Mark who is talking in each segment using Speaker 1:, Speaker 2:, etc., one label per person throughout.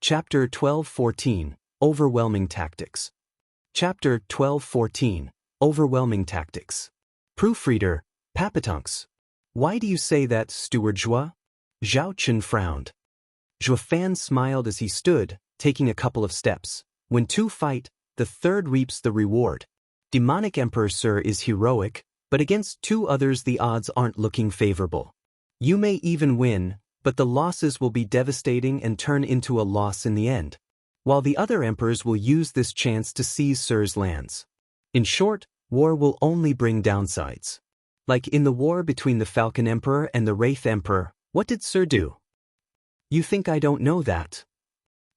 Speaker 1: Chapter 12:14, Overwhelming Tactics. Chapter 12:14, Overwhelming Tactics. Proofreader, Papatunks. Why do you say that, Steward Zhua? Zhao Chen frowned. Zhua Fan smiled as he stood, taking a couple of steps. When two fight, the third reaps the reward. Demonic Emperor Sir is heroic, but against two others the odds aren't looking favorable. You may even win, but the losses will be devastating and turn into a loss in the end, while the other emperors will use this chance to seize Sir's lands. In short, war will only bring downsides. Like in the war between the Falcon Emperor and the Wraith Emperor, what did Sir do? You think I don't know that?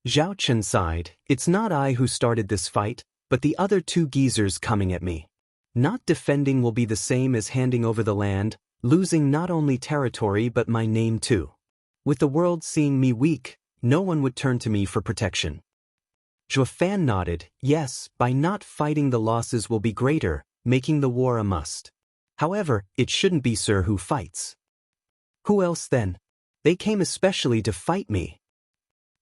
Speaker 1: Zhao Chen sighed. It's not I who started this fight, but the other two geezers coming at me. Not defending will be the same as handing over the land, losing not only territory but my name too. With the world seeing me weak, no one would turn to me for protection. Zhua Fan nodded. Yes, by not fighting the losses will be greater, making the war a must. However, it shouldn't be Sir who fights. Who else then? They came especially to fight me.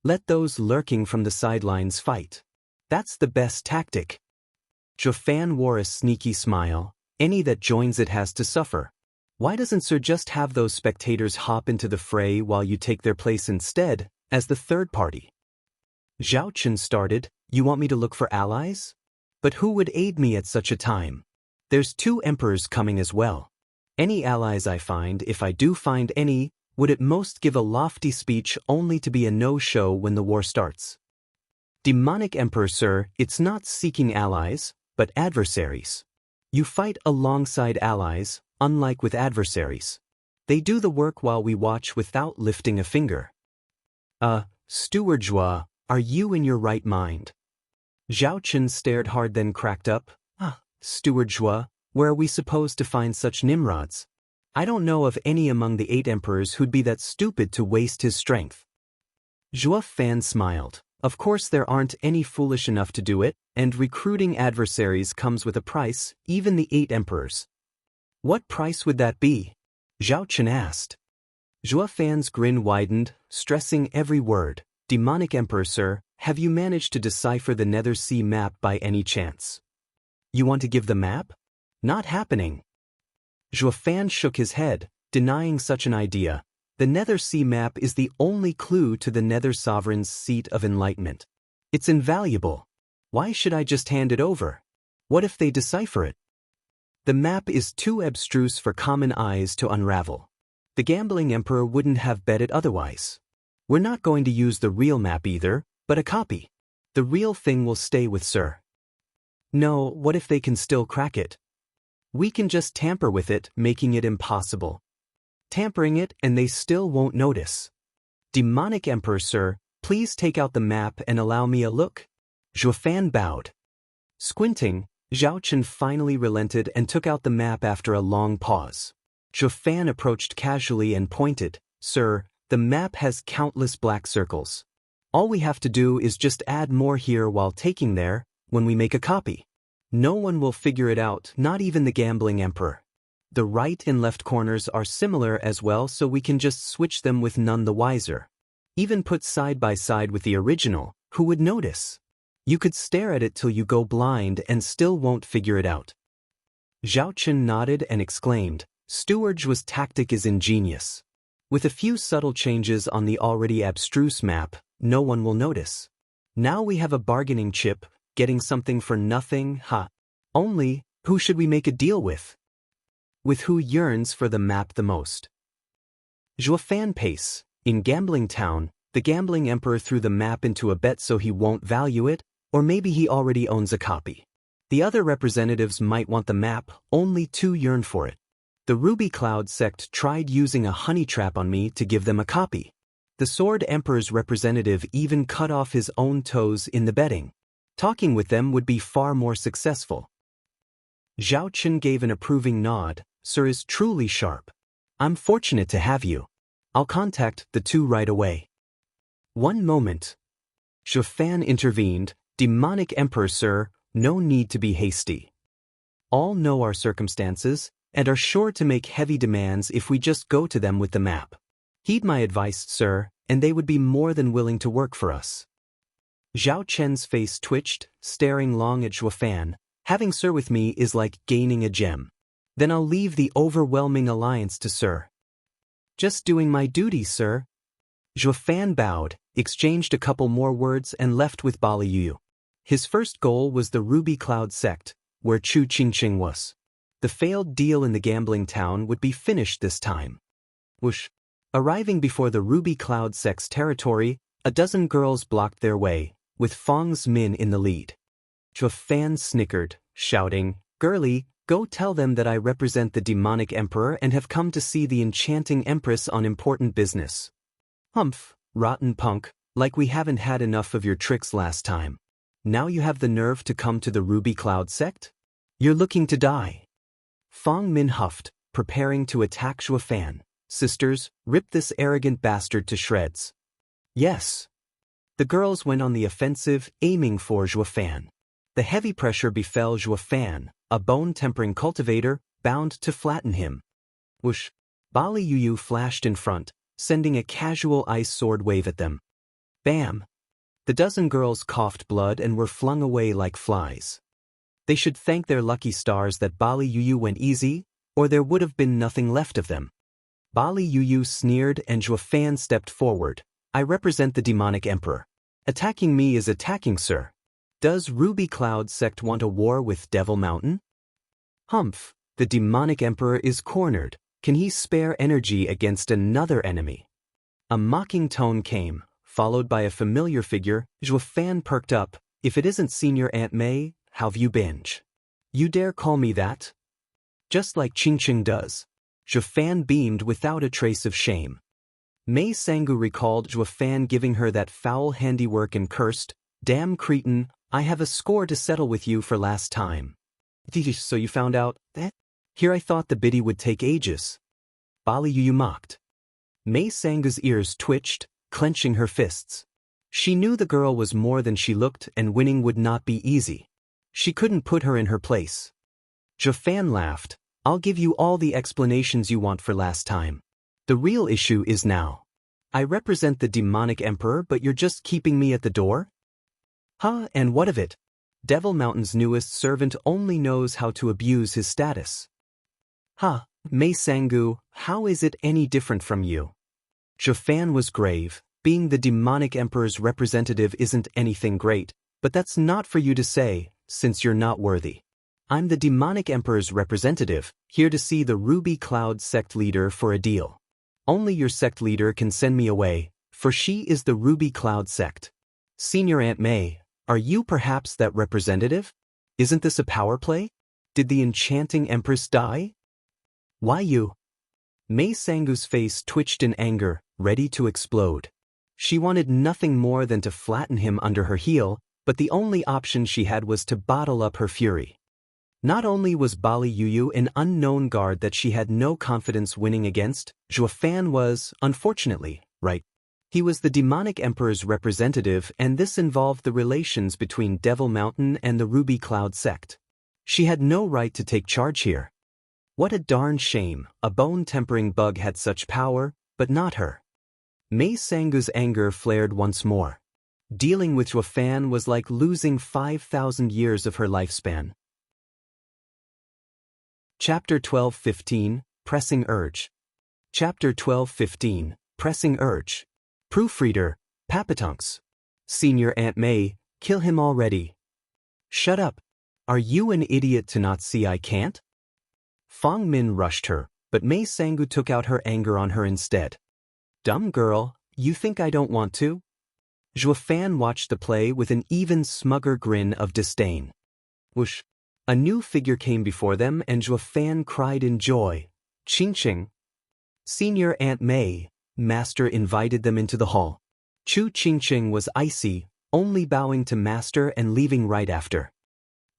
Speaker 1: Let those lurking from the sidelines fight. That's the best tactic. Zhua Fan wore a sneaky smile. Any that joins it has to suffer. Why doesn't Sir just have those spectators hop into the fray while you take their place instead, as the third party? Zhao Chen started. You want me to look for allies? But who would aid me at such a time? There's two emperors coming as well. Any allies I find, if I do find any, would at most give a lofty speech only to be a no-show when the war starts. Demonic Emperor Sir, it's not seeking allies, but adversaries. You fight alongside allies, unlike with adversaries. They do the work while we watch without lifting a finger. Steward Zhua, are you in your right mind? Zhao Chen stared hard then cracked up. Steward Zhua, where are we supposed to find such nimrods? I don't know of any among the 8 emperors who'd be that stupid to waste his strength. Zhua Fan smiled. Of course there aren't any foolish enough to do it, and recruiting adversaries comes with a price, even the 8 emperors. What price would that be? Zhao Chen asked. Zhua Fan's grin widened, stressing every word. Demonic Emperor Sir, have you managed to decipher the Nether Sea map by any chance? You want to give the map? Not happening. Zhua Fan shook his head, denying such an idea. The Nether Sea map is the only clue to the Nether Sovereign's seat of enlightenment. It's invaluable. Why should I just hand it over? What if they decipher it? The map is too abstruse for common eyes to unravel. The Gambling Emperor wouldn't have bet it otherwise. We're not going to use the real map either, but a copy. The real thing will stay with Sir. No, what if they can still crack it? We can just tamper with it, making it impossible. Tampering it and they still won't notice. Demonic Emperor Sir, please take out the map and allow me a look. Zhua Fan bowed. Squinting, Zhao Chen finally relented and took out the map after a long pause. Zhua Fan approached casually and pointed. Sir, the map has countless black circles. All we have to do is just add more here while taking there, when we make a copy. No one will figure it out, not even the Gambling Emperor. The right and left corners are similar as well, so we can just switch them with none the wiser. Even put side by side with the original, who would notice? You could stare at it till you go blind and still won't figure it out. Zhao Chen nodded and exclaimed, Steward Zhua's tactic is ingenious. With a few subtle changes on the already abstruse map, no one will notice. Now we have a bargaining chip, getting something for nothing, Only, who should we make a deal with? With who yearns for the map the most. Zhua Fan pace. In Gambling Town, the Gambling Emperor threw the map into a bet so he won't value it, or maybe he already owns a copy. The other representatives might want the map, only 2 yearn for it. The Ruby Cloud sect tried using a honey trap on me to give them a copy. The Sword Emperor's representative even cut off his own toes in the betting. Talking with them would be far more successful. Zhao Chen gave an approving nod. Sir is truly sharp. I'm fortunate to have you. I'll contact the 2 right away. One moment. Zhua Fan intervened. Demonic Emperor Sir, no need to be hasty. All know our circumstances, and are sure to make heavy demands if we just go to them with the map. Heed my advice, Sir, and they would be more than willing to work for us. Zhao Chen's face twitched, staring long at Zhuofan. Having Sir with me is like gaining a gem. Then I'll leave the overwhelming alliance to Sir. Just doing my duty, Sir. Zhuofan bowed, exchanged a couple more words and left with Bali Yu. His first goal was the Ruby Cloud sect, where Chu Qingqing was. The failed deal in the gambling town would be finished this time. Whoosh. Arriving before the Ruby Cloud sect's territory, a dozen girls blocked their way, with Fang's Min in the lead. Zhuofan snickered, shouting, "Girlie, go tell them that I represent the demonic emperor and have come to see the enchanting empress on important business." "Humph, rotten punk, like we haven't had enough of your tricks last time. Now you have the nerve to come to the Ruby Cloud sect? You're looking to die." Fang Min huffed, preparing to attack Zhuofan. "Sisters, rip this arrogant bastard to shreds." "Yes." The girls went on the offensive, aiming for Zhuofan. The heavy pressure befell Zhuofan, a bone-tempering cultivator, bound to flatten him. Whoosh! Bali Yu flashed in front, sending a casual ice sword wave at them. Bam! The dozen girls coughed blood and were flung away like flies. They should thank their lucky stars that Bali Yu went easy, or there would have been nothing left of them. Bali Yu sneered and Zhuofan stepped forward. "I represent the demonic emperor. Attacking me is attacking, Sir. Does Ruby Cloud sect want a war with Devil Mountain?" "Humph, the demonic emperor is cornered. Can he spare energy against another enemy?" A mocking tone came, followed by a familiar figure. Zhuofan perked up. "If it isn't Senior Aunt May, how've you been? You dare call me that?" "Just like Qingqing does." Zhuofan beamed without a trace of shame. Mei Sangu recalled Zhuofan giving her that foul handiwork and cursed, "Damn cretin, I have a score to settle with you for last time." "So you found out that? Here I thought the biddy would take ages." Bali Yu mocked. Mei Sangu's ears twitched, clenching her fists. She knew the girl was more than she looked and winning would not be easy. She couldn't put her in her place. Zhuofan laughed. "I'll give you all the explanations you want for last time. The real issue is now. I represent the demonic emperor, but you're just keeping me at the door?" "Huh, and what of it? Devil Mountain's newest servant only knows how to abuse his status." "Huh, Mei Sangu, how is it any different from you?" Zhuofan was grave. "Being the demonic emperor's representative isn't anything great, but that's not for you to say, since you're not worthy. I'm the demonic emperor's representative, here to see the Ruby Cloud sect leader for a deal. Only your sect leader can send me away, for she is the Ruby Cloud sect. Senior Aunt May, are you perhaps that representative? Isn't this a power play? Did the enchanting empress die?" "Why you?" Mei Sangu's face twitched in anger, ready to explode. She wanted nothing more than to flatten him under her heel, but the only option she had was to bottle up her fury. Not only was Bali Yu an unknown guard that she had no confidence winning against, Zhuofan was, unfortunately, right. He was the demonic emperor's representative, and this involved the relations between Devil Mountain and the Ruby Cloud sect. She had no right to take charge here. What a darn shame, a bone-tempering bug had such power, but not her. Mei Sangu's anger flared once more. Dealing with Zhuofan was like losing 5,000 years of her lifespan. Chapter 12:15, Pressing Urge. Chapter 12:15, Pressing Urge. Proofreader, Papatunks. Senior Aunt May, kill him already. Shut up. Are you an idiot to not see I can't? Fang Min rushed her, but Mei Sangu took out her anger on her instead. Dumb girl, you think I don't want to? Zhuofan watched the play with an even smugger grin of disdain. Whoosh. A new figure came before them and Zhuofan cried in joy. Qingqing. Senior Aunt May, Master invited them into the hall. Chu Qingqing was icy, only bowing to Master and leaving right after.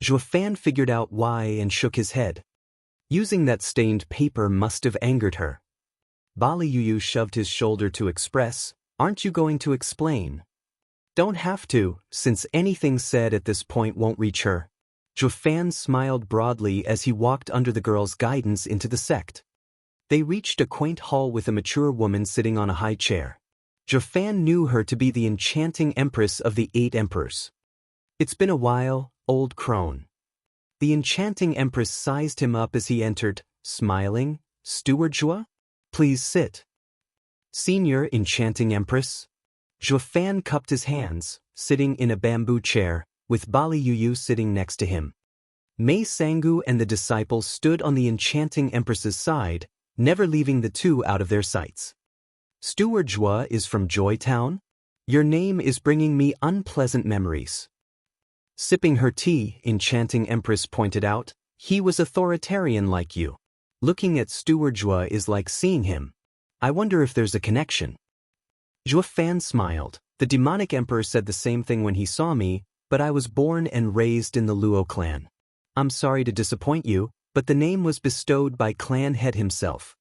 Speaker 1: Zhuofan figured out why and shook his head. Using that stained paper must have angered her. Bali Yu shoved his shoulder to express, aren't you going to explain? Don't have to, since anything said at this point won't reach her. Zhuofan smiled broadly as he walked under the girl's guidance into the sect. They reached a quaint hall with a mature woman sitting on a high chair. Zhe Fan knew her to be the enchanting empress of the 8 emperors. It's been a while, old crone. The enchanting empress sized him up as he entered, smiling. Steward Zhe? Please sit. Senior enchanting empress? Zhe Fan cupped his hands, sitting in a bamboo chair, with Bali Yuyu sitting next to him. Mei Sangu and the disciples stood on the enchanting empress's side, never leaving the two out of their sights. Steward Zhe is from Joy Town? Your name is bringing me unpleasant memories. Sipping her tea, enchanting empress pointed out, he was authoritarian like you. Looking at Steward Zhe is like seeing him. I wonder if there's a connection. Zhe Fan smiled. The demonic emperor said the same thing when he saw me, but I was born and raised in the Luo clan. I'm sorry to disappoint you, but the name was bestowed by clan head himself.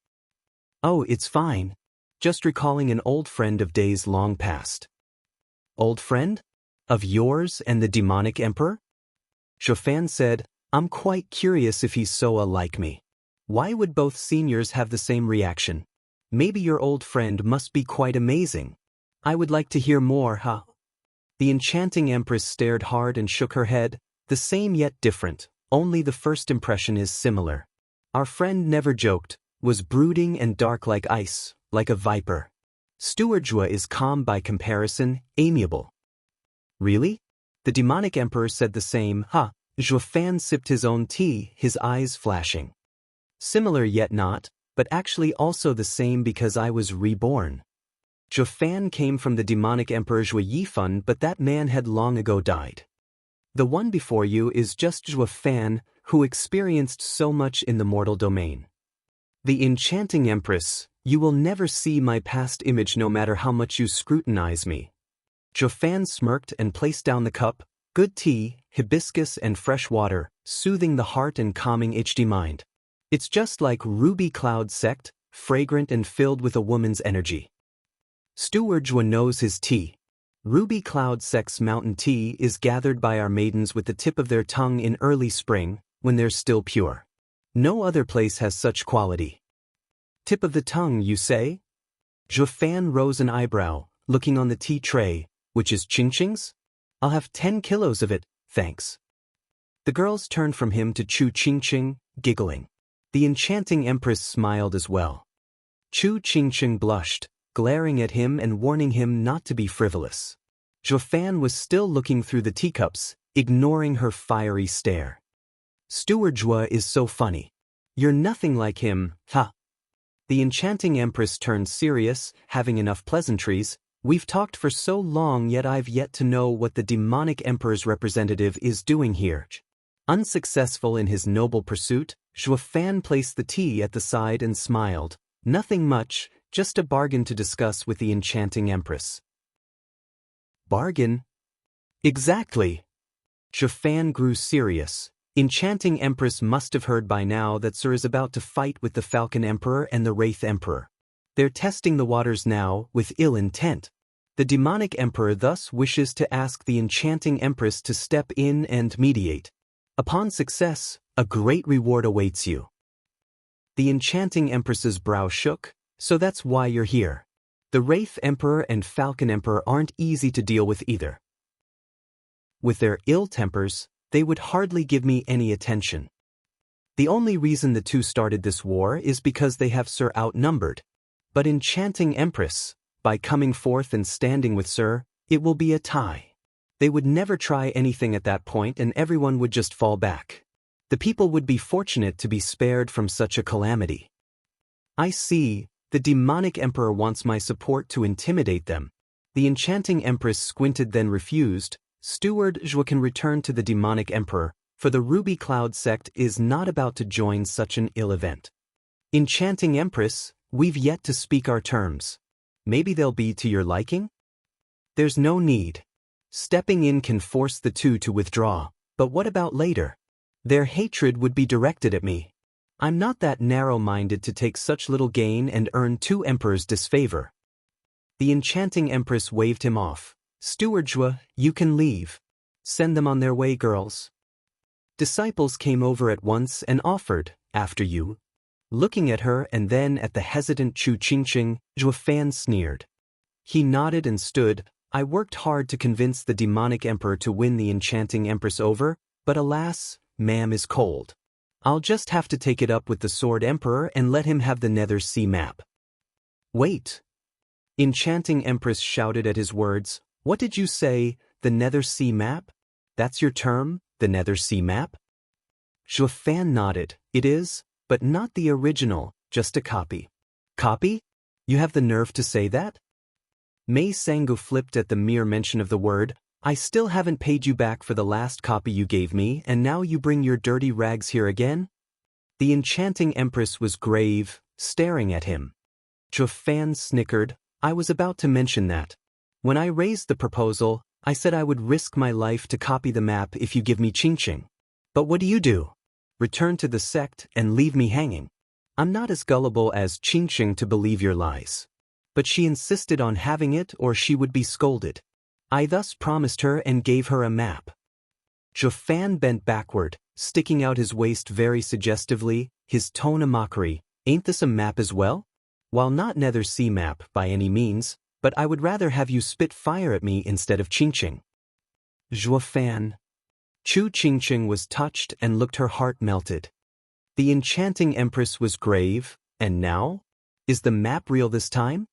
Speaker 1: Oh, it's fine. Just recalling an old friend of days long past. Old friend? Of yours and the demonic emperor? Zhe Fan said, I'm quite curious if he's so alike me. Why would both seniors have the same reaction? Maybe your old friend must be quite amazing. I would like to hear more, huh? The enchanting empress stared hard and shook her head, the same yet different, only the first impression is similar. Our friend never joked, was brooding and dark like ice, like a viper. Steward Zhe is calm by comparison, amiable. Really? The demonic emperor said the same, huh? Zhe Fan sipped his own tea, his eyes flashing. Similar yet not, but actually also the same because I was reborn. Zhe Fan came from the demonic emperor Zhe Yifan, but that man had long ago died. The one before you is just Zhe Fan, who experienced so much in the mortal domain. The enchanting empress, you will never see my past image no matter how much you scrutinize me. Zhe Fan smirked and placed down the cup, good tea, hibiscus and fresh water, soothing the heart and calming HD mind. It's just like ruby cloud sect, fragrant and filled with a woman's energy. Steward Zhe knows his tea. Ruby cloud sect's mountain tea is gathered by our maidens with the tip of their tongue in early spring, when they're still pure. No other place has such quality. Tip of the tongue, you say? Zhe Fan rose an eyebrow, looking on the tea tray, which is Qingqing's? I'll have 10 kilos of it, thanks. The girls turned from him to Chu Qingqing, giggling. The enchanting empress smiled as well. Chu Qingqing blushed, glaring at him and warning him not to be frivolous. Zhe Fan was still looking through the teacups, ignoring her fiery stare. Steward Zhe is so funny. You're nothing like him, ha. The enchanting empress turned serious, having enough pleasantries. We've talked for so long yet I've yet to know what the demonic emperor's representative is doing here. Unsuccessful in his noble pursuit, Zhe Fan placed the tea at the side and smiled. Nothing much, just a bargain to discuss with the enchanting empress. Bargain? Exactly. Zhe Fan grew serious. Enchanting empress must have heard by now that Sir is about to fight with the Falcon Emperor and the Wraith Emperor. They're testing the waters now, with ill intent. The demonic emperor thus wishes to ask the enchanting empress to step in and mediate. Upon success, a great reward awaits you. The enchanting empress's brow shook, so that's why you're here. The Wraith Emperor and Falcon Emperor aren't easy to deal with either. With their ill tempers, they would hardly give me any attention. The only reason the two started this war is because they have Sir outnumbered. But enchanting empress, by coming forth and standing with Sir, it will be a tie. They would never try anything at that point and everyone would just fall back. The people would be fortunate to be spared from such a calamity. I see, the demonic emperor wants my support to intimidate them. The enchanting empress squinted then refused. Steward Zhe can return to the demonic emperor, for the Ruby Cloud sect is not about to join such an ill event. Enchanting empress, we've yet to speak our terms. Maybe they'll be to your liking? There's no need. Stepping in can force the two to withdraw, but what about later? Their hatred would be directed at me. I'm not that narrow-minded to take such little gain and earn two emperors' disfavor. The enchanting empress waved him off. Steward Zhe, you can leave. Send them on their way, girls. Disciples came over at once and offered, after you. Looking at her and then at the hesitant Chu Qingqing, Zhe Fan sneered. He nodded and stood. I worked hard to convince the demonic emperor to win the enchanting empress over, but alas, ma'am is cold. I'll just have to take it up with the sword emperor and let him have the Nether Sea map. Wait. Enchanting empress shouted at his words. What did you say, the Nether Sea map? That's your term, the Nether Sea map? Zhuo Fan nodded. It is, but not the original, just a copy. Copy? You have the nerve to say that? Mei Sangu flipped at the mere mention of the word. I still haven't paid you back for the last copy you gave me, and now you bring your dirty rags here again? The enchanting empress was grave, staring at him. Zhuo Fan snickered. I was about to mention that. When I raised the proposal, I said I would risk my life to copy the map if you give me Qingqing. But what do? Return to the sect and leave me hanging. I'm not as gullible as Qingqing to believe your lies. But she insisted on having it or she would be scolded. I thus promised her and gave her a map. Zhuo Fan bent backward, sticking out his waist very suggestively, his tone a mockery. Ain't this a map as well? While not Nether Sea map by any means, but I would rather have you spit fire at me instead of Qingqing. Zhuo Fan. Chu Qingqing was touched and looked, her heart melted. The enchanting empress was grave, and now? Is the map real this time?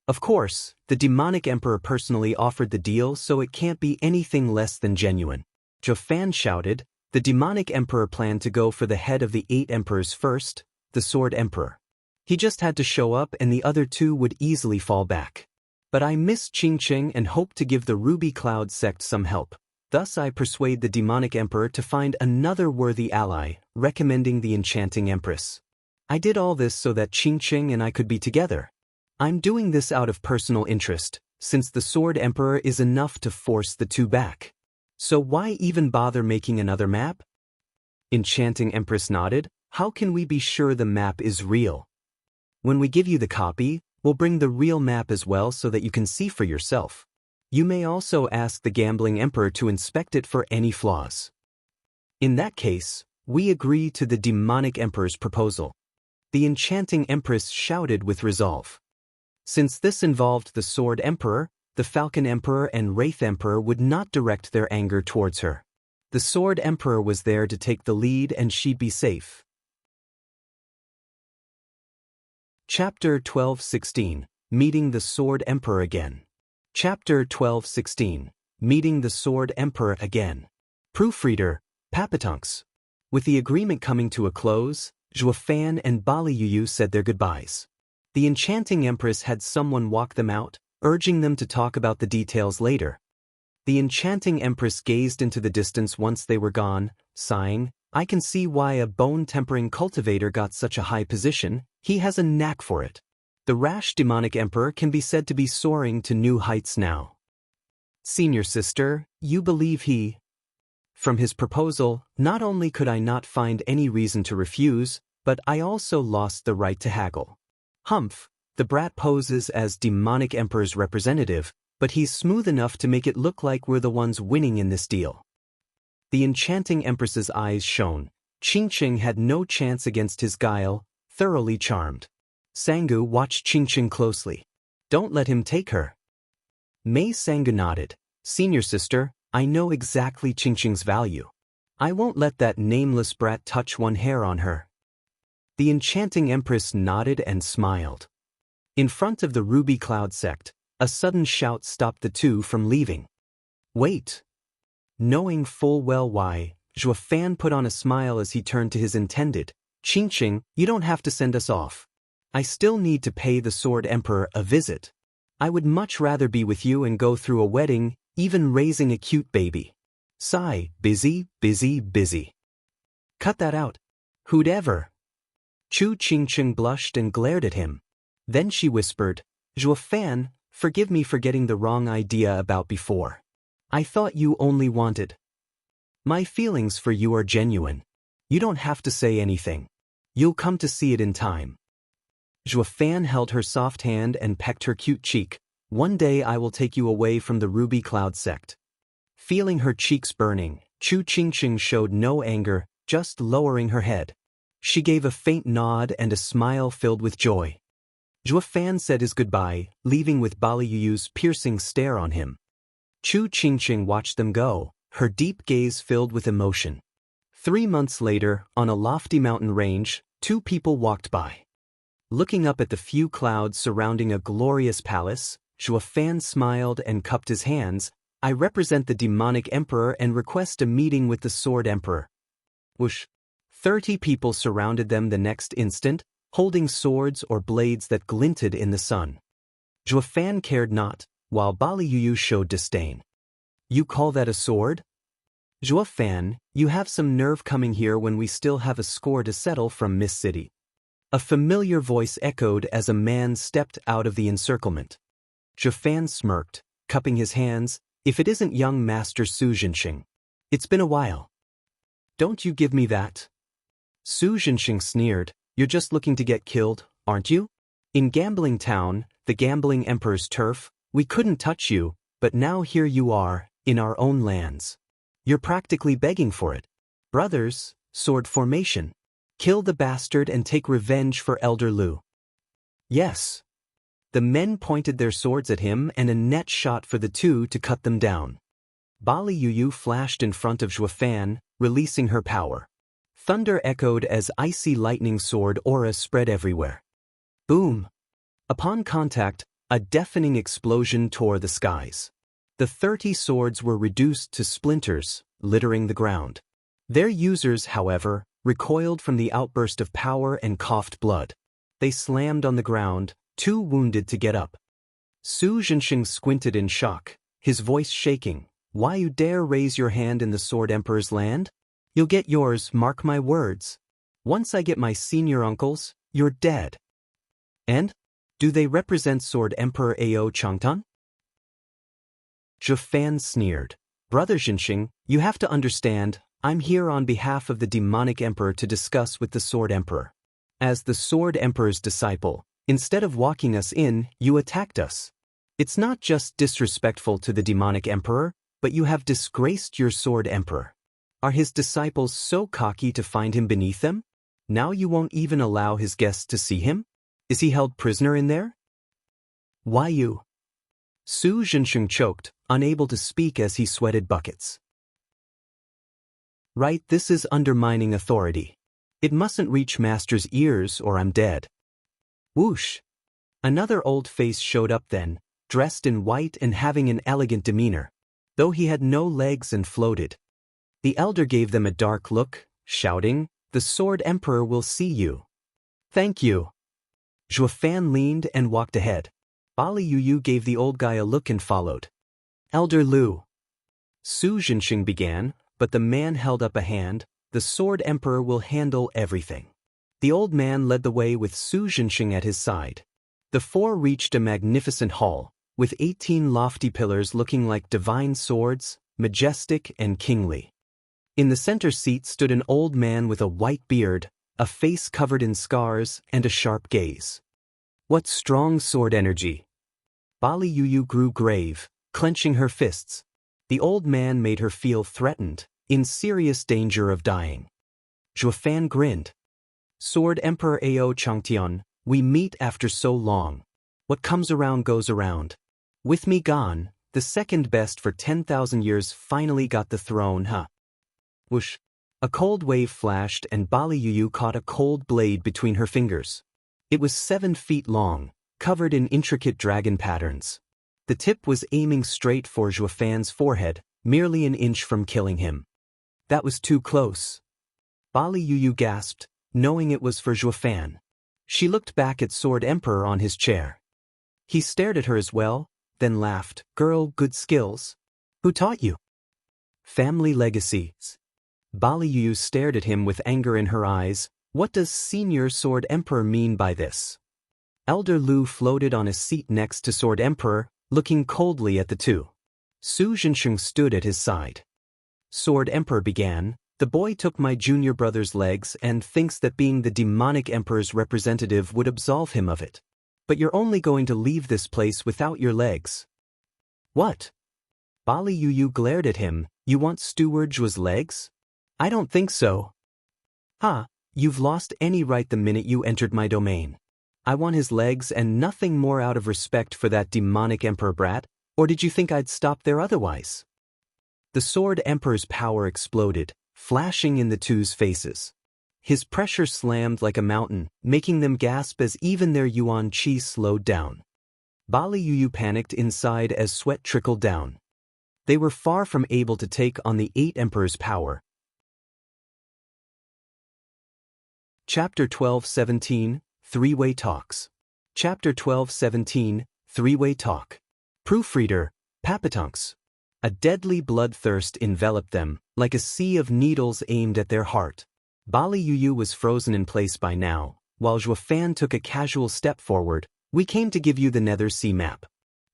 Speaker 1: Of course, the demonic emperor personally offered the deal, so it can't be anything less than genuine. Zhuo Fan shouted. The demonic emperor planned to go for the head of the 8 emperors first, the sword emperor. He just had to show up and the other 2 would easily fall back. But I miss Qingqing and hope to give the Ruby Cloud sect some help. Thus I persuade the demonic emperor to find another worthy ally, recommending the enchanting empress. I did all this so that Qingqing and I could be together. I'm doing this out of personal interest, since the sword emperor is enough to force the 2 back. So why even bother making another map? Enchanting empress nodded. How can we be sure the map is real? When we give you the copy, we'll bring the real map as well so that you can see for yourself. You may also ask the gambling emperor to inspect it for any flaws. In that case, we agree to the demonic emperor's proposal. The enchanting empress shouted with resolve. Since this involved the sword emperor, the falcon emperor and wraith emperor would not direct their anger towards her. The sword emperor was there to take the lead and she'd be safe. Chapter 12:16, Meeting the Sword Emperor Again. Chapter 12:16, Meeting the Sword Emperor Again. Proofreader, Papatunks. With the agreement coming to a close, Zhuo Fan and Bali Yuyu said their goodbyes. The enchanting empress had someone walk them out, urging them to talk about the details later. The enchanting empress gazed into the distance once they were gone, sighing, I can see why a bone-tempering cultivator got such a high position. He has a knack for it. The rash demonic emperor can be said to be soaring to new heights now. Senior sister, you believe he? From his proposal, not only could I not find any reason to refuse, but I also lost the right to haggle. Humph, the brat poses as demonic emperor's representative, but he's smooth enough to make it look like we're the ones winning in this deal. The enchanting empress's eyes shone. Qingqing had no chance against his guile, thoroughly charmed. Sangu watched Qingqing closely. Don't let him take her. Mei Sangu nodded. Senior sister, I know exactly Qingqing's value. I won't let that nameless brat touch one hair on her. The enchanting empress nodded and smiled. In front of the Ruby Cloud sect, a sudden shout stopped the 2 from leaving. Wait. Knowing full well why, Zhuo Fan put on a smile as he turned to his intended. Qingqing, you don't have to send us off. I still need to pay the Sword Emperor a visit. I would much rather be with you and go through a wedding, even raising a cute baby. Sigh, busy. Cut that out. Who'd ever? Chu Qingqing blushed and glared at him. Then she whispered, Zhuo Fan, forgive me for getting the wrong idea about before. I thought you only wanted. My feelings for you are genuine. You don't have to say anything. You'll come to see it in time. Zhuo Fan held her soft hand and pecked her cute cheek. One day I will take you away from the Ruby Cloud sect. Feeling her cheeks burning, Chu Qingqing showed no anger, just lowering her head. She gave a faint nod and a smile filled with joy. Zhou Fan said his goodbye, leaving with Bali Yuyu's piercing stare on him. Chu Qingqing watched them go, her deep gaze filled with emotion. 3 months later, on a lofty mountain range, 2 people walked by. Looking up at the few clouds surrounding a glorious palace, Zhou Fan smiled and cupped his hands. I represent the demonic emperor and request a meeting with the sword emperor. Whoosh. 30 people surrounded them the next instant, holding swords or blades that glinted in the sun. Zhou Fan cared not, while Bali Yuyu showed disdain. You call that a sword? Zhou Fan, you have some nerve coming here when we still have a score to settle from Miss City. A familiar voice echoed as a man stepped out of the encirclement. Zhou Fan smirked, cupping his hands. If it isn't young Master Su Zhenxing. It's been a while. Don't you give me that. Su Zhenxing sneered, you're just looking to get killed, aren't you? In Gambling Town, the gambling emperor's turf, we couldn't touch you, but now here you are, in our own lands. You're practically begging for it. Brothers, sword formation. Kill the bastard and take revenge for Elder Lu. Yes. The men pointed their swords at him and a net shot for the 2 to cut them down. Bali Yuyu flashed in front of Zhou Fan, releasing her power. Thunder echoed as icy lightning sword aura spread everywhere. Boom! Upon contact, a deafening explosion tore the skies. The 30 swords were reduced to splinters, littering the ground. Their users, however, recoiled from the outburst of power and coughed blood. They slammed on the ground, too wounded to get up. Su Zhenxing squinted in shock, his voice shaking. Why you dare raise your hand in the Sword Emperor's land? You'll get yours, mark my words. Once I get my senior uncles, you're dead. And? Do they represent Sword Emperor Ao Changtan? Zhou Fan sneered. Brother Zhenxing, you have to understand, I'm here on behalf of the demonic emperor to discuss with the Sword Emperor. As the Sword Emperor's disciple, instead of walking us in, you attacked us. It's not just disrespectful to the demonic emperor, but you have disgraced your Sword Emperor. Are his disciples so cocky to find him beneath them? Now you won't even allow his guests to see him? Is he held prisoner in there? Why you? Su Zhenxing choked, unable to speak as he sweated buckets. Right, this is undermining authority. It mustn't reach Master's ears or I'm dead. Whoosh! Another old face showed up then, dressed in white and having an elegant demeanor, though he had no legs and floated. The elder gave them a dark look, shouting, The Sword Emperor will see you. Thank you. Zhou Fan leaned and walked ahead. Bali Yuyu gave the old guy a look and followed. Elder Lu. Su Zhenxing began, but the man held up a hand. The Sword Emperor will handle everything. The old man led the way with Su Zhenxing at his side. The 4 reached a magnificent hall, with 18 lofty pillars looking like divine swords, majestic and kingly. In the center seat stood an old man with a white beard, a face covered in scars, and a sharp gaze. What strong sword energy! Bali Yuyu grew grave, clenching her fists. The old man made her feel threatened, in serious danger of dying. Zhou Fan grinned. Sword Emperor Ao Changtian, we meet after so long. What comes around goes around. With me gone, the second best for 10,000 years finally got the throne, huh? Whoosh! A cold wave flashed and Bali Yuyu caught a cold blade between her fingers. It was 7 feet long, covered in intricate dragon patterns. The tip was aiming straight for Zhou Fan's forehead, merely an inch from killing him. That was too close. Bali Yuyu gasped, knowing it was for Zhou Fan. She looked back at Sword Emperor on his chair. He stared at her as well, then laughed. Girl, good skills. Who taught you? Family legacies. Bali Yuyu stared at him with anger in her eyes. What does Senior Sword Emperor mean by this? Elder Lu floated on a seat next to Sword Emperor, looking coldly at the 2. Su Zhenxing stood at his side. Sword Emperor began, the boy took my junior brother's legs and thinks that being the demonic emperor's representative would absolve him of it. But you're only going to leave this place without your legs. What? Bali Yuyu glared at him. You want Steward's legs? I don't think so. Ha, you've lost any right the minute you entered my domain. I want his legs and nothing more out of respect for that demonic emperor brat, or did you think I'd stop there otherwise? The Sword Emperor's power exploded, flashing in the two's faces. His pressure slammed like a mountain, making them gasp as even their yuan qi slowed down. Bali Yu panicked inside as sweat trickled down. They were far from able to take on the 8 Emperor's power. Chapter 12:17, Three-Way Talks. Chapter 12:17, Three-Way Talk. Proofreader, Papatunks. A deadly bloodthirst enveloped them, like a sea of needles aimed at their heart. Bali Yu was frozen in place by now, while Zhuofan took a casual step forward. We came to give you the Nether Sea map.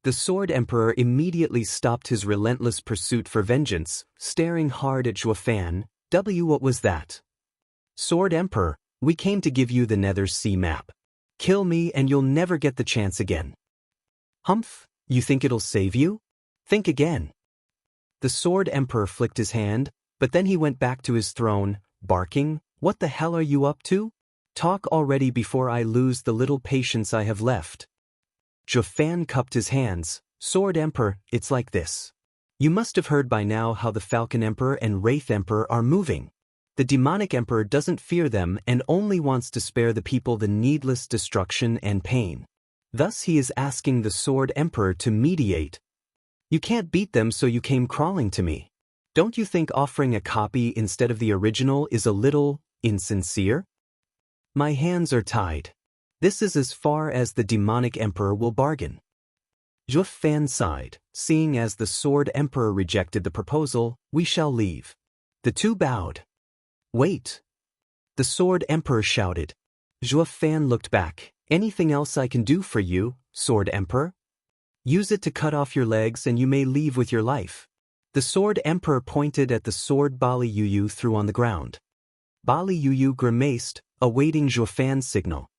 Speaker 1: The Sword Emperor immediately stopped his relentless pursuit for vengeance, staring hard at Zhuofan. What was that? Sword Emperor, we came to give you the Nether Sea map. Kill me and you'll never get the chance again. Humph, you think it'll save you? Think again. The Sword Emperor flicked his hand, but then he went back to his throne, barking, What the hell are you up to? Talk already before I lose the little patience I have left. Zhuofan cupped his hands. Sword Emperor, it's like this. You must have heard by now how the Falcon Emperor and Wraith Emperor are moving. The Demonic Emperor doesn't fear them and only wants to spare the people the needless destruction and pain. Thus he is asking the Sword Emperor to mediate. You can't beat them, so you came crawling to me. Don't you think offering a copy instead of the original is a little insincere? My hands are tied. This is as far as the Demonic Emperor will bargain. Zhuofan sighed, seeing as the Sword Emperor rejected the proposal. We shall leave. The two bowed. Wait. The Sword Emperor shouted. Zhuofan looked back. Anything else I can do for you, Sword Emperor? Use it to cut off your legs and you may leave with your life. The Sword Emperor pointed at the sword Bali Yu threw on the ground. Bali Yu grimaced, awaiting Zhuofan's signal.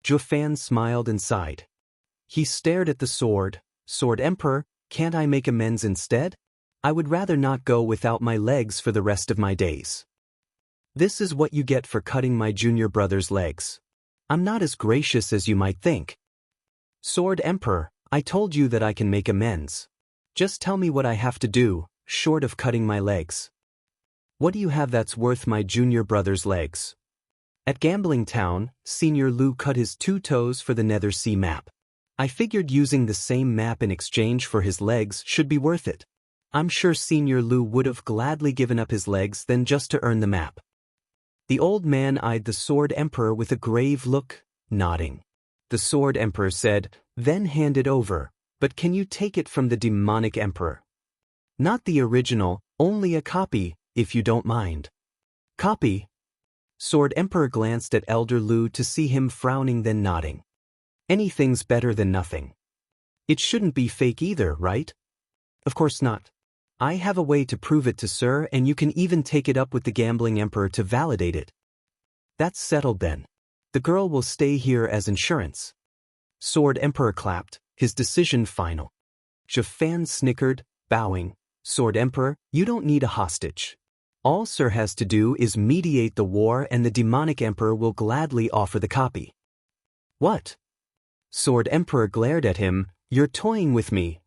Speaker 1: Zhuofan smiled and sighed. He stared at the sword. Sword Emperor, can't I make amends instead? I would rather not go without my legs for the rest of my days. This is what you get for cutting my junior brother's legs. I'm not as gracious as you might think. Sword Emperor, I told you that I can make amends. Just tell me what I have to do, short of cutting my legs. What do you have that's worth my junior brother's legs? At Gambling Town, Senior Lu cut his 2 toes for the Nether Sea map. I figured using the same map in exchange for his legs should be worth it. I'm sure Senior Lu would have gladly given up his legs than just to earn the map. The old man eyed the Sword Emperor with a grave look, nodding. The Sword Emperor said, Then hand it over, but can you take it from the Demonic Emperor? Not the original, only a copy, if you don't mind. Copy? Sword Emperor glanced at Elder Lu to see him frowning, then nodding. Anything's better than nothing. It shouldn't be fake either, right? Of course not. I have a way to prove it to Sir, and you can even take it up with the Gambling Emperor to validate it. That's settled then. The girl will stay here as insurance. Sword Emperor clapped, his decision final. Zhuofan snickered, bowing. Sword Emperor, you don't need a hostage. All Sir has to do is mediate the war and the Demonic Emperor will gladly offer the copy. What? Sword Emperor glared at him. You're toying with me.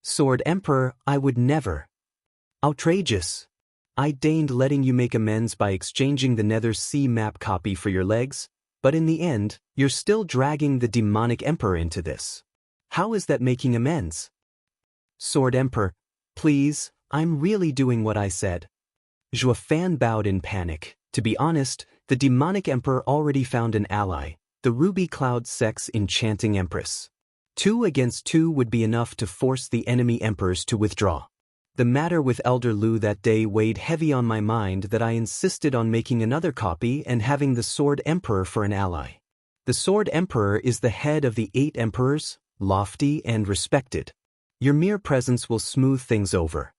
Speaker 1: Sword Emperor, I would never. Outrageous. I deigned letting you make amends by exchanging the Nether Sea map copy for your legs, but in the end, you're still dragging the Demonic Emperor into this. How is that making amends? Sword Emperor, please, I'm really doing what I said. Zhuofan bowed in panic. To be honest, the Demonic Emperor already found an ally, the Ruby Cloud Sex Enchanting Empress. 2 against 2 would be enough to force the enemy emperors to withdraw. The matter with Elder Lu that day weighed heavy on my mind that I insisted on making another copy and having the Sword Emperor for an ally. The Sword Emperor is the head of the 8 emperors, lofty and respected. Your mere presence will smooth things over.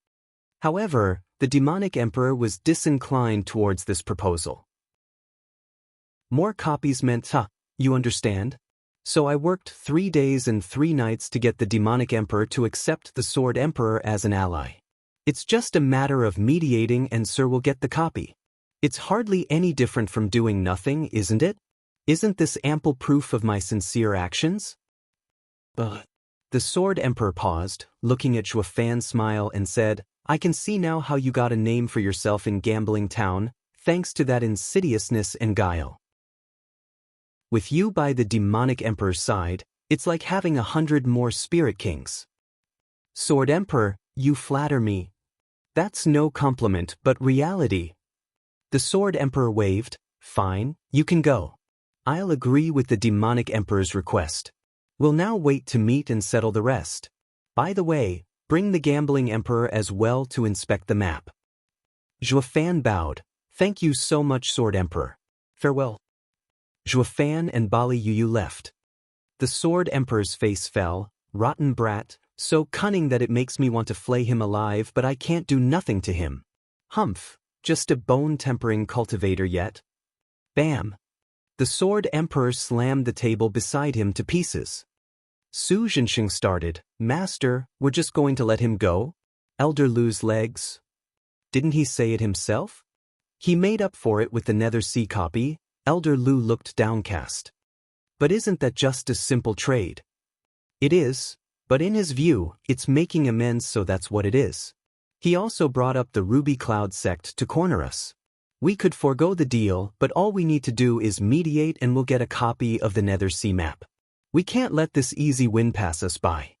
Speaker 1: However, the Demonic Emperor was disinclined towards this proposal. More copies meant, you understand? So I worked 3 days and 3 nights to get the Demonic Emperor to accept the Sword Emperor as an ally. It's just a matter of mediating and Sir will get the copy. It's hardly any different from doing nothing, isn't it? Isn't this ample proof of my sincere actions? Ugh. The Sword Emperor paused, looking at Zhuofan's smile and said, I can see now how you got a name for yourself in Gambling Town, thanks to that insidiousness and guile. With you by the demonic emperor's side, it's like having 100 more spirit kings. Sword Emperor, you flatter me. That's no compliment but reality. The Sword Emperor waved, fine, you can go. I'll agree with the demonic emperor's request. We'll now wait to meet and settle the rest. By the way, bring the gambling emperor as well to inspect the map. Zhuofan bowed. Thank you so much, Sword Emperor. Farewell. Zhuofan and Bali Yuyu left. The Sword Emperor's face fell. Rotten brat, so cunning that it makes me want to flay him alive, but I can't do nothing to him. Humph, just a bone-tempering cultivator yet. Bam. The Sword Emperor slammed the table beside him to pieces. Su Zhenxing started, Master, we're just going to let him go? Elder Lu's legs? Didn't he say it himself? He made up for it with the Nether Sea copy. Elder Lu looked downcast. But isn't that just a simple trade? It is, but in his view, it's making amends, so that's what it is. He also brought up the Ruby Cloud sect to corner us. We could forego the deal, but all we need to do is mediate and we'll get a copy of the Nether Sea map. We can't let this easy win pass us by.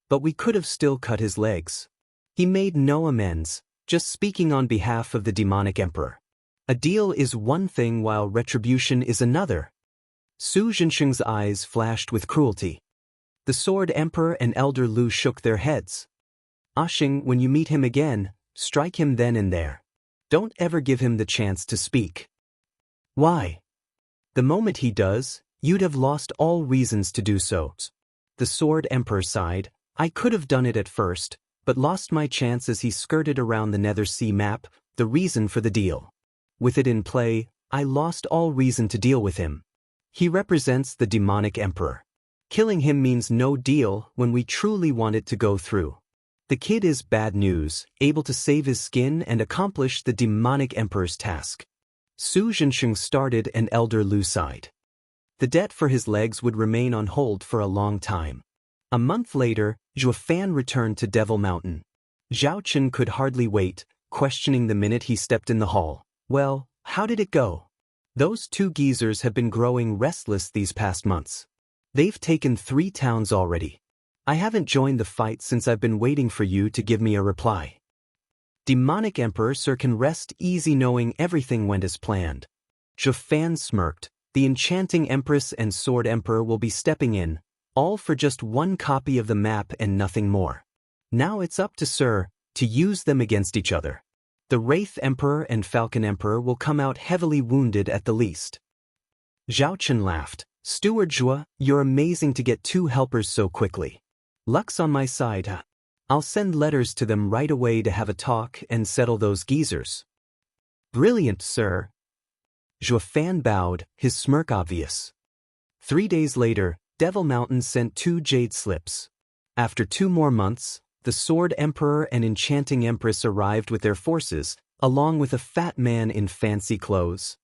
Speaker 1: But we could have still cut his legs. He made no amends, just speaking on behalf of the demonic emperor. A deal is one thing while retribution is another. Su Zhenxing's eyes flashed with cruelty. The Sword Emperor and Elder Lu shook their heads. Ashing, when you meet him again, strike him then and there. Don't ever give him the chance to speak. Why? The moment he does, you'd have lost all reasons to do so. The Sword Emperor sighed. I could have done it at first, but lost my chance as he skirted around the Nether Sea map, the reason for the deal. With it in play, I lost all reason to deal with him. He represents the demonic emperor. Killing him means no deal when we truly want it to go through. The kid is bad news, able to save his skin and accomplish the demonic emperor's task. Su Zhenxing started and Elder Lu sighed. The debt for his legs would remain on hold for a long time. A month later, Zhuofan returned to Devil Mountain. Zhao Chen could hardly wait, questioning the minute he stepped in the hall. Well, how did it go? Those two geezers have been growing restless these past months. They've taken 3 towns already. I haven't joined the fight since I've been waiting for you to give me a reply. Demonic Emperor Sir can rest easy knowing everything went as planned. Zhuofan smirked. The Enchanting Empress and Sword Emperor will be stepping in, all for just 1 copy of the map and nothing more. Now it's up to Sir to use them against each other. The Wraith Emperor and Falcon Emperor will come out heavily wounded at the least. Zhao Chen laughed. Steward Zhua, you're amazing to get 2 helpers so quickly. Luck's on my side, huh? I'll send letters to them right away to have a talk and settle those geezers. Brilliant, sir. Zhuofan bowed, his smirk obvious. 3 days later, Devil Mountain sent 2 jade slips. After 2 more months, the Sword Emperor and Enchanting Empress arrived with their forces, along with a fat man in fancy clothes.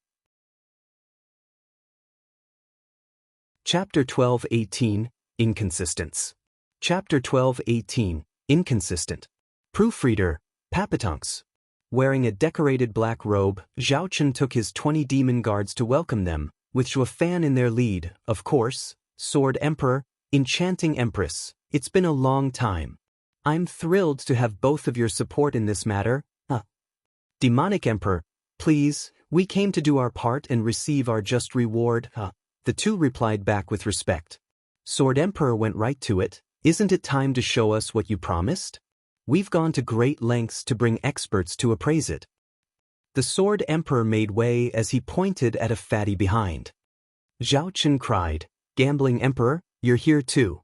Speaker 1: Chapter 12:18, Inconsistence. Chapter 12:18, Inconsistent. Proofreader, Papatunks. Wearing a decorated black robe, Zhao Chen took his 20 demon guards to welcome them, with Zhuofan in their lead, of course. Sword Emperor, Enchanting Empress, it's been a long time. I'm thrilled to have both of your support in this matter. Demonic Emperor, please, we came to do our part and receive our just reward. The two replied back with respect. Sword Emperor went right to it. Isn't it time to show us what you promised? We've gone to great lengths to bring experts to appraise it. The Sword Emperor made way as he pointed at a fatty behind. Zhao Chen cried, Gambling Emperor, you're here too.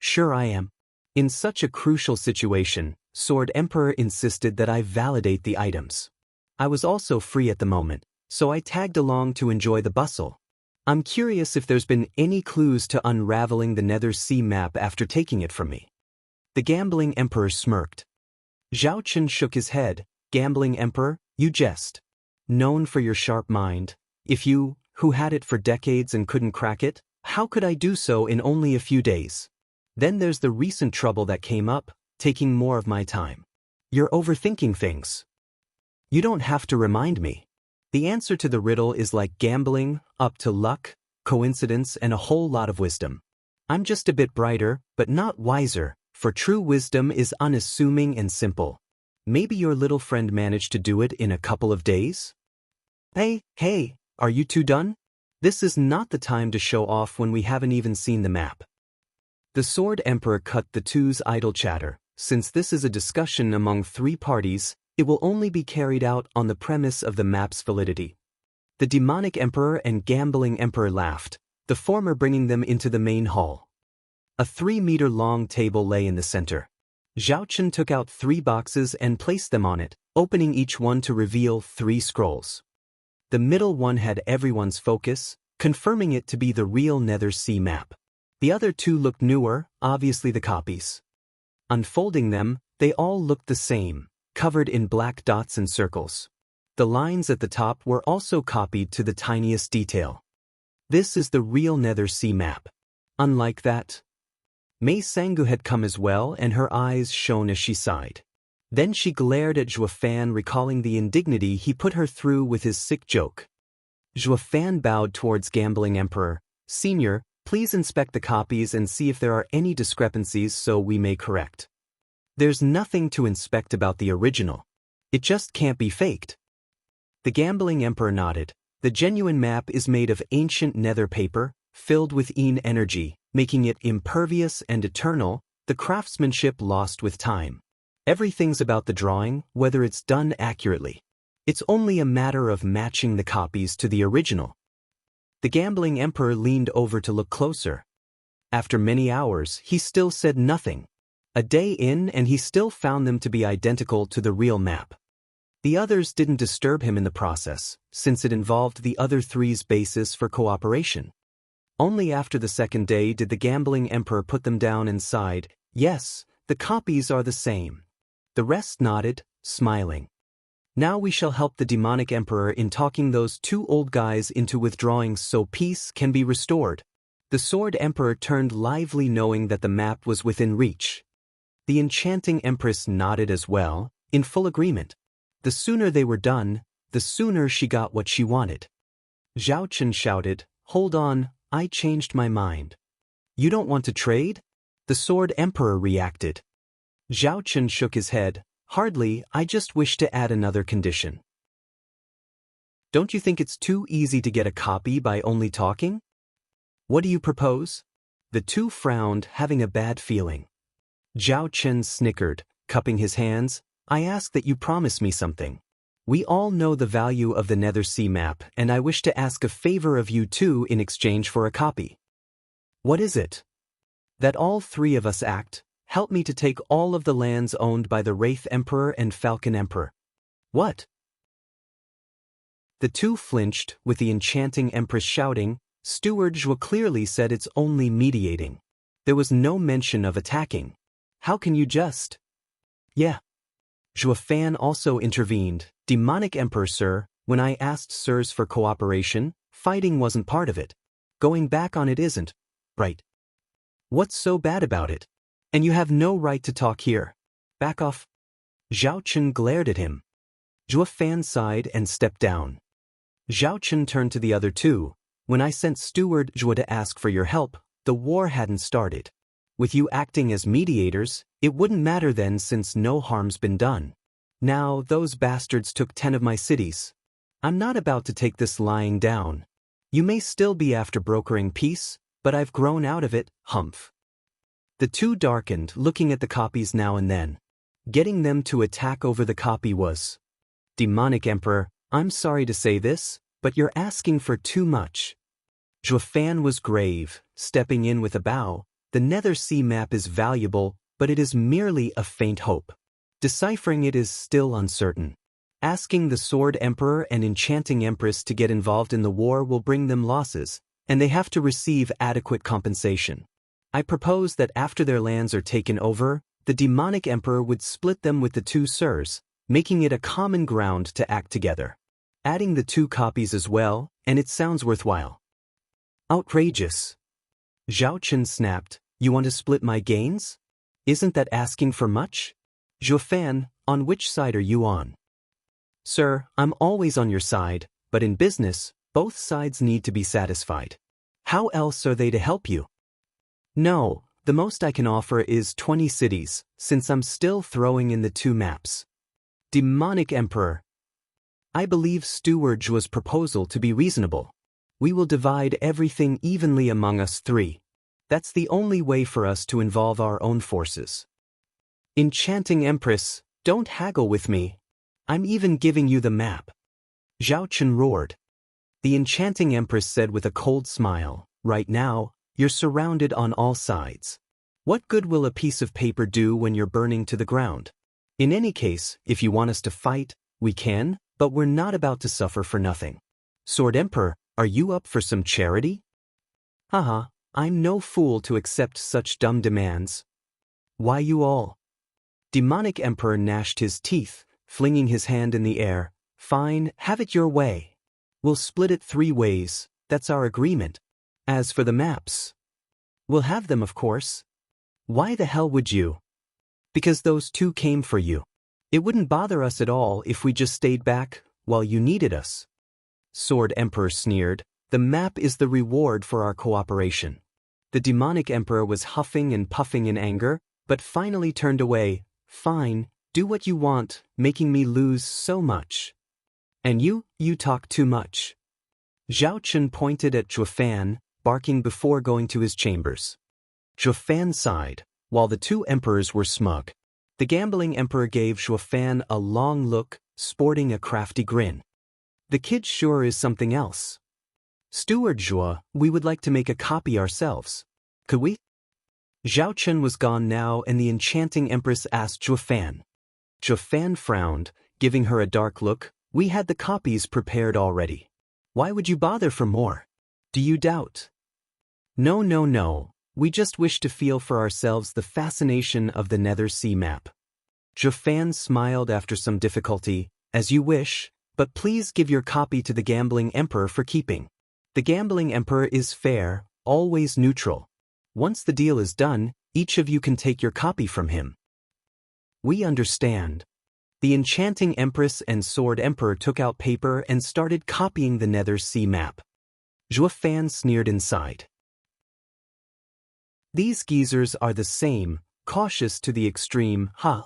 Speaker 1: Sure I am. In such a crucial situation, Sword Emperor insisted that I validate the items. I was also free at the moment, so I tagged along to enjoy the bustle. I'm curious if there's been any clues to unraveling the Nether Sea map after taking it from me. The Gambling Emperor smirked. Zhao Chen shook his head. Gambling Emperor, you jest. Known for your sharp mind, if you who had it for decades and couldn't crack it? How could I do so in only a few days? Then there's the recent trouble that came up, taking more of my time. You're overthinking things. You don't have to remind me. The answer to the riddle is like gambling, up to luck, coincidence, and a whole lot of wisdom. I'm just a bit brighter, but not wiser, for true wisdom is unassuming and simple. Maybe your little friend managed to do it in a couple of days? Hey, are you two done? This is not the time to show off when we haven't even seen the map. The Sword Emperor cut the two's idle chatter. Since this is a discussion among three parties, it will only be carried out on the premise of the map's validity. The Demonic Emperor and Gambling Emperor laughed, the former bringing them into the main hall. A 3-meter-long table lay in the center. Zhao Chen took out 3 boxes and placed them on it, opening each one to reveal 3 scrolls. The middle one had everyone's focus, confirming it to be the real Nether Sea map. The other 2 looked newer, obviously the copies. Unfolding them, they all looked the same, covered in black dots and circles. The lines at the top were also copied to the tiniest detail. This is the real Nether Sea map. Unlike that, Mei Sangu had come as well, and her eyes shone as she sighed. Then she glared at Zhuo Fan, recalling the indignity he put her through with his sick joke. Zhuo Fan bowed towards Gambling Emperor. Senior, please inspect the copies and see if there are any discrepancies so we may correct. There's nothing to inspect about the original. It just can't be faked. The Gambling Emperor nodded. The genuine map is made of ancient nether paper, filled with Yin energy, making it impervious and eternal, the craftsmanship lost with time. Everything's about the drawing, whether it's done accurately. It's only a matter of matching the copies to the original. The Gambling Emperor leaned over to look closer. After many hours, he still said nothing. A day in and he still found them to be identical to the real map. The others didn't disturb him in the process, since it involved the other 3's basis for cooperation. Only after the second day did the Gambling Emperor put them down and sighed, "Yes, the copies are the same." The rest nodded, smiling. Now we shall help the Demonic Emperor in talking those 2 old guys into withdrawing so peace can be restored. The Sword Emperor turned lively, knowing that the map was within reach. The Enchanting Empress nodded as well, in full agreement. The sooner they were done, the sooner she got what she wanted. Zhao Chen shouted, "Hold on, I changed my mind." "You don't want to trade?" The Sword Emperor reacted. Zhao Chen shook his head. "Hardly, I just wish to add another condition." "Don't you think it's too easy to get a copy by only talking?" "What do you propose?" The 2 frowned, having a bad feeling. Zhao Chen snickered, cupping his hands. "I ask that you promise me something. We all know the value of the Nether Sea map, and I wish to ask a favor of you 2 in exchange for a copy." "What is it?" "That all 3 of us act. Help me to take all of the lands owned by the Wraith Emperor and Falcon Emperor." "What?" The 2 flinched, with the Enchanting Empress shouting. Steward Zhuo clearly said it's only mediating. There was no mention of attacking. "How can you just—" "Yeah." Zhuo Fan also intervened. "Demonic Emperor, sir, when I asked sirs for cooperation, fighting wasn't part of it. Going back on it isn't, right? What's so bad about it? And you have no right to talk here. Back off." Zhao Chen glared at him. Zhuo Fan sighed and stepped down. Zhao Chen turned to the other 2. "When I sent Steward Zhuo to ask for your help, the war hadn't started. With you acting as mediators, it wouldn't matter then since no harm's been done. Now, those bastards took 10 of my cities. I'm not about to take this lying down. You may still be after brokering peace, but I've grown out of it, humph." The 2 darkened, looking at the copies now and then. Getting them to attack over the copy was. "Demonic Emperor, I'm sorry to say this, but you're asking for too much." Zhuo Fan was grave, stepping in with a bow. "The Nether Sea map is valuable, but it is merely a faint hope. Deciphering it is still uncertain. Asking the Sword Emperor and Enchanting Empress to get involved in the war will bring them losses, and they have to receive adequate compensation. I propose that after their lands are taken over, the Demonic Emperor would split them with the 2 sirs, making it a common ground to act together. Adding the 2 copies as well, and it sounds worthwhile. Outrageous. Zhao Chen snapped, you want to split my gains? Isn't that asking for much? Zhuo Fan, on which side are you on? Sir, I'm always on your side, but in business, both sides need to be satisfied. How else are they to help you? No, the most I can offer is 20 cities, since I'm still throwing in the 2 maps. Demonic Emperor. I believe Steward Zhuo's proposal to be reasonable. We will divide everything evenly among us 3. That's the only way for us to involve our own forces. Enchanting Empress, don't haggle with me. I'm even giving you the map. Zhao Chen roared. The Enchanting Empress said with a cold smile, right now, you're surrounded on all sides. What good will a piece of paper do when you're burning to the ground? In any case, if you want us to fight, we can, but we're not about to suffer for nothing. Sword Emperor, are you up for some charity? Haha, I'm no fool to accept such dumb demands. Why you all? Demonic Emperor gnashed his teeth, flinging his hand in the air. Fine, have it your way. We'll split it 3 ways, that's our agreement. As for the maps, we'll have them of course. Why the hell would you? Because those 2 came for you. It wouldn't bother us at all if we just stayed back while you needed us. Sword Emperor sneered, the map is the reward for our cooperation. The Demonic Emperor was huffing and puffing in anger, but finally turned away. Fine, do what you want, making me lose so much. And you talk too much. Zhao Chen pointed at Zhuo Fan, barking before going to his chambers. Zhuo Fan sighed, while the 2 emperors were smug. The Gambling Emperor gave Zhuo Fan a long look, sporting a crafty grin. The kid sure is something else. Steward Zhuo, we would like to make a copy ourselves. Could we? Zhao Chen was gone now and the Enchanting Empress asked Zhuo Fan. Zhuo Fan frowned, giving her a dark look. We had the copies prepared already. Why would you bother for more? Do you doubt? No. We just wish to feel for ourselves the fascination of the Nether Sea map. Zhuo Fan smiled after some difficulty. As you wish, but please give your copy to the Gambling Emperor for keeping. The Gambling Emperor is fair, always neutral. Once the deal is done, each of you can take your copy from him. We understand. The Enchanting Empress and Sword Emperor took out paper and started copying the Nether Sea map. Zhuo Fan sneered inside. These geezers are the same, cautious to the extreme, huh?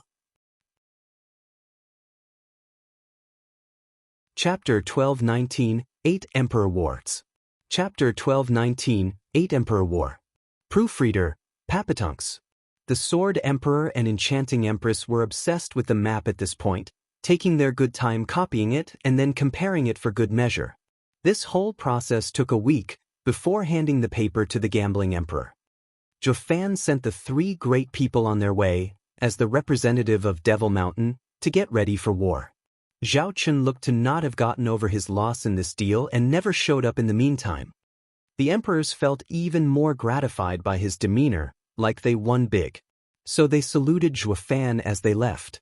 Speaker 1: Chapter 1219, 8 Emperor Wars. Chapter 1219, 8 Emperor War. Proofreader, Papatunks. The Sword Emperor and Enchanting Empress were obsessed with the map at this point, taking their good time copying it and then comparing it for good measure. This whole process took a week, before handing the paper to the Gambling Emperor. Zhuo Fan sent the 3 great people on their way, as the representative of Devil Mountain, to get ready for war. Zhao Chen looked to not have gotten over his loss in this deal and never showed up in the meantime. The emperors felt even more gratified by his demeanor, like they won big. So they saluted Zhuo Fan as they left.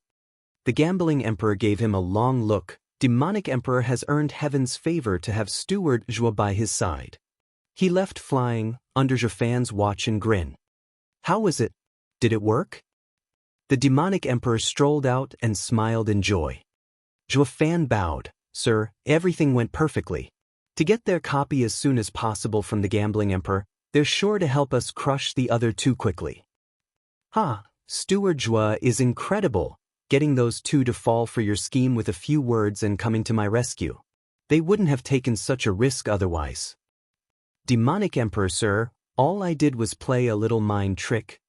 Speaker 1: The Gambling Emperor gave him a long look. Demonic Emperor has earned heaven's favor to have Steward Zhuo by his side. He left flying, under Zhuo Fan's watch and grin. How was it? Did it work? The Demonic Emperor strolled out and smiled in joy. Zhuo Fan bowed. Sir, everything went perfectly. To get their copy as soon as possible from the Gambling Emperor, they're sure to help us crush the other 2 quickly. Steward Zhuo is incredible, getting those 2 to fall for your scheme with a few words and coming to my rescue. They wouldn't have taken such a risk otherwise. Demonic Emperor, sir, all I did was play a little mind trick.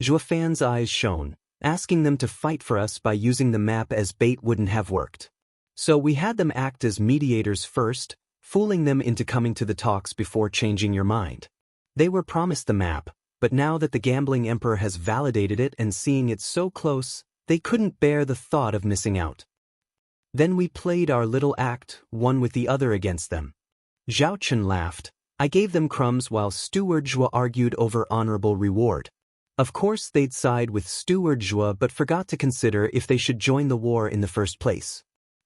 Speaker 1: Zhuo Fan's eyes shone. Asking them to fight for us by using the map as bait wouldn't have worked. So we had them act as mediators first, fooling them into coming to the talks before changing your mind. They were promised the map, but now that the Gambling Emperor has validated it and seeing it so close, they couldn't bear the thought of missing out. Then we played our little act, one with the other against them. Zhao Chen laughed. I gave them crumbs while Steward Zhuo argued over honorable reward. Of course they'd side with Steward Zhuo but forgot to consider if they should join the war in the first place.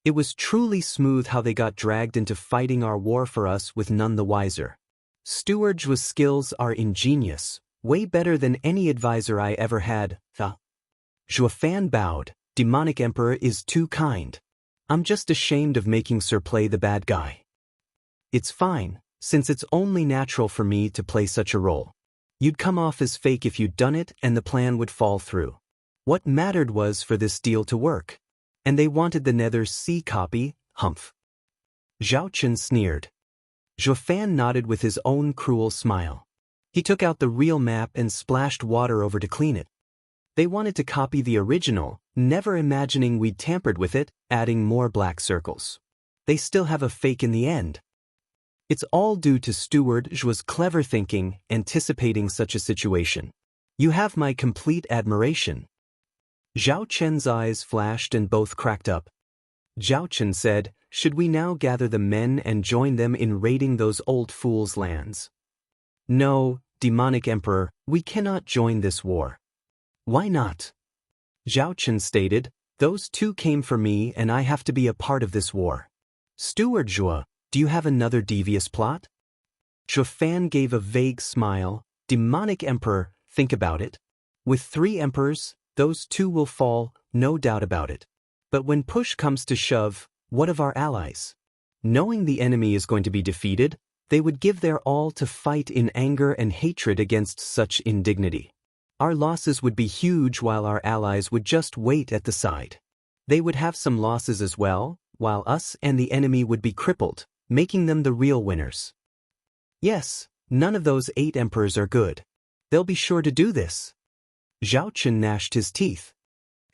Speaker 1: It was truly smooth how they got dragged into fighting our war for us with none the wiser. Steward's skills are ingenious, way better than any advisor I ever had. Zhuofan bowed. Demonic Emperor is too kind. I'm just ashamed of making Sir play the bad guy. It's fine, since it's only natural for me to play such a role. You'd come off as fake if you'd done it and the plan would fall through. What mattered was for this deal to work. And they wanted the Nether's sea copy, humph. Zhao Chen sneered. Zhuofan nodded with his own cruel smile. He took out the real map and splashed water over to clean it. They wanted to copy the original, never imagining we'd tampered with it, adding more black circles. They still have a fake in the end. It's all due to Steward's clever thinking, anticipating such a situation. You have my complete admiration. Zhao Chen's eyes flashed and both cracked up. Zhao Chen said, should we now gather the men and join them in raiding those old fools' lands? No, Demonic Emperor, we cannot join this war. Why not? Zhao Chen stated, those two came for me and I have to be a part of this war. Steward Zhua, do you have another devious plot? Zhuofan gave a vague smile. Demonic Emperor, think about it. With 3 emperors, those 2 will fall, no doubt about it. But when push comes to shove, what of our allies? Knowing the enemy is going to be defeated, they would give their all to fight in anger and hatred against such indignity. Our losses would be huge while our allies would just wait at the side. They would have some losses as well, while us and the enemy would be crippled, making them the real winners. Yes, none of those 8 emperors are good. They'll be sure to do this. Zhao Chen gnashed his teeth.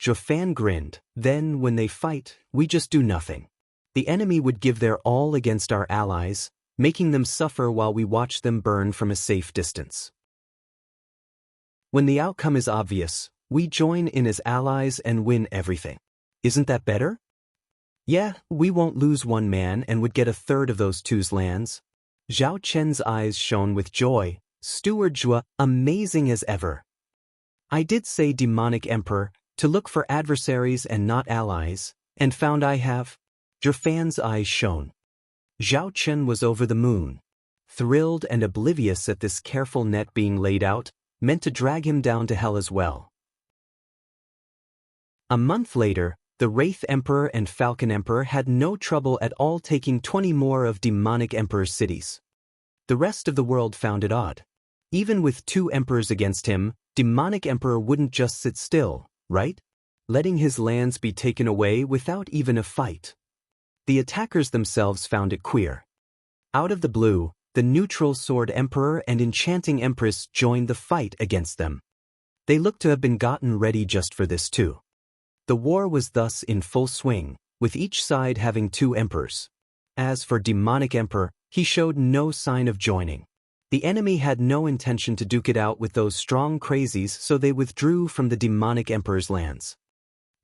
Speaker 1: Zhuofan grinned. Then, when they fight, we just do nothing. The enemy would give their all against our allies, making them suffer while we watch them burn from a safe distance. When the outcome is obvious, we join in as allies and win everything. Isn't that better? Yeah, we won't lose 1 man and would get 1/3 of those 2's lands. Zhao Chen's eyes shone with joy. Steward Zhua, amazing as ever. I did say, Demonic Emperor, to look for adversaries and not allies, and found I have. Zhuofan's eyes shone. Zhao Chen was over the moon. Thrilled and oblivious at this careful net being laid out, meant to drag him down to hell as well. A month later, the Wraith Emperor and Falcon Emperor had no trouble at all taking 20 more of Demonic Emperor's cities. The rest of the world found it odd. Even with 2 emperors against him, Demonic Emperor wouldn't just sit still, right? Letting his lands be taken away without even a fight. The attackers themselves found it queer. Out of the blue, the neutral Sword Emperor and Enchanting Empress joined the fight against them. They looked to have been gotten ready just for this too. The war was thus in full swing, with each side having 2 emperors. As for Demonic Emperor, he showed no sign of joining. The enemy had no intention to duke it out with those strong crazies, so they withdrew from the Demonic Emperor's lands.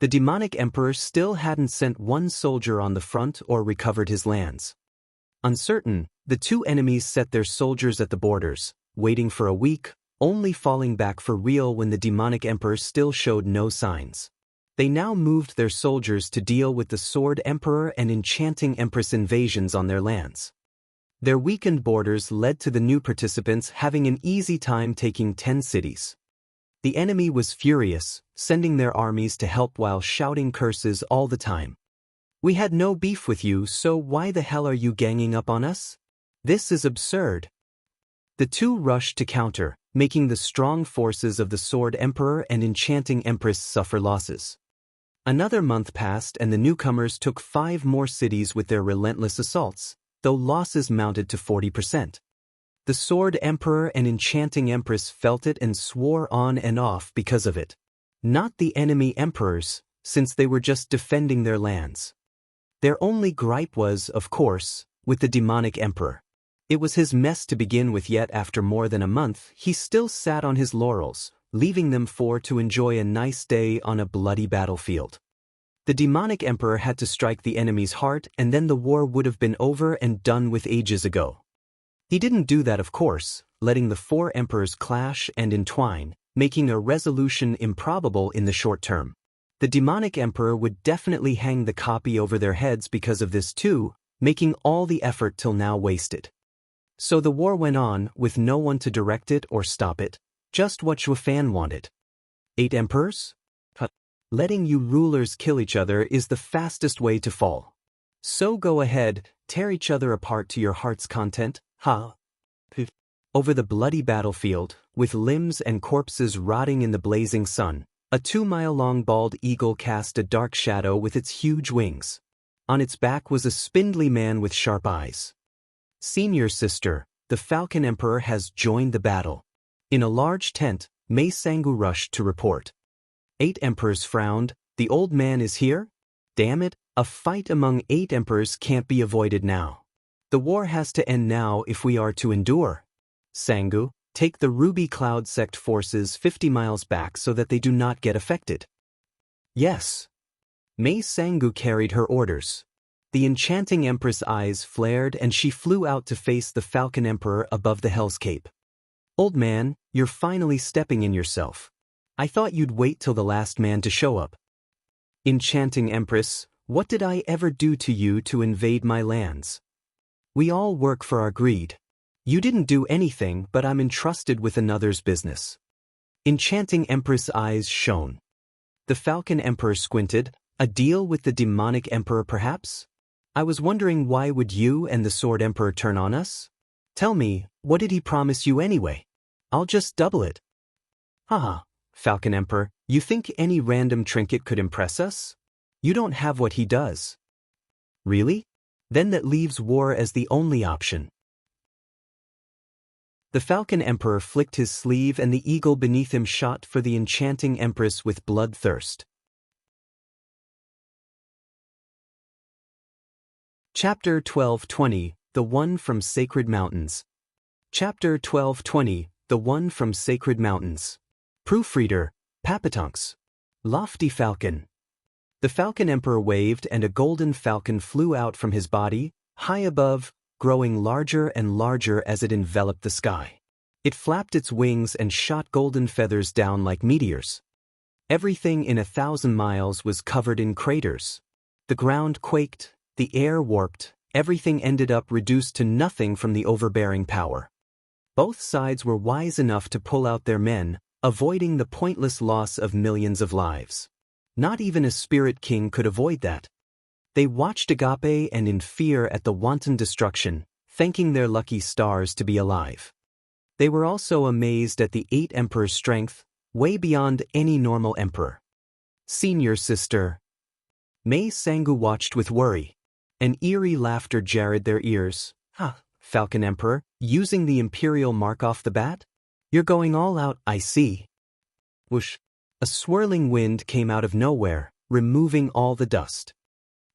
Speaker 1: The Demonic Emperor still hadn't sent 1 soldier on the front or recovered his lands. Uncertain, the 2 enemies set their soldiers at the borders, waiting for a week, only falling back for real when the Demonic Emperor still showed no signs. They now moved their soldiers to deal with the Sword Emperor and Enchanting Empress invasions on their lands. Their weakened borders led to the new participants having an easy time taking 10 cities. The enemy was furious, sending their armies to help while shouting curses all the time. We had no beef with you, so why the hell are you ganging up on us? This is absurd. The 2 rushed to counter, making the strong forces of the Sword Emperor and Enchanting Empress suffer losses. Another month passed and the newcomers took 5 more cities with their relentless assaults, though losses mounted to 40%. The Sword Emperor and Enchanting Empress felt it and swore on and off because of it. Not the enemy emperors, since they were just defending their lands. Their only gripe was, of course, with the Demonic Emperor. It was his mess to begin with, yet after more than a month, he still sat on his laurels, leaving them to enjoy a nice day on a bloody battlefield. The Demonic Emperor had to strike the enemy's heart, and then the war would have been over and done with ages ago. He didn't do that, of course, letting the 4 emperors clash and entwine, making a resolution improbable in the short term. The demonic emperor would definitely hang the copy over their heads because of this too, making all the effort till now wasted. So the war went on, with no one to direct it or stop it, just what Xue Fan wanted. 8 emperors? Letting you rulers kill each other is the fastest way to fall. So go ahead, tear each other apart to your heart's content, ha. Over the bloody battlefield, with limbs and corpses rotting in the blazing sun, a 2-mile-long bald eagle cast a dark shadow with its huge wings. On its back was a spindly man with sharp eyes. Senior sister, the Falcon Emperor has joined the battle. In a large tent, Mei Sangu rushed to report. 8 emperors frowned. The old man is here? Damn it, a fight among 8 emperors can't be avoided now. The war has to end now if we are to endure. Sangu, take the Ruby Cloud sect forces 50 miles back so that they do not get affected. Yes. Mei Sangu carried her orders. The enchanting empress' eyes flared and she flew out to face the Falcon Emperor above the Hell's Cape. Old man, you're finally stepping in yourself. I thought you'd wait till the last man to show up. Enchanting Empress, what did I ever do to you to invade my lands? We all work for our greed. You didn't do anything, but I'm entrusted with another's business. Enchanting Empress' eyes shone. The Falcon Emperor squinted. A deal with the demonic emperor perhaps? I was wondering why would you and the Sword Emperor turn on us? Tell me, what did he promise you anyway? I'll just double it. Haha. Falcon Emperor, you think any random trinket could impress us? You don't have what he does. Really? Then that leaves war as the only option. The Falcon Emperor flicked his sleeve and the eagle beneath him shot for the enchanting empress with bloodthirst. Chapter 1220, The One from Sacred Mountains. Chapter 1220, The One from Sacred Mountains. Proofreader, Papatonks. Lofty Falcon. The Falcon Emperor waved and a golden falcon flew out from his body, high above, growing larger and larger as it enveloped the sky. It flapped its wings and shot golden feathers down like meteors. Everything in 1,000 miles was covered in craters. The ground quaked, the air warped, everything ended up reduced to nothing from the overbearing power. Both sides were wise enough to pull out their men, avoiding the pointless loss of millions of lives. Not even a spirit king could avoid that. They watched agape and in fear at the wanton destruction, thanking their lucky stars to be alive. They were also amazed at the 8 emperors' strength, way beyond any normal emperor. Senior sister. Mei Sangu watched with worry. An eerie laughter jarred their ears. Falcon Emperor, using the imperial mark off the bat? You're going all out, I see. Whoosh. A swirling wind came out of nowhere, removing all the dust.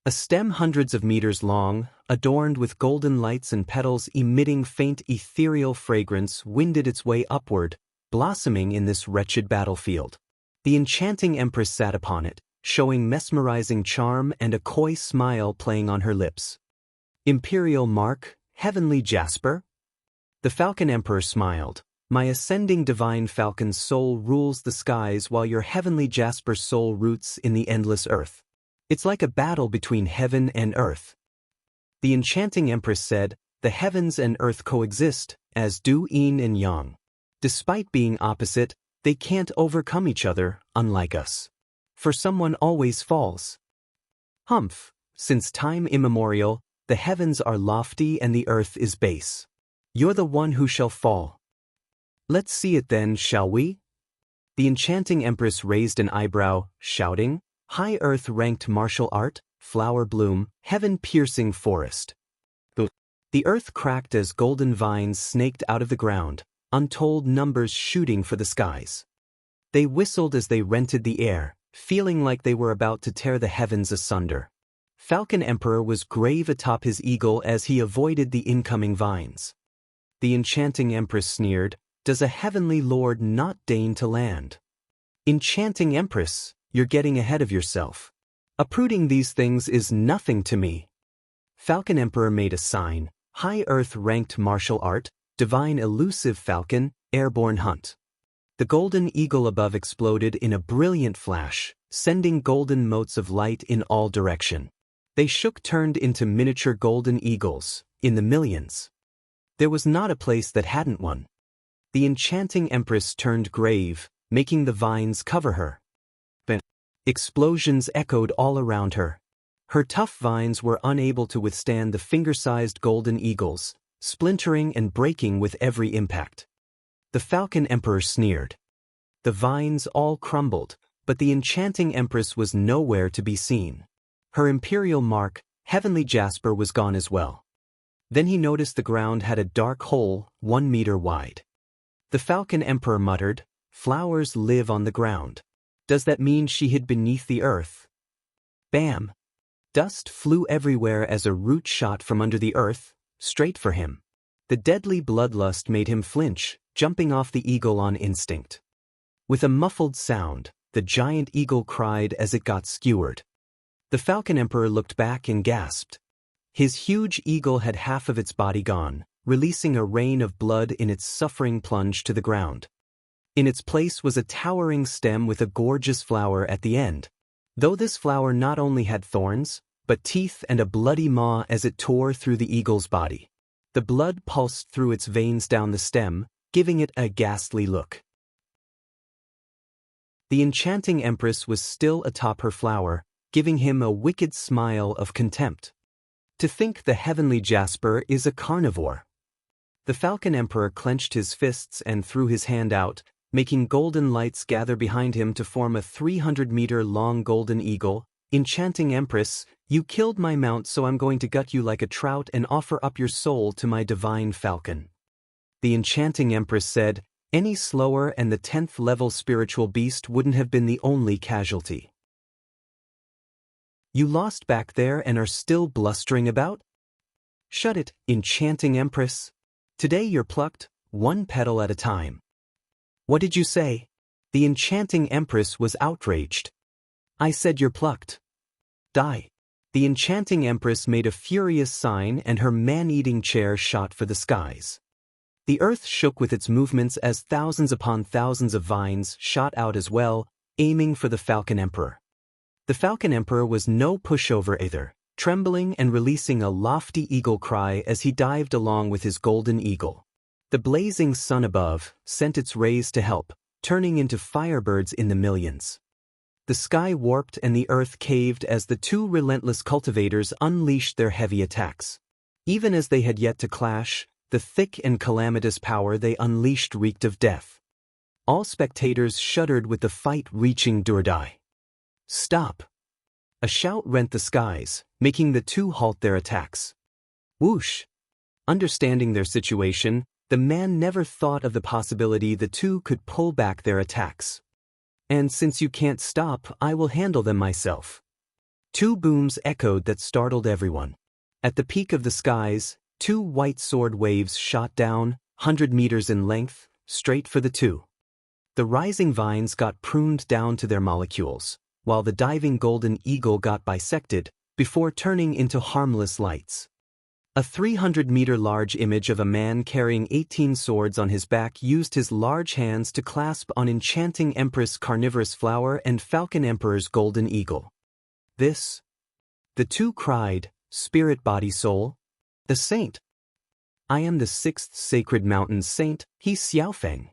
Speaker 1: A stem hundreds of meters long, adorned with golden lights and petals emitting faint ethereal fragrance, winded its way upward, blossoming in this wretched battlefield. The enchanting empress sat upon it, showing mesmerizing charm and a coy smile playing on her lips. Imperial mark, heavenly jasper? The Falcon Emperor smiled. My ascending divine falcon's soul rules the skies while your heavenly jasper's soul roots in the endless earth. It's like a battle between heaven and earth. The enchanting empress said, the heavens and earth coexist, as do yin and yang. Despite being opposite, they can't overcome each other, unlike us. For someone always falls. Humph, since time immemorial, the heavens are lofty and the earth is base. You're the one who shall fall. Let's see it then, shall we? The enchanting empress raised an eyebrow, shouting, high earth ranked martial art, flower bloom, heaven-piercing forest. The earth cracked as golden vines snaked out of the ground, untold numbers shooting for the skies. They whistled as they rented the air, feeling like they were about to tear the heavens asunder. Falcon Emperor was grave atop his eagle as he avoided the incoming vines. The enchanting empress sneered, does a heavenly lord not deign to land? Enchanting empress, you're getting ahead of yourself. Uprooting these things is nothing to me. Falcon Emperor made a sign, high earth ranked martial art, divine elusive falcon, airborne hunt. The golden eagle above exploded in a brilliant flash, sending golden motes of light in all direction. They turned into miniature golden eagles, in the millions. There was not a place that hadn't one. The enchanting empress turned grave, making the vines cover her. Explosions echoed all around her. Her tough vines were unable to withstand the finger-sized golden eagles, splintering and breaking with every impact. The Falcon Emperor sneered. The vines all crumbled, but the enchanting empress was nowhere to be seen. Her imperial mark, heavenly jasper, was gone as well. Then he noticed the ground had a dark hole, 1 meter wide. The Falcon Emperor muttered, "Flowers live on the ground. Does that mean she hid beneath the earth?" Bam! Dust flew everywhere as a root shot from under the earth, straight for him. The deadly bloodlust made him flinch, jumping off the eagle on instinct. With a muffled sound, the giant eagle cried as it got skewered. The Falcon Emperor looked back and gasped. His huge eagle had half of its body gone, releasing a rain of blood in its suffering plunge to the ground. In its place was a towering stem with a gorgeous flower at the end. Though this flower not only had thorns, but teeth and a bloody maw as it tore through the eagle's body. The blood pulsed through its veins down the stem, giving it a ghastly look. The enchanting empress was still atop her flower, giving him a wicked smile of contempt. To think the heavenly jasper is a carnivore. The Falcon Emperor clenched his fists and threw his hand out, making golden lights gather behind him to form a 300-meter-long golden eagle. "Enchanting Empress, you killed my mount, so I'm going to gut you like a trout and offer up your soul to my divine falcon." The enchanting Empress said, "Any slower and the 10th level spiritual beast wouldn't have been the only casualty." "You lost back there and are still blustering about? Shut it, enchanting Empress. Today you're plucked, one petal at a time." "What did you say?" The enchanting Empress was outraged. "I said you're plucked. Die." The enchanting Empress made a furious sign and her man-eating chair shot for the skies. The earth shook with its movements as thousands upon thousands of vines shot out as well, aiming for the Falcon Emperor. The Falcon Emperor was no pushover either, trembling and releasing a lofty eagle cry as he dived along with his golden eagle. The blazing sun above sent its rays to help, turning into firebirds in the millions. The sky warped and the earth caved as the two relentless cultivators unleashed their heavy attacks. Even as they had yet to clash, the thick and calamitous power they unleashed reeked of death. All spectators shuddered with the fight reaching Durdai. "Stop!" A shout rent the skies, making the two halt their attacks. Whoosh! Understanding their situation, the man never thought of the possibility the two could pull back their attacks. "And since you can't stop, I will handle them myself." Two booms echoed that startled everyone. At the peak of the skies, two white sword waves shot down, 100 meters in length, straight for the two. The rising vines got pruned down to their molecules, while the diving golden eagle got bisected, before turning into harmless lights. A 300-meter large image of a man carrying 18 swords on his back used his large hands to clasp on enchanting Empress Carnivorous Flower and Falcon Emperor's golden eagle. "This?" The two cried, "Spirit, body, soul? The saint. I am the 6th sacred mountain saint, he Xiaofeng."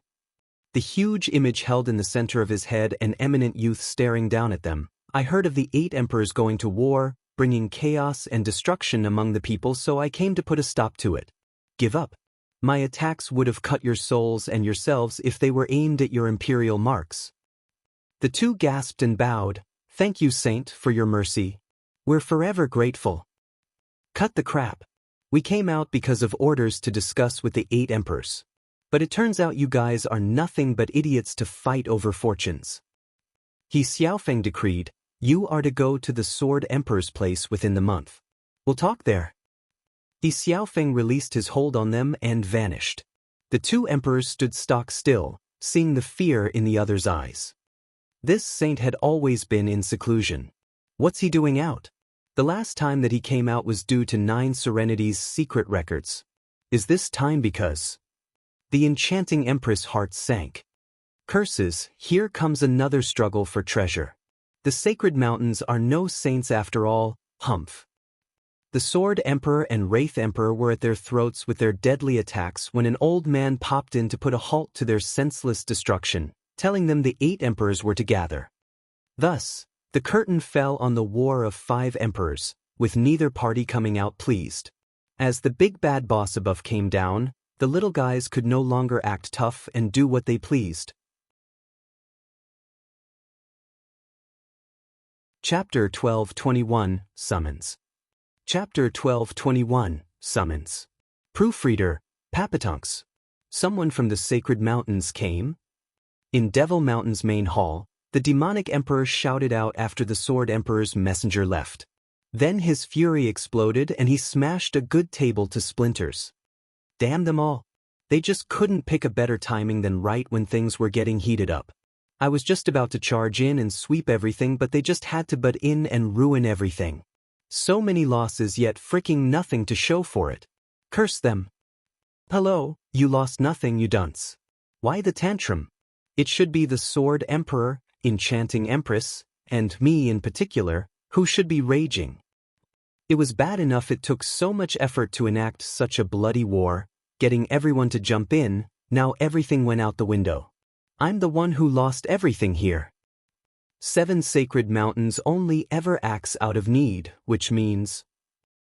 Speaker 1: The huge image held in the center of his head an eminent youth staring down at them. "I heard of the 8 emperors going to war, bringing chaos and destruction among the people, so I came to put a stop to it. Give up. My attacks would have cut your souls and yourselves if they were aimed at your imperial marks." The two gasped and bowed. "Thank you, Saint, for your mercy. We're forever grateful." "Cut the crap. We came out because of orders to discuss with the 8 emperors. But it turns out you guys are nothing but idiots to fight over fortunes." He Xiaofeng decreed, "You are to go to the Sword Emperor's place within the month. We'll talk there." He Xiaofeng released his hold on them and vanished. The two emperors stood stock still, seeing the fear in the other's eyes. This saint had always been in seclusion. What's he doing out? The last time that he came out was due to 9 Serenity's secret records. Is this time because... The enchanting Empress' heart sank. Curses, here comes another struggle for treasure. The sacred mountains are no saints after all, humph. The Sword Emperor and Wraith Emperor were at their throats with their deadly attacks when an old man popped in to put a halt to their senseless destruction, telling them the 8 emperors were to gather. Thus, the curtain fell on the War of 5 Emperors, with neither party coming out pleased. As the big bad boss above came down, the little guys could no longer act tough and do what they pleased. Chapter 12:21, Summons. Chapter 12:21, Summons. Proofreader, Papatunks. Someone from the Sacred Mountains came? In Devil Mountain's main hall, the demonic emperor shouted out after the Sword Emperor's messenger left. Then his fury exploded and he smashed a good table to splinters. Damn them all. They just couldn't pick a better timing than right when things were getting heated up. I was just about to charge in and sweep everything, but they just had to butt in and ruin everything. So many losses yet fricking nothing to show for it. Curse them. Hello, you lost nothing, you dunce. Why the tantrum? It should be the Sword Emperor, Enchanting Empress, and me in particular, who should be raging. It was bad enough it took so much effort to enact such a bloody war, getting everyone to jump in, now everything went out the window. I'm the one who lost everything here. 7 sacred mountains only ever acts out of need, which means...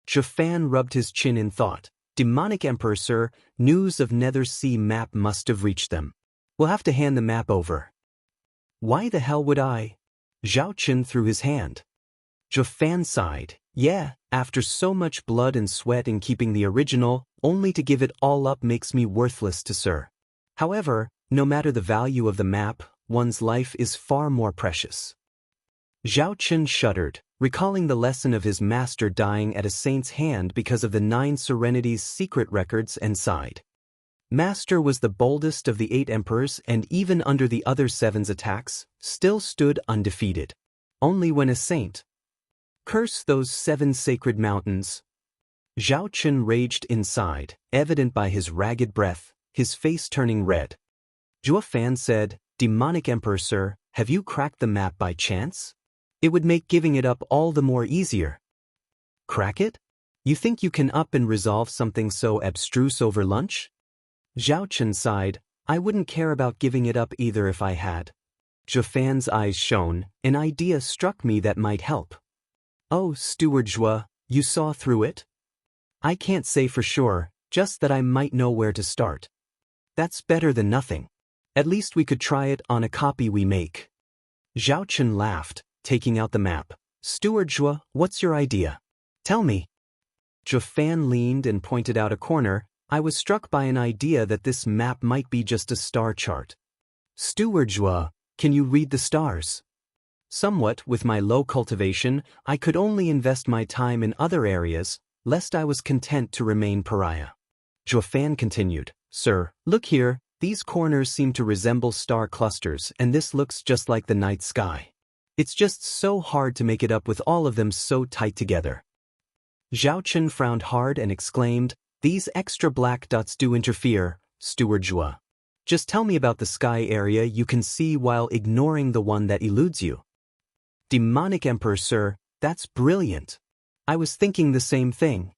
Speaker 1: Jafan rubbed his chin in thought. Demonic Emperor, sir, news of Nether Sea map must have reached them. We'll have to hand the map over. Why the hell would I? Zhao Qin threw his hand. Jafan sighed. Yeah, after so much blood and sweat in keeping the original, only to give it all up makes me worthless to sir. However, no matter the value of the map, one's life is far more precious. Zhao Qin shuddered, recalling the lesson of his master dying at a saint's hand because of the 9 Serenity's secret records, and sighed. Master was the boldest of the 8 emperors and even under the other 7's attacks, still stood undefeated. Only when a saint. Curse those 7 sacred mountains. Zhao Qin raged inside, evident by his ragged breath, his face turning red. Zhuo Fan said, Demonic Emperor, sir, have you cracked the map by chance? It would make giving it up all the more easier. Crack it? You think you can up and resolve something so abstruse over lunch? Zhao Qin sighed, I wouldn't care about giving it up either if I had. Zhuo Fan's eyes shone, an idea struck me that might help. Oh, Steward Zhuo, you saw through it? I can't say for sure, just that I might know where to start. That's better than nothing. At least we could try it on a copy we make. Zhao Qin laughed, taking out the map. Steward Zhuo, what's your idea? Tell me. Zhuo Fan leaned and pointed out a corner. I was struck by an idea that this map might be just a star chart. Steward Zhuo, can you read the stars? Somewhat, with my low cultivation, I could only invest my time in other areas, lest I was content to remain pariah. Zhuo Fan continued, Sir, look here, these corners seem to resemble star clusters, and this looks just like the night sky. It's just so hard to make it up with all of them so tight together. Zhao Qin frowned hard and exclaimed, These extra black dots do interfere, Steward Zhuo. Just tell me about the sky area you can see while ignoring the one that eludes you. Demonic Emperor, sir, that's brilliant. I was thinking the same thing.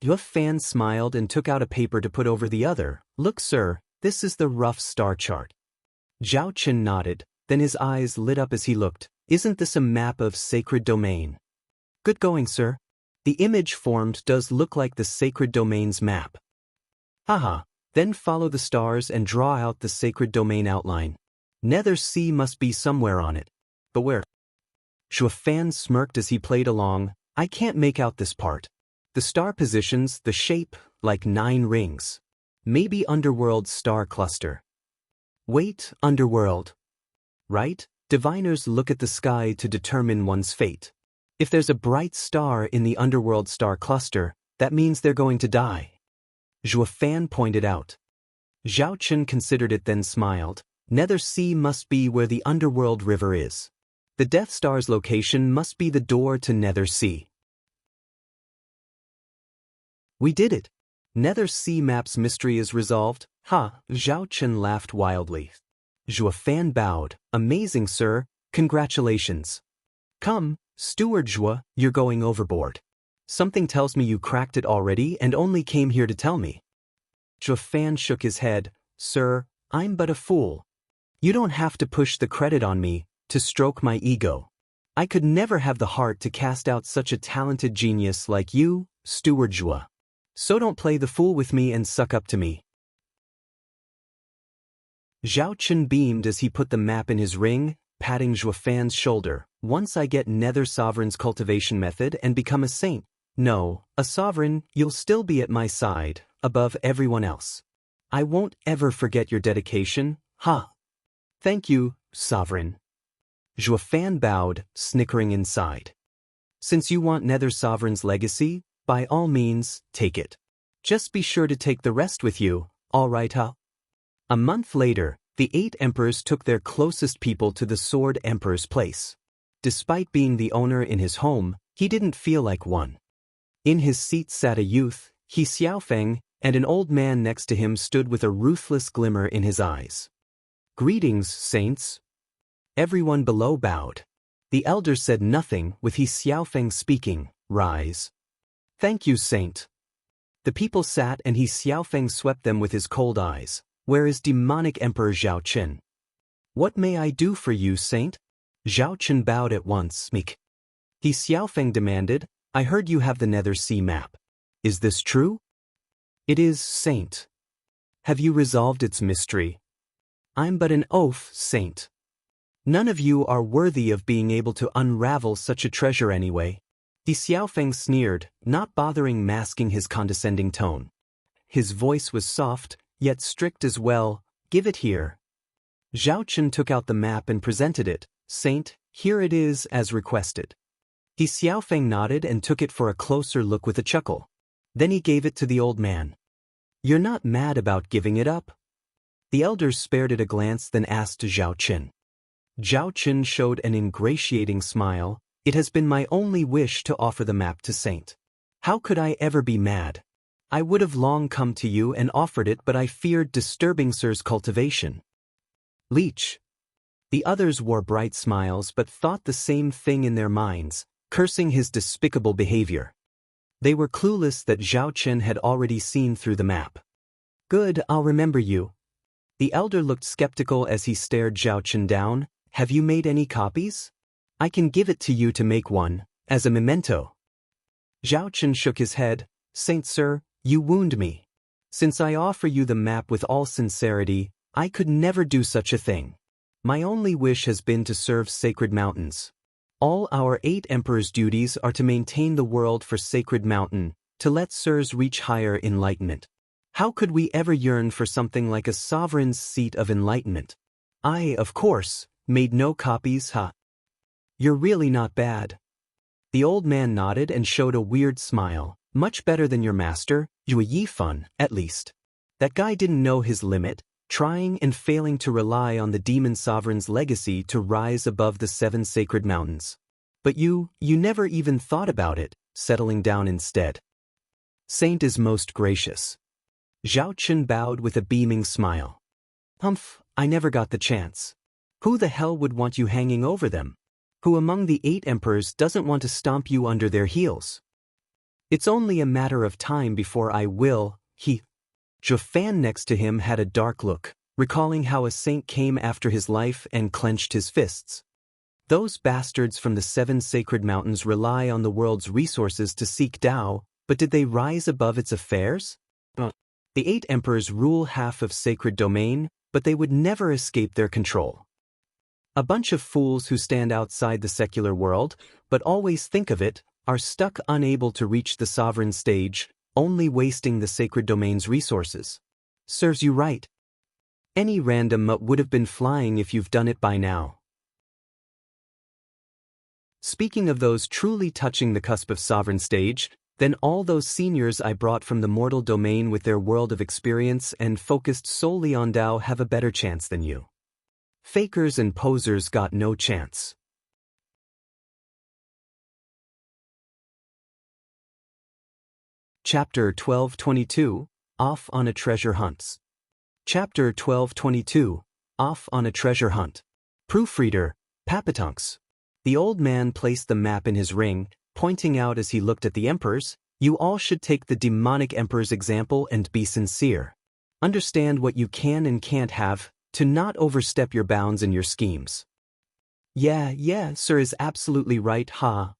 Speaker 1: Zhuo Fan smiled and took out a paper to put over the other. Look, sir, this is the rough star chart. Zhao Qin nodded, then his eyes lit up as he looked. Isn't this a map of sacred domain? Good going, sir. The image formed does look like the sacred domain's map. Haha, then follow the stars and draw out the sacred domain outline. Nether Sea must be somewhere on it. But where? Zhuo Fan smirked as he played along. I can't make out this part. The star positions, the shape, like 9 rings. Maybe Underworld's star cluster. Wait, Underworld. Right? Diviners look at the sky to determine one's fate. If there's a bright star in the Underworld star cluster, that means they're going to die. Zhuo Fan pointed out. Zhao Qin considered it, then smiled. Nether Sea must be where the Underworld River is. The Death Star's location must be the door to Nether Sea. We did it. Nether Sea map's mystery is resolved. Ha, Zhao Qin laughed wildly. Zhuo Fan bowed. Amazing, sir. Congratulations. Come, Steward Zhua, you're going overboard. Something tells me you cracked it already and only came here to tell me. Zhua Fan shook his head. Sir, I'm but a fool. You don't have to push the credit on me, to stroke my ego. I could never have the heart to cast out such a talented genius like you, Steward Zhua. So don't play the fool with me and suck up to me. Zhao Chen beamed as he put the map in his ring, patting Zhua Fan's shoulder. Once I get Nether Sovereign's cultivation method and become a saint, no, a sovereign, you'll still be at my side, above everyone else. I won't ever forget your dedication, ha. Thank you, sovereign. Zhua Fan bowed, snickering inside. Since you want Nether Sovereign's legacy, by all means, take it. Just be sure to take the rest with you, all right, huh? A month later, the 8 emperors took their closest people to the Sword Emperor's place. Despite being the owner in his home, he didn't feel like one. In his seat sat a youth, He Xiaofeng, and an old man next to him stood with a ruthless glimmer in his eyes. Greetings, saints. Everyone below bowed. The elder said nothing, with He Xiaofeng speaking, rise. Thank you, saint. The people sat and He Xiaofeng swept them with his cold eyes. Where is demonic Emperor Zhao Chen? What may I do for you, saint? Zhao Chen bowed at once, meek. He Xiaofeng demanded, I heard you have the Nether Sea map. Is this true? It is, saint. Have you resolved its mystery? I'm but an oaf, saint. None of you are worthy of being able to unravel such a treasure anyway. He Xiaofeng sneered, not bothering masking his condescending tone. His voice was soft, yet strict as well. Give it here. Zhao Chen took out the map and presented it. Saint, here it is as requested. He Xiaofeng nodded and took it for a closer look with a chuckle. Then he gave it to the old man. You're not mad about giving it up? The elder spared it a glance, then asked Zhao Chen. Zhao Chen showed an ingratiating smile. It has been my only wish to offer the map to Saint. How could I ever be mad? I would have long come to you and offered it, but I feared disturbing Sir's cultivation. Leech. The others wore bright smiles but thought the same thing in their minds, cursing his despicable behavior. They were clueless that Zhao Chen had already seen through the map. Good, I'll remember you. The elder looked skeptical as he stared Zhao Chen down. Have you made any copies? I can give it to you to make one, as a memento. Zhao Chen shook his head. Saint Sir, you wound me. Since I offer you the map with all sincerity, I could never do such a thing. My only wish has been to serve Sacred Mountains. All our 8 emperors' duties are to maintain the world for Sacred Mountain, to let Sirs reach higher enlightenment. How could we ever yearn for something like a sovereign's seat of enlightenment? I, of course, made no copies, huh? You're really not bad. The old man nodded and showed a weird smile. Much better than your master, Yue Yifan, at least. That guy didn't know his limit, trying and failing to rely on the demon sovereign's legacy to rise above the 7 sacred mountains. But you never even thought about it, settling down instead. Saint is most gracious. Zhao Chen bowed with a beaming smile. Humph, I never got the chance. Who the hell would want you hanging over them? Who among the 8 emperors doesn't want to stomp you under their heels? It's only a matter of time before I will, Zhao Fan next to him had a dark look, recalling how a saint came after his life and clenched his fists. Those bastards from the 7 sacred mountains rely on the world's resources to seek Tao, but did they rise above its affairs? The 8 emperors rule half of sacred domain, but they would never escape their control. A bunch of fools who stand outside the secular world, but always think of it, are stuck unable to reach the sovereign stage, only wasting the sacred domain's resources. Serves you right. Any random mutt would have been flying if you've done it by now. Speaking of those truly touching the cusp of sovereign stage, then all those seniors I brought from the mortal domain with their world of experience and focused solely on Tao have a better chance than you. Fakers and posers got no chance. Chapter 1222, Off on a Treasure Hunt. Chapter 1222, Off on a Treasure Hunt. Proofreader, Papatunks. The old man placed the map in his ring, pointing out as he looked at the emperors, "You all should take the demonic emperor's example and be sincere. Understand what you can and can't have, to not overstep your bounds in your schemes." Yeah, sir is absolutely right, ha.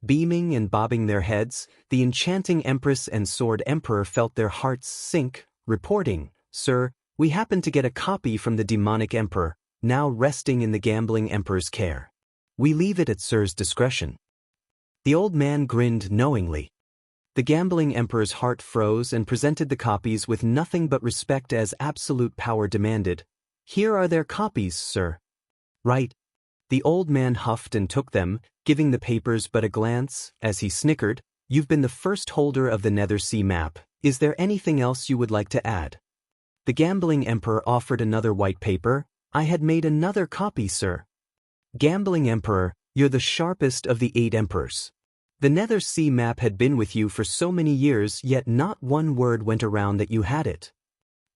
Speaker 1: Beaming and bobbing their heads, the enchanting empress and sword emperor felt their hearts sink, reporting, "Sir, we happen to get a copy from the demonic emperor, now resting in the gambling emperor's care. We leave it at sir's discretion." The old man grinned knowingly. The gambling emperor's heart froze and presented the copies with nothing but respect as absolute power demanded. "Here are their copies, sir." "Right." The old man huffed and took them, giving the papers but a glance, as he snickered, "You've been the first holder of the Nether Sea map. Is there anything else you would like to add?" The gambling emperor offered another white paper. "I had made another copy, sir." "Gambling emperor, you're the sharpest of the 8 emperors. The Nether Sea map had been with you for so many years, yet not one word went around that you had it."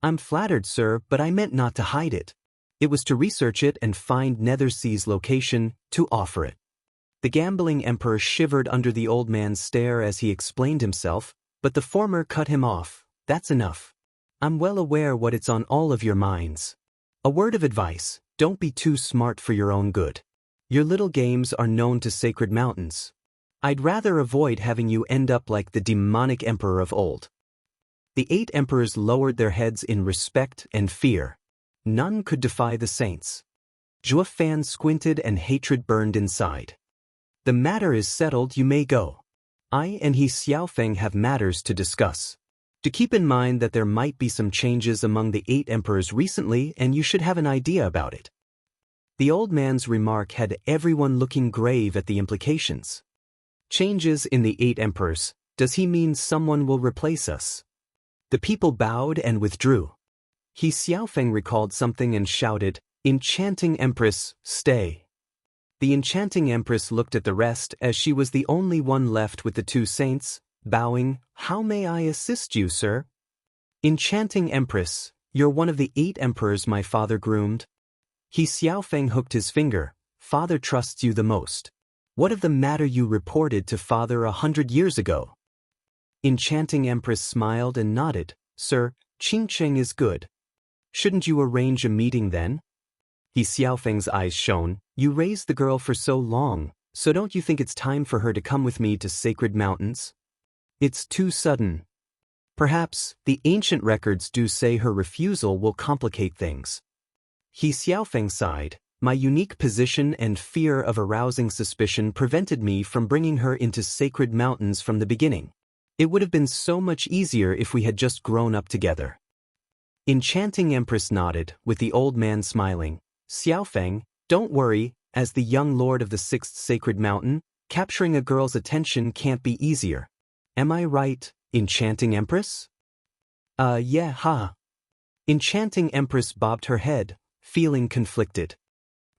Speaker 1: "I'm flattered, sir, but I meant not to hide it. It was to research it and find Nether Sea's location, to offer it." The gambling emperor shivered under the old man's stare as he explained himself, but the former cut him off. "That's enough. I'm well aware what it's on all of your minds. A word of advice, don't be too smart for your own good. Your little games are known to sacred mountains. I'd rather avoid having you end up like the demonic emperor of old." The 8 emperors lowered their heads in respect and fear. None could defy the saints. Zhuo Fan squinted and hatred burned inside. "The matter is settled, you may go. I and he Xiaofeng have matters to discuss. To keep in mind that there might be some changes among the 8 emperors recently and you should have an idea about it." The old man's remark had everyone looking grave at the implications. "Changes in the 8 emperors, does he mean someone will replace us?" The people bowed and withdrew. He Xiaofeng recalled something and shouted, "Enchanting Empress, stay." The enchanting empress looked at the rest as she was the only one left with the 2 saints, bowing, "How may I assist you, sir?" "Enchanting empress, you're one of the 8 emperors my father groomed." He Xiaofeng hooked his finger, "Father trusts you the most. What of the matter you reported to father 100 years ago?" Enchanting empress smiled and nodded, "Sir, Qingcheng is good. Shouldn't you arrange a meeting then?" He Xiaofeng's eyes shone, "You raised the girl for so long, so don't you think it's time for her to come with me to sacred mountains?" "It's too sudden." "Perhaps, the ancient records do say her refusal will complicate things." He Xiaofeng sighed, "My unique position and fear of arousing suspicion prevented me from bringing her into sacred mountains from the beginning. It would have been so much easier if we had just grown up together." Enchanting Empress nodded, with the old man smiling. "Xiaofeng, don't worry, as the young lord of the 6th sacred mountain, capturing a girl's attention can't be easier. Am I right, Enchanting Empress?" Yeah, ha." Enchanting Empress bobbed her head, feeling conflicted.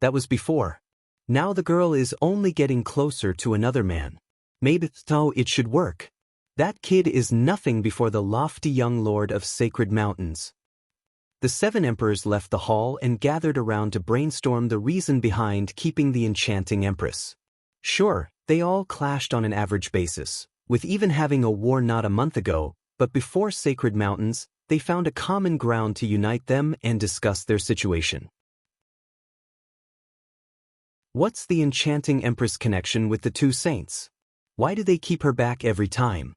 Speaker 1: That was before. Now the girl is only getting closer to another man. Maybe so it should work. That kid is nothing before the lofty young lord of sacred mountains. The 7 emperors left the hall and gathered around to brainstorm the reason behind keeping the enchanting empress. Sure, they all clashed on an average basis, with even having a war not a month ago, but before sacred mountains, they found a common ground to unite them and discuss their situation. What's the enchanting empress connection with the 2 saints? Why do they keep her back every time?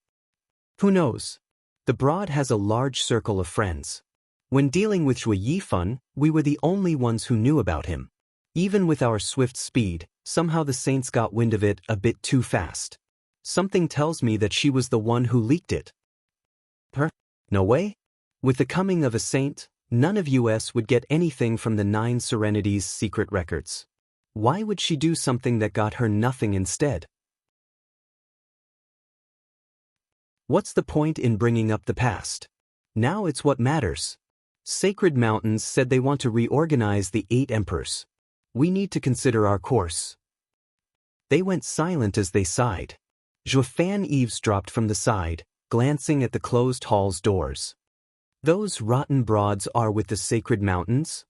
Speaker 1: Who knows? The Broad has a large circle of friends. When dealing with Zhuo Yifan, we were the only ones who knew about him. Even with our swift speed, somehow the saints got wind of it a bit too fast. Something tells me that she was the one who leaked it. No way? With the coming of a saint, none of us would get anything from the 9 Serenities' secret records. Why would she do something that got her nothing instead? What's the point in bringing up the past? Now it's what matters. Sacred Mountains said they want to reorganize the 8 emperors. We need to consider our course. They went silent as they sighed. Zhuo Fan eavesdropped from the side, glancing at the closed hall's doors. Those rotten broads are with the Sacred Mountains?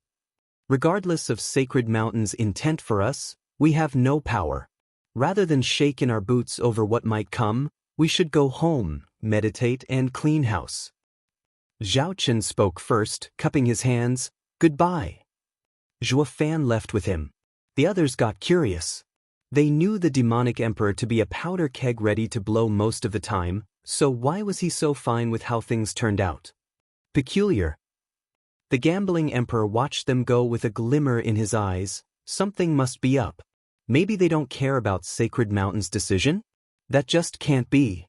Speaker 1: Regardless of Sacred Mountains' intent for us, We have no power. Rather than shake in our boots over what might come, we should go home, meditate, and clean house. Zhao Chen spoke first, cupping his hands. Goodbye. Zhuo Fan left with him. The others got curious. They knew the demonic emperor to be a powder keg ready to blow most of the time, so why was he so fine with how things turned out? Peculiar. The gambling emperor watched them go with a glimmer in his eyes. Something must be up. Maybe they don't care about Sacred Mountain's decision? That just can't be.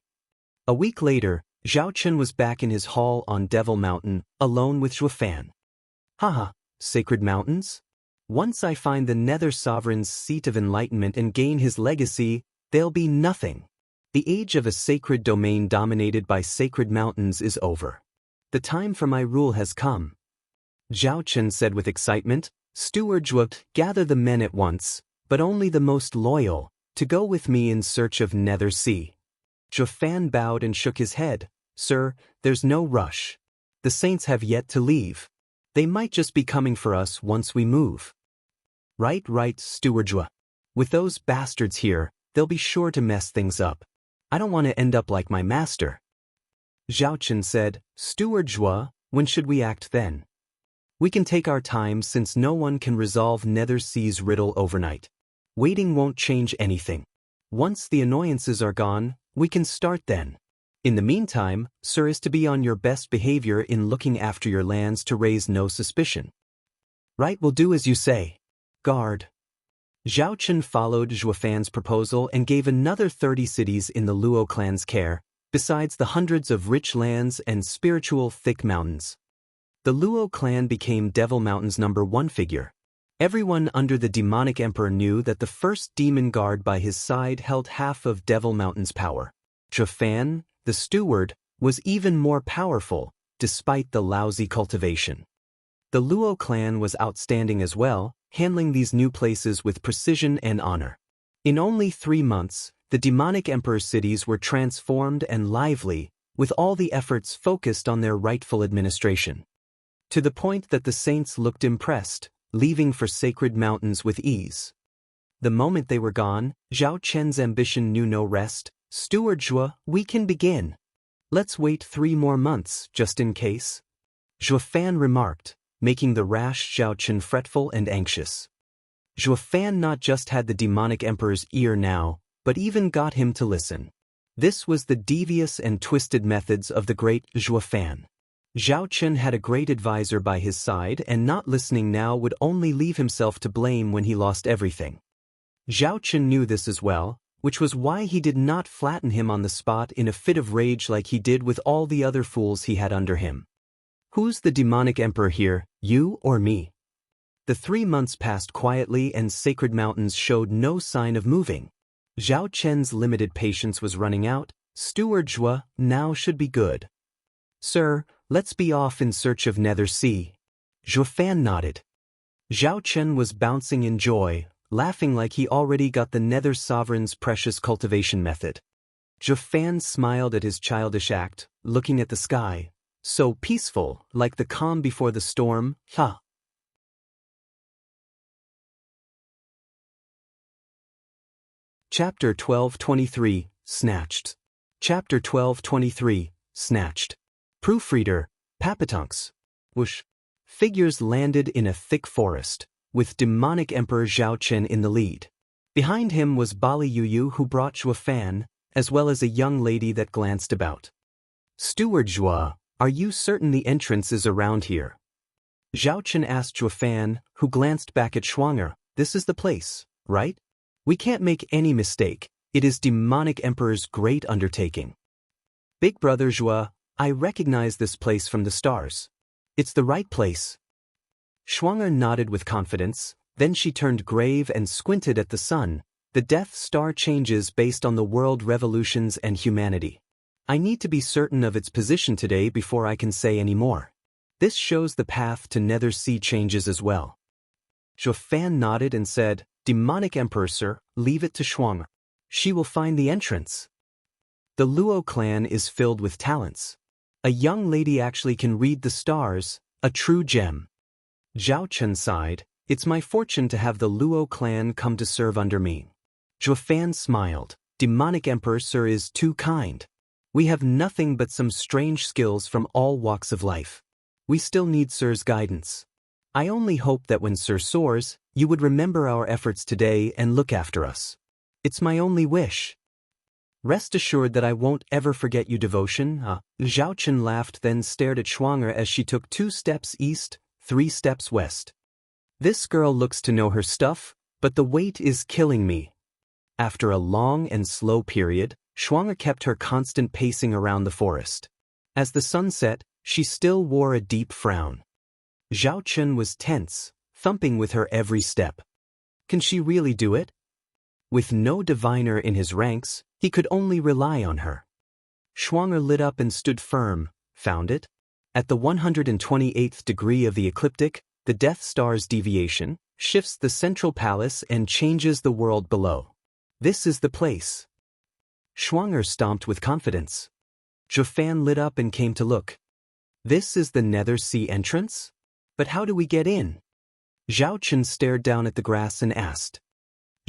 Speaker 1: A week later, Zhao Chen was back in his hall on Devil Mountain, alone with Zhuo Fan. Haha, Sacred Mountains? Once I find the Nether Sovereign's seat of enlightenment and gain his legacy, there'll be nothing. The age of a sacred domain dominated by sacred mountains is over. The time for my rule has come. Zhao Chen said with excitement. Steward Zhuo, gather the men at once, but only the most loyal, to go with me in search of Nether Sea. Zhuo Fan bowed and shook his head. Sir, there's no rush. The saints have yet to leave. They might just be coming for us once we move. Right, Steward Zhuo. With those bastards here, they'll be sure to mess things up. I don't want to end up like my master. Zhao Chen said. Steward Zhuo, when should we act then? We can take our time since no one can resolve Nether Sea's riddle overnight. Waiting won't change anything. Once the annoyances are gone, we can start then. In the meantime, sir is to be on your best behavior in looking after your lands to raise no suspicion. Right, will do as you say. Guard. Zhao Chen followed Zhuo Fan's proposal and gave another 30 cities in the Luo clan's care, besides the hundreds of rich lands and spiritual thick mountains. The Luo clan became Devil Mountain's #1 figure. Everyone under the demonic emperor knew that the first demon guard by his side held half of Devil Mountain's power. Zhuo Fan, the steward, was even more powerful, despite the lousy cultivation. The Luo clan was outstanding as well, handling these new places with precision and honor. In only 3 months, the demonic emperor's cities were transformed and lively, with all the efforts focused on their rightful administration. To the point that the saints looked impressed, leaving for Sacred Mountains with ease. The moment they were gone, Zhao Chen's ambition knew no rest. Steward Zhuo, we can begin. Let's wait 3 more months, just in case. Zhuo Fan remarked, making the rash Zhao Chen fretful and anxious. Zhuo Fan not just had the demonic emperor's ear now, but even got him to listen. This was the devious and twisted methods of the great Zhuo Fan. Zhao Chen had a great advisor by his side, and not listening now would only leave himself to blame when he lost everything. Zhao Chen knew this as well, which was why he did not flatten him on the spot in a fit of rage like he did with all the other fools he had under him. Who's the demonic emperor here, you or me? The 3 months passed quietly and Sacred Mountains showed no sign of moving. Zhao Chen's limited patience was running out. Steward Zhuo, now should be good. Sir, let's be off in search of Nether Sea. Zhuo Fan nodded. Zhao Chen was bouncing in joy, laughing like he already got the Nether Sovereign's precious cultivation method. Zhuo Fan smiled at his childish act, looking at the sky. So peaceful, like the calm before the storm, ha. Chapter 12:23, Snatched. Chapter 12:23, Snatched. Proofreader, Papatunks. Whoosh. Figures landed in a thick forest, with demonic Emperor Zhao Chen in the lead. Behind him was Bali Yuyu, who brought Zhuo Fan, as well as a young lady that glanced about. Steward Zhuo, are you certain the entrance is around here? Zhao Chen asked Zhuo Fan, who glanced back at Schwanger. This is the place, right? We can't make any mistake. It is demonic Emperor's great undertaking. Big brother Zhuo, I recognize this place from the stars. It's the right place. Schwanger nodded with confidence, then she turned grave and squinted at the sun. The Death Star changes based on the world revolutions and humanity. I need to be certain of its position today before I can say any more. This shows the path to Nether Sea changes as well. Zhuo Fan nodded and said, Demonic Emperor, sir, leave it to Schwanger. She will find the entrance. The Luo clan is filled with talents. A young lady actually can read the stars, a true gem. Zhao Chen sighed, It's my fortune to have the Luo clan come to serve under me. Zhuo Fan smiled. Demonic Emperor Sir is too kind. We have nothing but some strange skills from all walks of life. We still need Sir's guidance. I only hope that when Sir soars, you would remember our efforts today and look after us. It's my only wish. Rest assured that I won't ever forget you, devotion. Zhao Chen laughed, then stared at Schwanger as she took 2 steps east, 3 steps west. This girl looks to know her stuff, but the wait is killing me. After a long and slow period, Schwanger kept her constant pacing around the forest. As the sun set, she still wore a deep frown. Zhao Chen was tense, thumping with her every step. Can she really do it? With no diviner in his ranks, he could only rely on her. Schwanger lit up and stood firm. Found it? At the 128th degree of the ecliptic, the Death Star's deviation shifts the central palace and changes the world below. This is the place. Schwanger stomped with confidence. Zhuo Fan lit up and came to look. This is the Nether Sea entrance? But how do we get in? Zhao Chen stared down at the grass and asked.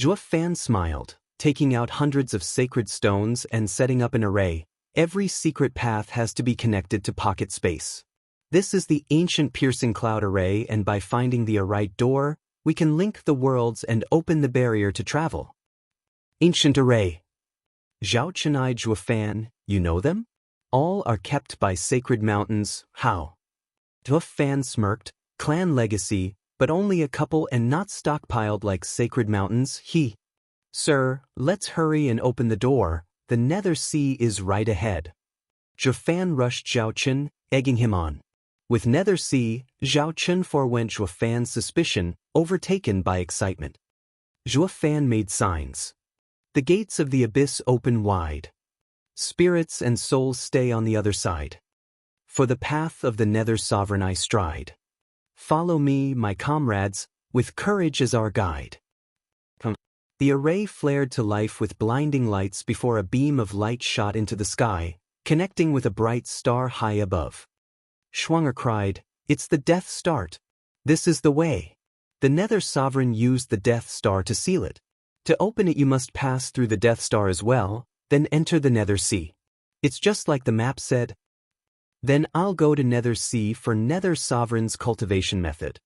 Speaker 1: Zhuo Fan smiled, taking out hundreds of sacred stones and setting up an array. Every secret path has to be connected to pocket space. This is the ancient piercing cloud array, and by finding the right door, we can link the worlds and open the barrier to travel. Ancient array. Zhao Chen eyed Zhuo Fan. You know them? All are kept by sacred mountains. How? Zhuo Fan smirked. Clan legacy, but only a couple and not stockpiled like sacred mountains. Sir, let's hurry and open the door. The Nether Sea is right ahead. Zhuo Fan rushed Zhao Chen, egging him on. With Nether Sea, Zhao Chen forewent Zhuo Fan's suspicion, overtaken by excitement. Zhuo Fan made signs. The gates of the abyss open wide. Spirits and souls stay on the other side. For the path of the Nether Sovereign I stride. Follow me, my comrades, with courage as our guide. The array flared to life with blinding lights before a beam of light shot into the sky, connecting with a bright star high above. Schwanger cried, It's the Death Star. This is the way. The Nether Sovereign used the Death Star to seal it. To open it you must pass through the Death Star as well, then enter the Nether Sea. It's just like the map said. Then I'll go to Nether Sea for Nether Sovereign's cultivation method.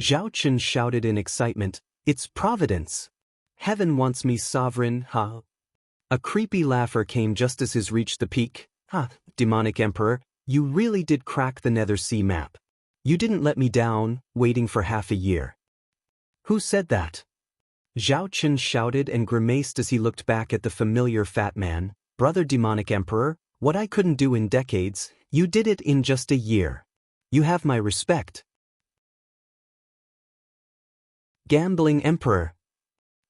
Speaker 1: Zhao Chen shouted in excitement, It's Providence. Heaven wants me sovereign, A creepy laugher came just as his reached the peak. Demonic Emperor, you really did crack the Nether Sea map. You didn't let me down, waiting for half a year. Who said that? Zhao Chen shouted and grimaced as he looked back at the familiar fat man. Brother Demonic Emperor, what I couldn't do in decades, you did it in just a year. You have my respect. Gambling Emperor.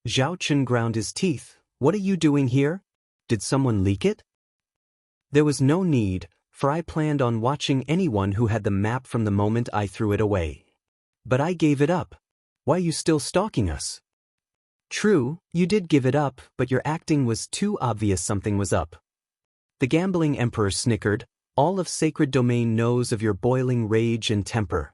Speaker 1: Zhao Chen ground his teeth. What are you doing here? Did someone leak it? There was no need, for I planned on watching anyone who had the map from the moment I threw it away. But I gave it up. Why are you still stalking us? True, you did give it up, but your acting was too obvious something was up. The Gambling Emperor snickered. All of Sacred Domain knows of your boiling rage and temper.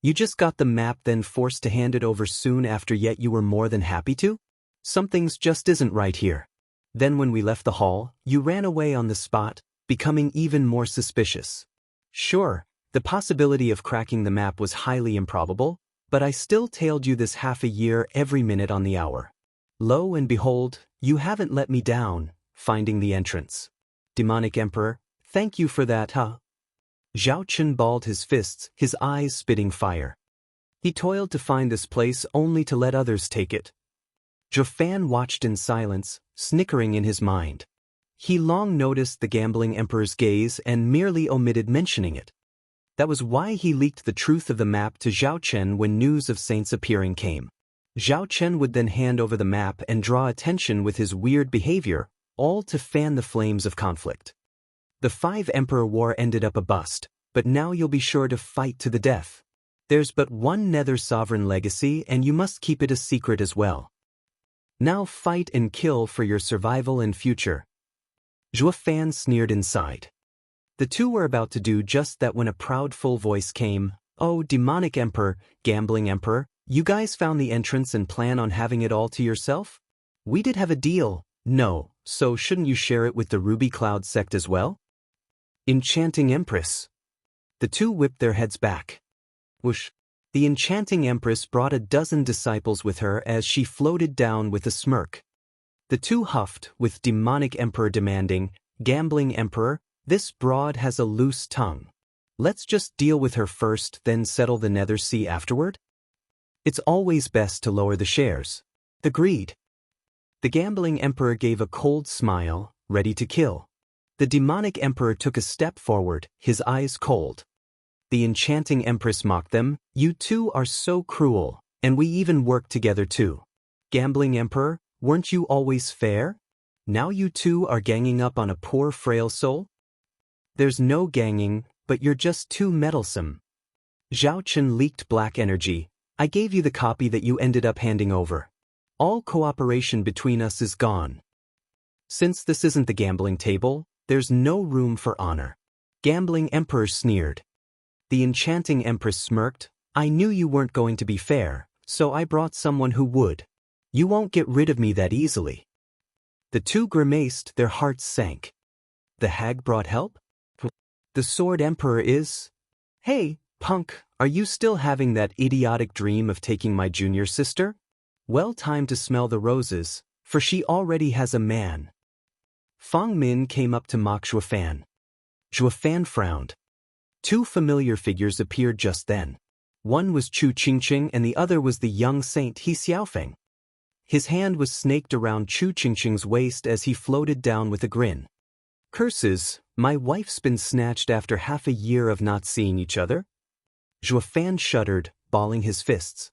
Speaker 1: You just got the map then forced to hand it over soon after, yet you were more than happy to? Something's just isn't right here. Then when we left the hall, you ran away on the spot, becoming even more suspicious. Sure, the possibility of cracking the map was highly improbable, but I still tailed you this half a year every minute on the hour. Lo and behold, you haven't let me down, finding the entrance. Demonic Emperor, thank you for that, Zhao Chen balled his fists, his eyes spitting fire. He toiled to find this place only to let others take it. Zhuo Fan watched in silence, snickering in his mind. He long noticed the Gambling Emperor's gaze and merely omitted mentioning it. That was why he leaked the truth of the map to Zhao Chen when news of Saint's appearing came. Zhao Chen would then hand over the map and draw attention with his weird behavior, all to fan the flames of conflict. The 5 Emperor War ended up a bust, but now you'll be sure to fight to the death. There's but one Nether Sovereign legacy and you must keep it a secret as well. Now fight and kill for your survival and future. Zhuo Fan sneered inside. The two were about to do just that when a proud full voice came, Oh, demonic emperor, gambling emperor, you guys found the entrance and plan on having it all to yourself? We did have a deal. No, so shouldn't you share it with the Ruby Cloud sect as well? Enchanting Empress. The two whipped their heads back. Whoosh. The enchanting Empress brought a dozen disciples with her as she floated down with a smirk. The two huffed, with demonic emperor demanding, gambling emperor, this broad has a loose tongue. Let's just deal with her first, then settle the Nether Sea afterward? It's always best to lower the shares. Agreed. The gambling emperor gave a cold smile, ready to kill. The demonic emperor took a step forward, his eyes cold. The enchanting empress mocked them. You two are so cruel, and we even work together too. Gambling emperor, weren't you always fair? Now you two are ganging up on a poor frail soul? There's no ganging, but you're just too meddlesome. Zhao Chen leaked black energy. I gave you the copy that you ended up handing over. All cooperation between us is gone. Since this isn't the gambling table, there's no room for honor. Gambling emperor sneered. The enchanting empress smirked. I knew you weren't going to be fair, so I brought someone who would. You won't get rid of me that easily. The two grimaced, their hearts sank. The hag brought help? The sword emperor is... Hey, punk, are you still having that idiotic dream of taking my junior sister? Well, time to smell the roses, for she already has a man. Fang Min came up to mock Zhuofan. Zhuofan frowned. Two familiar figures appeared just then. One was Chu Qingqing and the other was the young saint He Xiaofeng. His hand was snaked around Chu Qingqing's waist as he floated down with a grin. Curses, my wife's been snatched after half a year of not seeing each other? Zhuofan shuddered, balling his fists.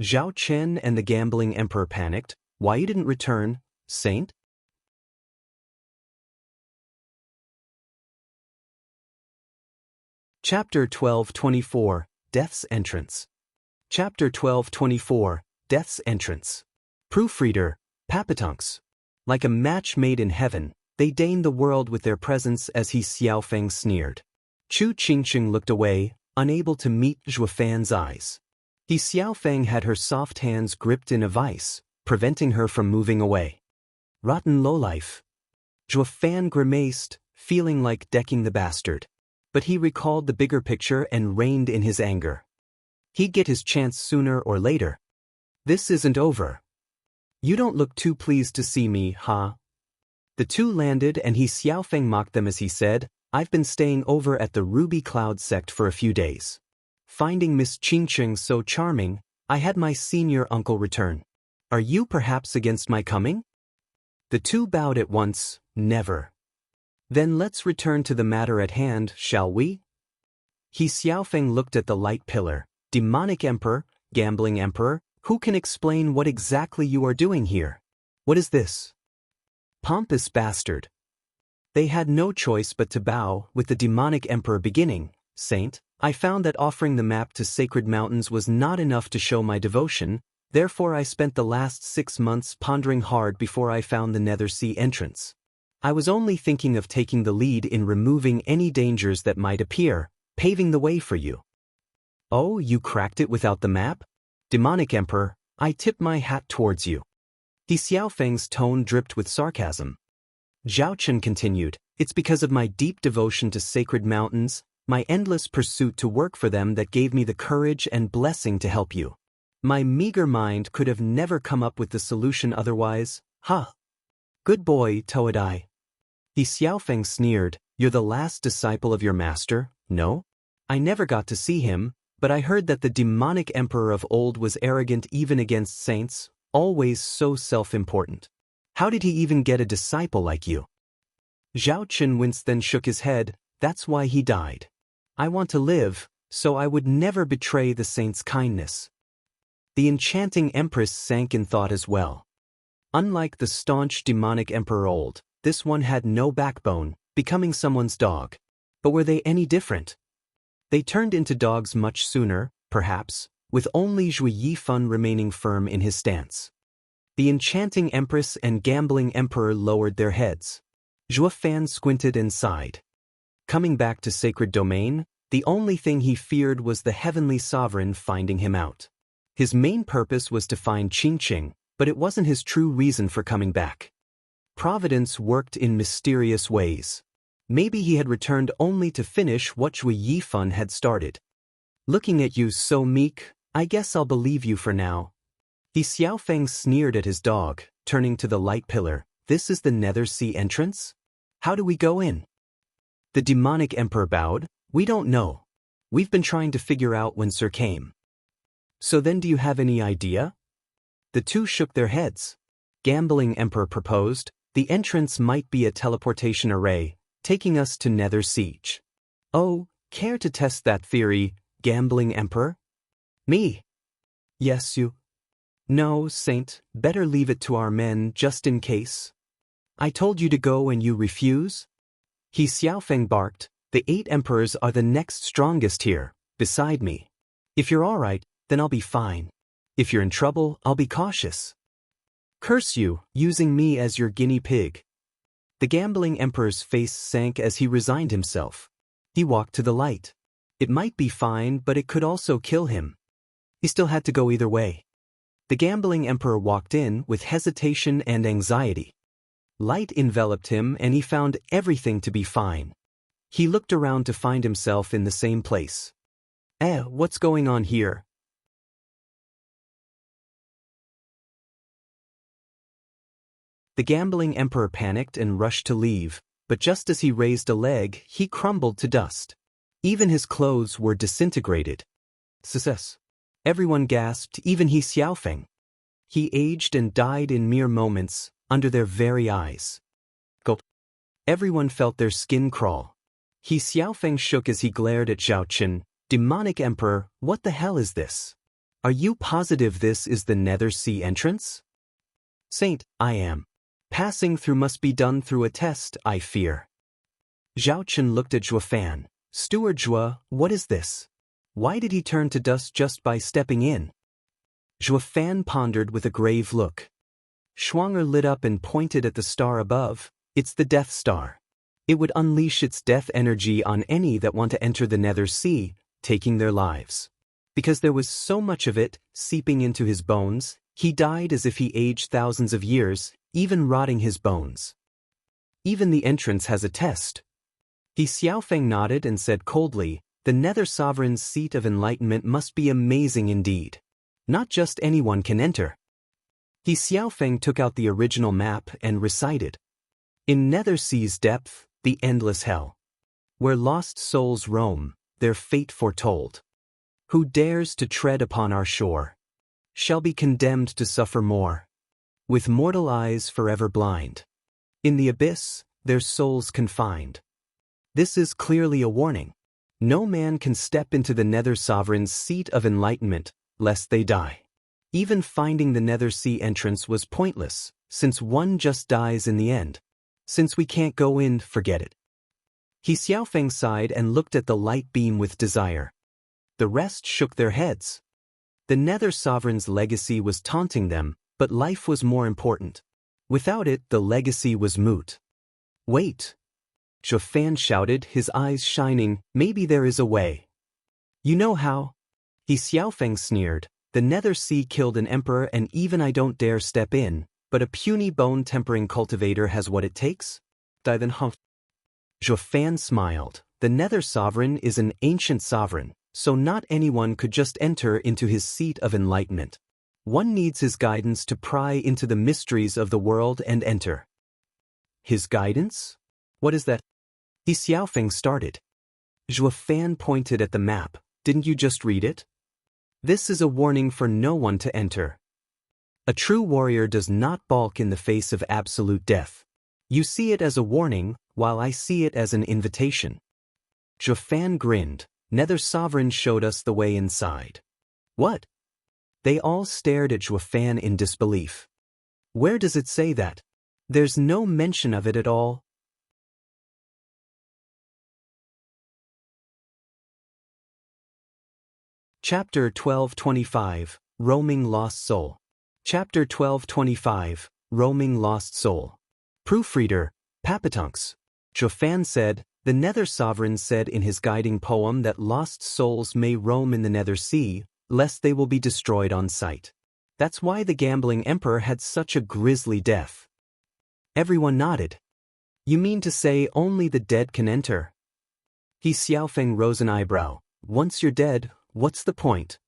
Speaker 1: Zhao Chen and the gambling emperor panicked. Why you didn't return, saint? Chapter 12:24, Death's Entrance. Chapter 12:24, Death's Entrance. Proofreader, Papatunks. Like a match made in heaven, they deigned the world with their presence as He Xiaofeng sneered. Chu Qingqing looked away, unable to meet Zhuofan's eyes. He Xiaofeng had her soft hands gripped in a vice, preventing her from moving away. Rotten lowlife. Zhuofan grimaced, feeling like decking the bastard. But he recalled the bigger picture and reined in his anger. He'd get his chance sooner or later. This isn't over. You don't look too pleased to see me, huh? The two landed and He Xiaofeng mocked them as he said, I've been staying over at the Ruby Cloud sect for a few days. Finding Miss Qingqing so charming, I had my senior uncle return. Are you perhaps against my coming? The two bowed at once, never. Then let's return to the matter at hand, shall we? He Xiaofeng looked at the light pillar. Demonic emperor, gambling emperor, who can explain what exactly you are doing here? What is this? Pompous bastard. They had no choice but to bow, with the demonic emperor beginning. Saint, I found that offering the map to sacred mountains was not enough to show my devotion, therefore I spent the last 6 months pondering hard before I found the Nether Sea entrance. I was only thinking of taking the lead in removing any dangers that might appear, paving the way for you. Oh, you cracked it without the map? Demonic Emperor, I tip my hat towards you. He Xiaofeng's tone dripped with sarcasm. Zhao Chen continued, it's because of my deep devotion to sacred mountains, my endless pursuit to work for them that gave me the courage and blessing to help you. My meager mind could have never come up with the solution otherwise, huh? Good boy, Toadai. He Xiaofeng sneered, you're the last disciple of your master, no? I never got to see him, but I heard that the demonic emperor of old was arrogant even against saints, always so self-important. How did he even get a disciple like you? Zhao Chen winced then shook his head, that's why he died. I want to live, so I would never betray the saint's kindness. The enchanting empress sank in thought as well. Unlike the staunch demonic emperor old, this one had no backbone, becoming someone's dog. But were they any different? They turned into dogs much sooner, perhaps, with only Zhui Yifan remaining firm in his stance. The enchanting empress and gambling emperor lowered their heads. Zhuofan squinted and sighed. Coming back to sacred domain, The only thing he feared was the heavenly sovereign finding him out. His main purpose was to find Qingqing, but it wasn't his true reason for coming back. Providence worked in mysterious ways. Maybe he had returned only to finish what Zhui Yifan had started. Looking at you so meek, I guess I'll believe you for now. He Xiaofeng sneered at his dog, turning to the light pillar. This is the Nether Sea entrance? How do we go in? The demonic emperor bowed. We don't know. We've been trying to figure out when Sir came. So then do you have any idea? The two shook their heads. Gambling emperor proposed, the entrance might be a teleportation array, taking us to Nether Siege. Oh, care to test that theory, gambling emperor? Me? Yes, you. No, Saint, better leave it to our men just in case. I told you to go and you refuse? He Xiaofeng barked, the 8 emperors are the next strongest here, beside me. If you're all right, then I'll be fine. If you're in trouble, I'll be cautious. Curse you, using me as your guinea pig. The gambling emperor's face sank as he resigned himself. He walked to the light. It might be fine, but it could also kill him. He still had to go either way. The gambling emperor walked in with hesitation and anxiety. Light enveloped him and he found everything to be fine. He looked around to find himself in the same place. What's going on here? The gambling emperor panicked and rushed to leave, but just as he raised a leg, he crumbled to dust. Even his clothes were disintegrated. Success. Everyone gasped, even he Xiaofeng. He aged and died in mere moments, under their very eyes. Gulp. Everyone felt their skin crawl. He Xiaofeng shook as he glared at Zhao Qin. Demonic Emperor, what the hell is this? Are you positive this is the Nether Sea entrance? Saint, I am. Passing through must be done through a test, I fear. Zhao Qin looked at Zhuofan. Steward Zhua, what is this? Why did he turn to dust just by stepping in? Zhuofan pondered with a grave look. Schwanger lit up and pointed at the star above. It's the Death Star. It would unleash its death energy on any that want to enter the Nether Sea, taking their lives. Because there was so much of it, seeping into his bones, he died as if he aged thousands of years, even rotting his bones. Even the entrance has a test. He Xiaofeng nodded and said coldly, the Nether Sovereign's seat of enlightenment must be amazing indeed. Not just anyone can enter. He Xiaofeng took out the original map and recited. In Nether Sea's depth, the endless hell. Where lost souls roam, their fate foretold. Who dares to tread upon our shore shall be condemned to suffer more. With mortal eyes forever blind. In the abyss, their souls confined. This is clearly a warning. No man can step into the Nether Sovereign's seat of enlightenment, lest they die. Even finding the Nether Sea entrance was pointless, since one just dies in the end. Since we can't go in, forget it. He Xiaofeng sighed and looked at the light beam with desire. The rest shook their heads. The Nether Sovereign's legacy was taunting them, but life was more important. Without it, the legacy was moot. Wait! Zhuofan shouted, his eyes shining, maybe there is a way. You know how? He Xiaofeng sneered, the Nether Sea killed an emperor and even I don't dare step in, but a puny bone-tempering cultivator has what it takes? Then humph. Zhuofan smiled, the Nether Sovereign is an ancient sovereign, so not anyone could just enter into his seat of enlightenment. One needs his guidance to pry into the mysteries of the world and enter. His guidance? What is that? He Xiaofeng started. Zhuofan pointed at the map. Didn't you just read it? This is a warning for no one to enter. A true warrior does not balk in the face of absolute death. You see it as a warning, while I see it as an invitation. Zhuofan grinned. Nether Sovereign showed us the way inside. What? They all stared at Zhuofan in disbelief. Where does it say that? There's no mention of it at all. Chapter 1225, Roaming Lost Soul. Chapter 1225, Roaming Lost Soul. Proofreader, Papatunks. Zhuofan said, The Nether Sovereign said in his guiding poem that lost souls may roam in the Nether Sea, lest they will be destroyed on sight. That's why the gambling emperor had such a grisly death. Everyone nodded. You mean to say only the dead can enter? He Xiaofeng rose an eyebrow. Once you're dead, what's the point?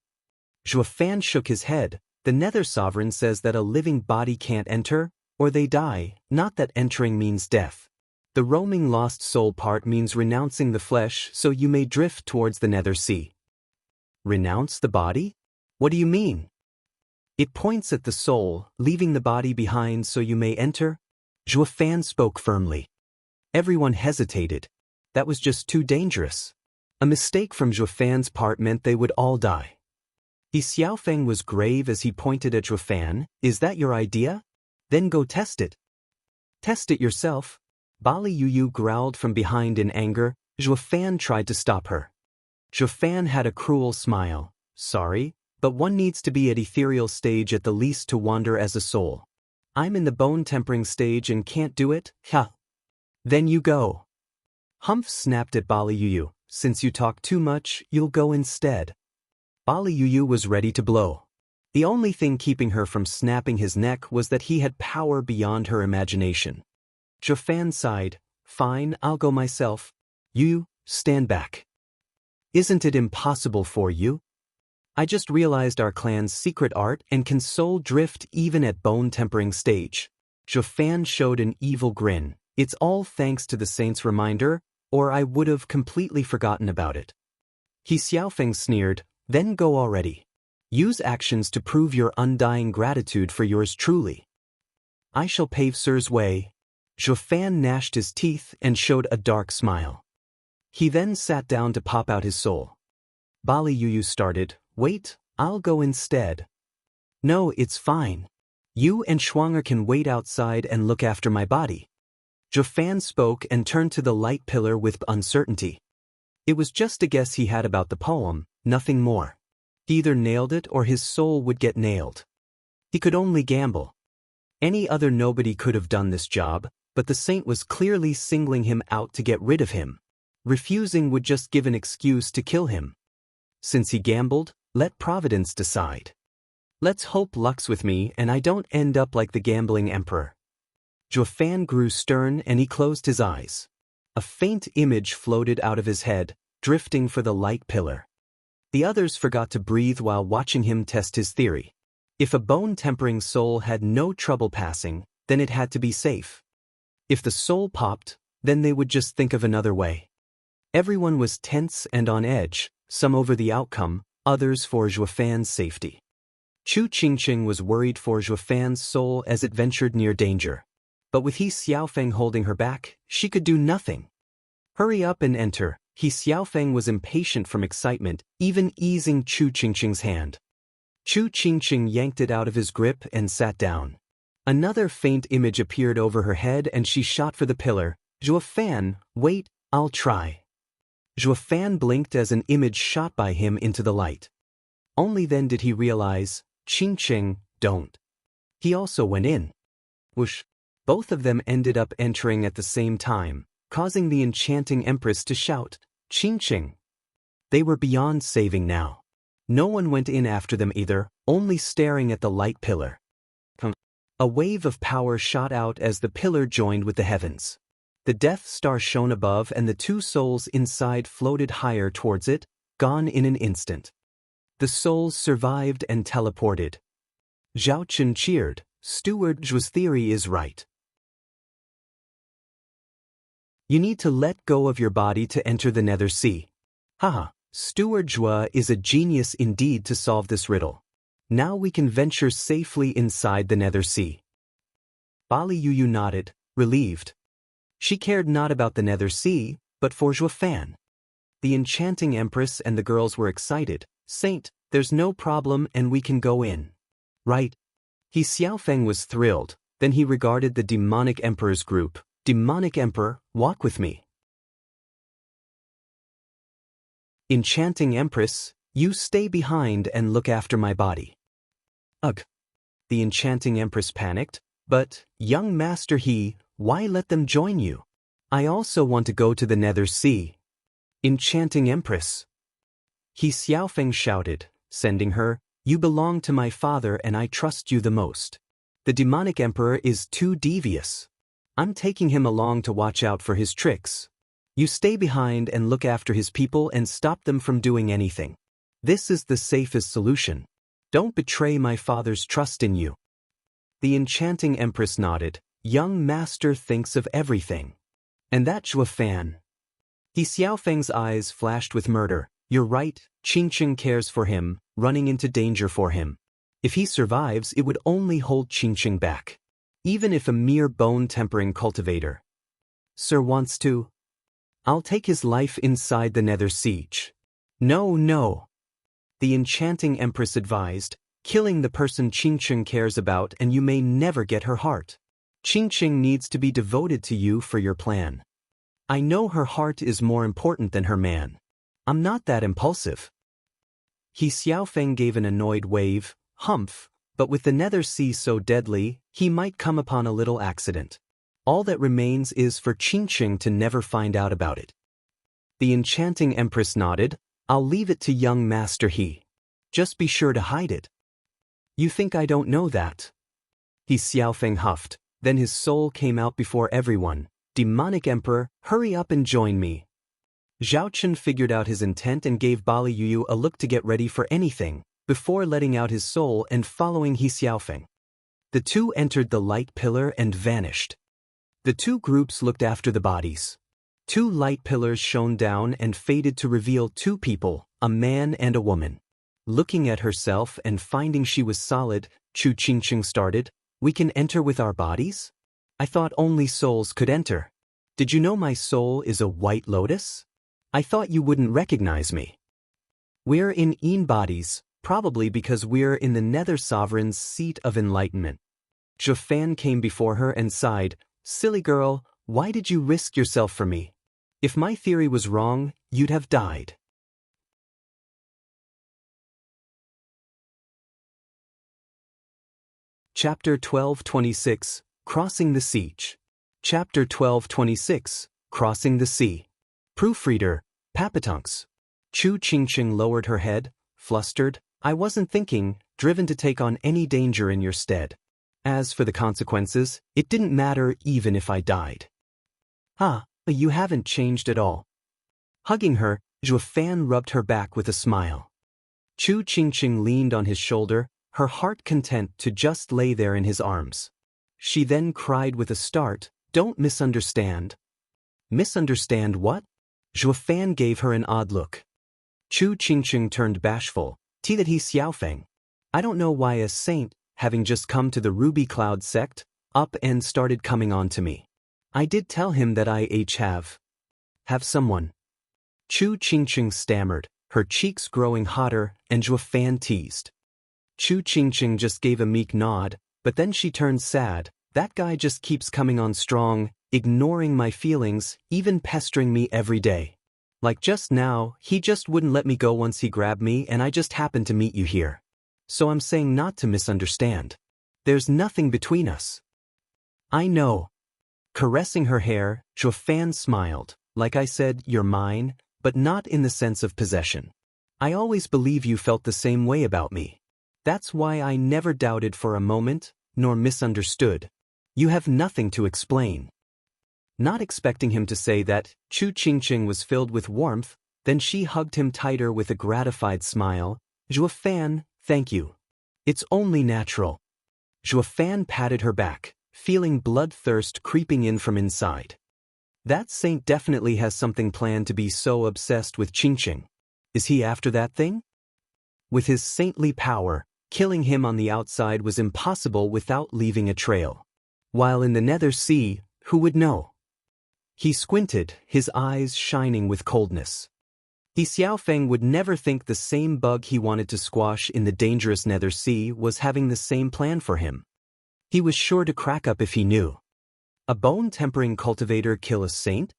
Speaker 1: Zhuo Fan shook his head. The Nether Sovereign says that a living body can't enter, or they die, not that entering means death. The roaming lost soul part means renouncing the flesh so you may drift towards the Nether Sea. Renounce the body? What do you mean? It points at the soul, leaving the body behind so you may enter? Zhuo Fan spoke firmly. Everyone hesitated. That was just too dangerous. A mistake from Zhuo Fan's part meant they would all die. He Xiaofeng was grave as he pointed at Zhuo Fan. Is that your idea? Then go test it. Test it yourself. Bali Yuyu growled from behind in anger. Zhuo Fan tried to stop her. Zhuo Fan had a cruel smile. Sorry, but one needs to be at ethereal stage at the least to wander as a soul. I'm in the bone tempering stage and can't do it? Ha! Then you go. Humph snapped at Bali Yuyu. Since you talk too much, you'll go instead. Bali Yuyu was ready to blow. The only thing keeping her from snapping his neck was that he had power beyond her imagination. Zhuo Fan sighed. Fine, I'll go myself. You, stand back. Isn't it impossible for you? I just realized our clan's secret art and can soul drift even at bone tempering stage. Zhuo Fan showed an evil grin. It's all thanks to the saint's reminder, or I would have completely forgotten about it. He Xiaofeng sneered. Then go already. Use actions to prove your undying gratitude for yours truly. I shall pave Sir's way. Zhuo Fan gnashed his teeth and showed a dark smile. He then sat down to pop out his soul. Bali Yuyu started. Wait, I'll go instead. No, it's fine. You and Schwanger can wait outside and look after my body. Zhuo Fan spoke and turned to the light pillar with uncertainty. It was just a guess he had about the poem, nothing more. He either nailed it or his soul would get nailed. He could only gamble. Any other nobody could have done this job, but the saint was clearly singling him out to get rid of him. Refusing would just give an excuse to kill him. Since he gambled, let Providence decide. Let's hope luck's with me and I don't end up like the gambling emperor. Zhuo Fan grew stern and he closed his eyes. A faint image floated out of his head, drifting for the light pillar. The others forgot to breathe while watching him test his theory. If a bone-tempering soul had no trouble passing, then it had to be safe. If the soul popped, then they would just think of another way. Everyone was tense and on edge, some over the outcome, others for Zhuo Fan's safety. Chu Qingqing was worried for Zhuo Fan's soul as it ventured near danger. But with He Xiaofeng holding her back, she could do nothing. Hurry up and enter. He Xiaofeng was impatient from excitement, even easing Chu Qingqing's hand. Chu Qingqing yanked it out of his grip and sat down. Another faint image appeared over her head and she shot for the pillar. Zhuo Fan, wait, I'll try. Zhuo Fan blinked as an image shot by him into the light. Only then did he realize, Qingqing, don't. He also went in. Whoosh. Both of them ended up entering at the same time, causing the enchanting empress to shout, Qingqing. They were beyond saving now. No one went in after them either, only staring at the light pillar. A wave of power shot out as the pillar joined with the heavens. The Death Star shone above and the two souls inside floated higher towards it, gone in an instant. The souls survived and teleported. Zhao Chen cheered. Steward Zhuo's theory is right. You need to let go of your body to enter the Nether Sea. Haha, Steward Zhuo is a genius indeed to solve this riddle. Now we can venture safely inside the Nether Sea. Bali Yuyu nodded, relieved. She cared not about the Nether Sea, but for Zhuo Fan. The enchanting empress and the girls were excited. Saint, there's no problem and we can go in. Right. He Xiaofeng was thrilled, then he regarded the demonic emperor's group. Demonic emperor, walk with me. Enchanting empress, you stay behind and look after my body. Ugh. The enchanting empress panicked, but, young master why let them join you? I also want to go to the Nether Sea. Enchanting Empress. He Xiaofeng shouted, sending her, You belong to my father and I trust you the most. The demonic emperor is too devious. I'm taking him along to watch out for his tricks. You stay behind and look after his people and stop them from doing anything. This is the safest solution. Don't betray my father's trust in you. The enchanting empress nodded. Young master thinks of everything. And that Zhuofan. He Xiaofeng's eyes flashed with murder. You're right, Qingqing cares for him, running into danger for him. If he survives, it would only hold Qingqing back. Even if a mere bone-tempering cultivator. Sir wants to. I'll take his life inside the Nether Siege. No, no. The enchanting empress advised, killing the person Qingqing cares about and you may never get her heart. Qingqing needs to be devoted to you for your plan. I know her heart is more important than her man. I'm not that impulsive. He Xiaofeng gave an annoyed wave, humph, but with the Nether Sea so deadly, he might come upon a little accident. All that remains is for Qingqing to never find out about it. The enchanting empress nodded. I'll leave it to young master He. Just be sure to hide it. You think I don't know that? He Xiaofeng huffed, then his soul came out before everyone. Demonic emperor, hurry up and join me. Zhao Chen figured out his intent and gave Bali Yu a look to get ready for anything, before letting out his soul and following He Xiaofeng. The two entered the light pillar and vanished. The two groups looked after the bodies. Two light pillars shone down and faded to reveal two people, a man and a woman. Looking at herself and finding she was solid, Chu Qingqing started, We can enter with our bodies? I thought only souls could enter. Did you know my soul is a white lotus? I thought you wouldn't recognize me. We're in bodies, probably because we're in the Nether Sovereign's seat of enlightenment. Zhuofan came before her and sighed, Silly girl, why did you risk yourself for me? If my theory was wrong, you'd have died. Chapter 12:26, Crossing the Siege. Chapter 12:26, Crossing the Sea. Proofreader, Papatunks. Chu Qingqing lowered her head, flustered. I wasn't thinking, driven to take on any danger in your stead. As for the consequences, it didn't matter even if I died. You haven't changed at all. Hugging her, Zhuofan rubbed her back with a smile. Chu Qingqing leaned on his shoulder, her heart content to just lay there in his arms. She then cried with a start, Don't misunderstand. Misunderstand what? Zhuofan gave her an odd look. Chu Qingqing turned bashful. That He Xiaofeng. I don't know why a saint, having just come to the Ruby Cloud sect, up and started coming on to me. I did tell him that I have someone. Chu Qingqing stammered, her cheeks growing hotter, and Zhuofan teased. Chu Qingqing just gave a meek nod, but then she turned sad. That guy just keeps coming on strong, ignoring my feelings, even pestering me every day. Like just now, he just wouldn't let me go once he grabbed me and I just happened to meet you here. So I'm saying not to misunderstand. There's nothing between us. I know. Caressing her hair, Zhuofan smiled. Like I said, you're mine, but not in the sense of possession. I always believe you felt the same way about me. That's why I never doubted for a moment, nor misunderstood. You have nothing to explain. Not expecting him to say that, Chu Qingqing was filled with warmth, then she hugged him tighter with a gratified smile. Zhuofan, thank you. It's only natural. Zhuofan patted her back, feeling bloodthirst creeping in from inside. That saint definitely has something planned to be so obsessed with Qingqing. Is he after that thing? With his saintly power, killing him on the outside was impossible without leaving a trail. While in the Nether Sea, who would know? He squinted, his eyes shining with coldness. He Xiaofeng would never think the same bug he wanted to squash in the dangerous Nether Sea was having the same plan for him. He was sure to crack up if he knew. A bone-tempering cultivator kill a saint?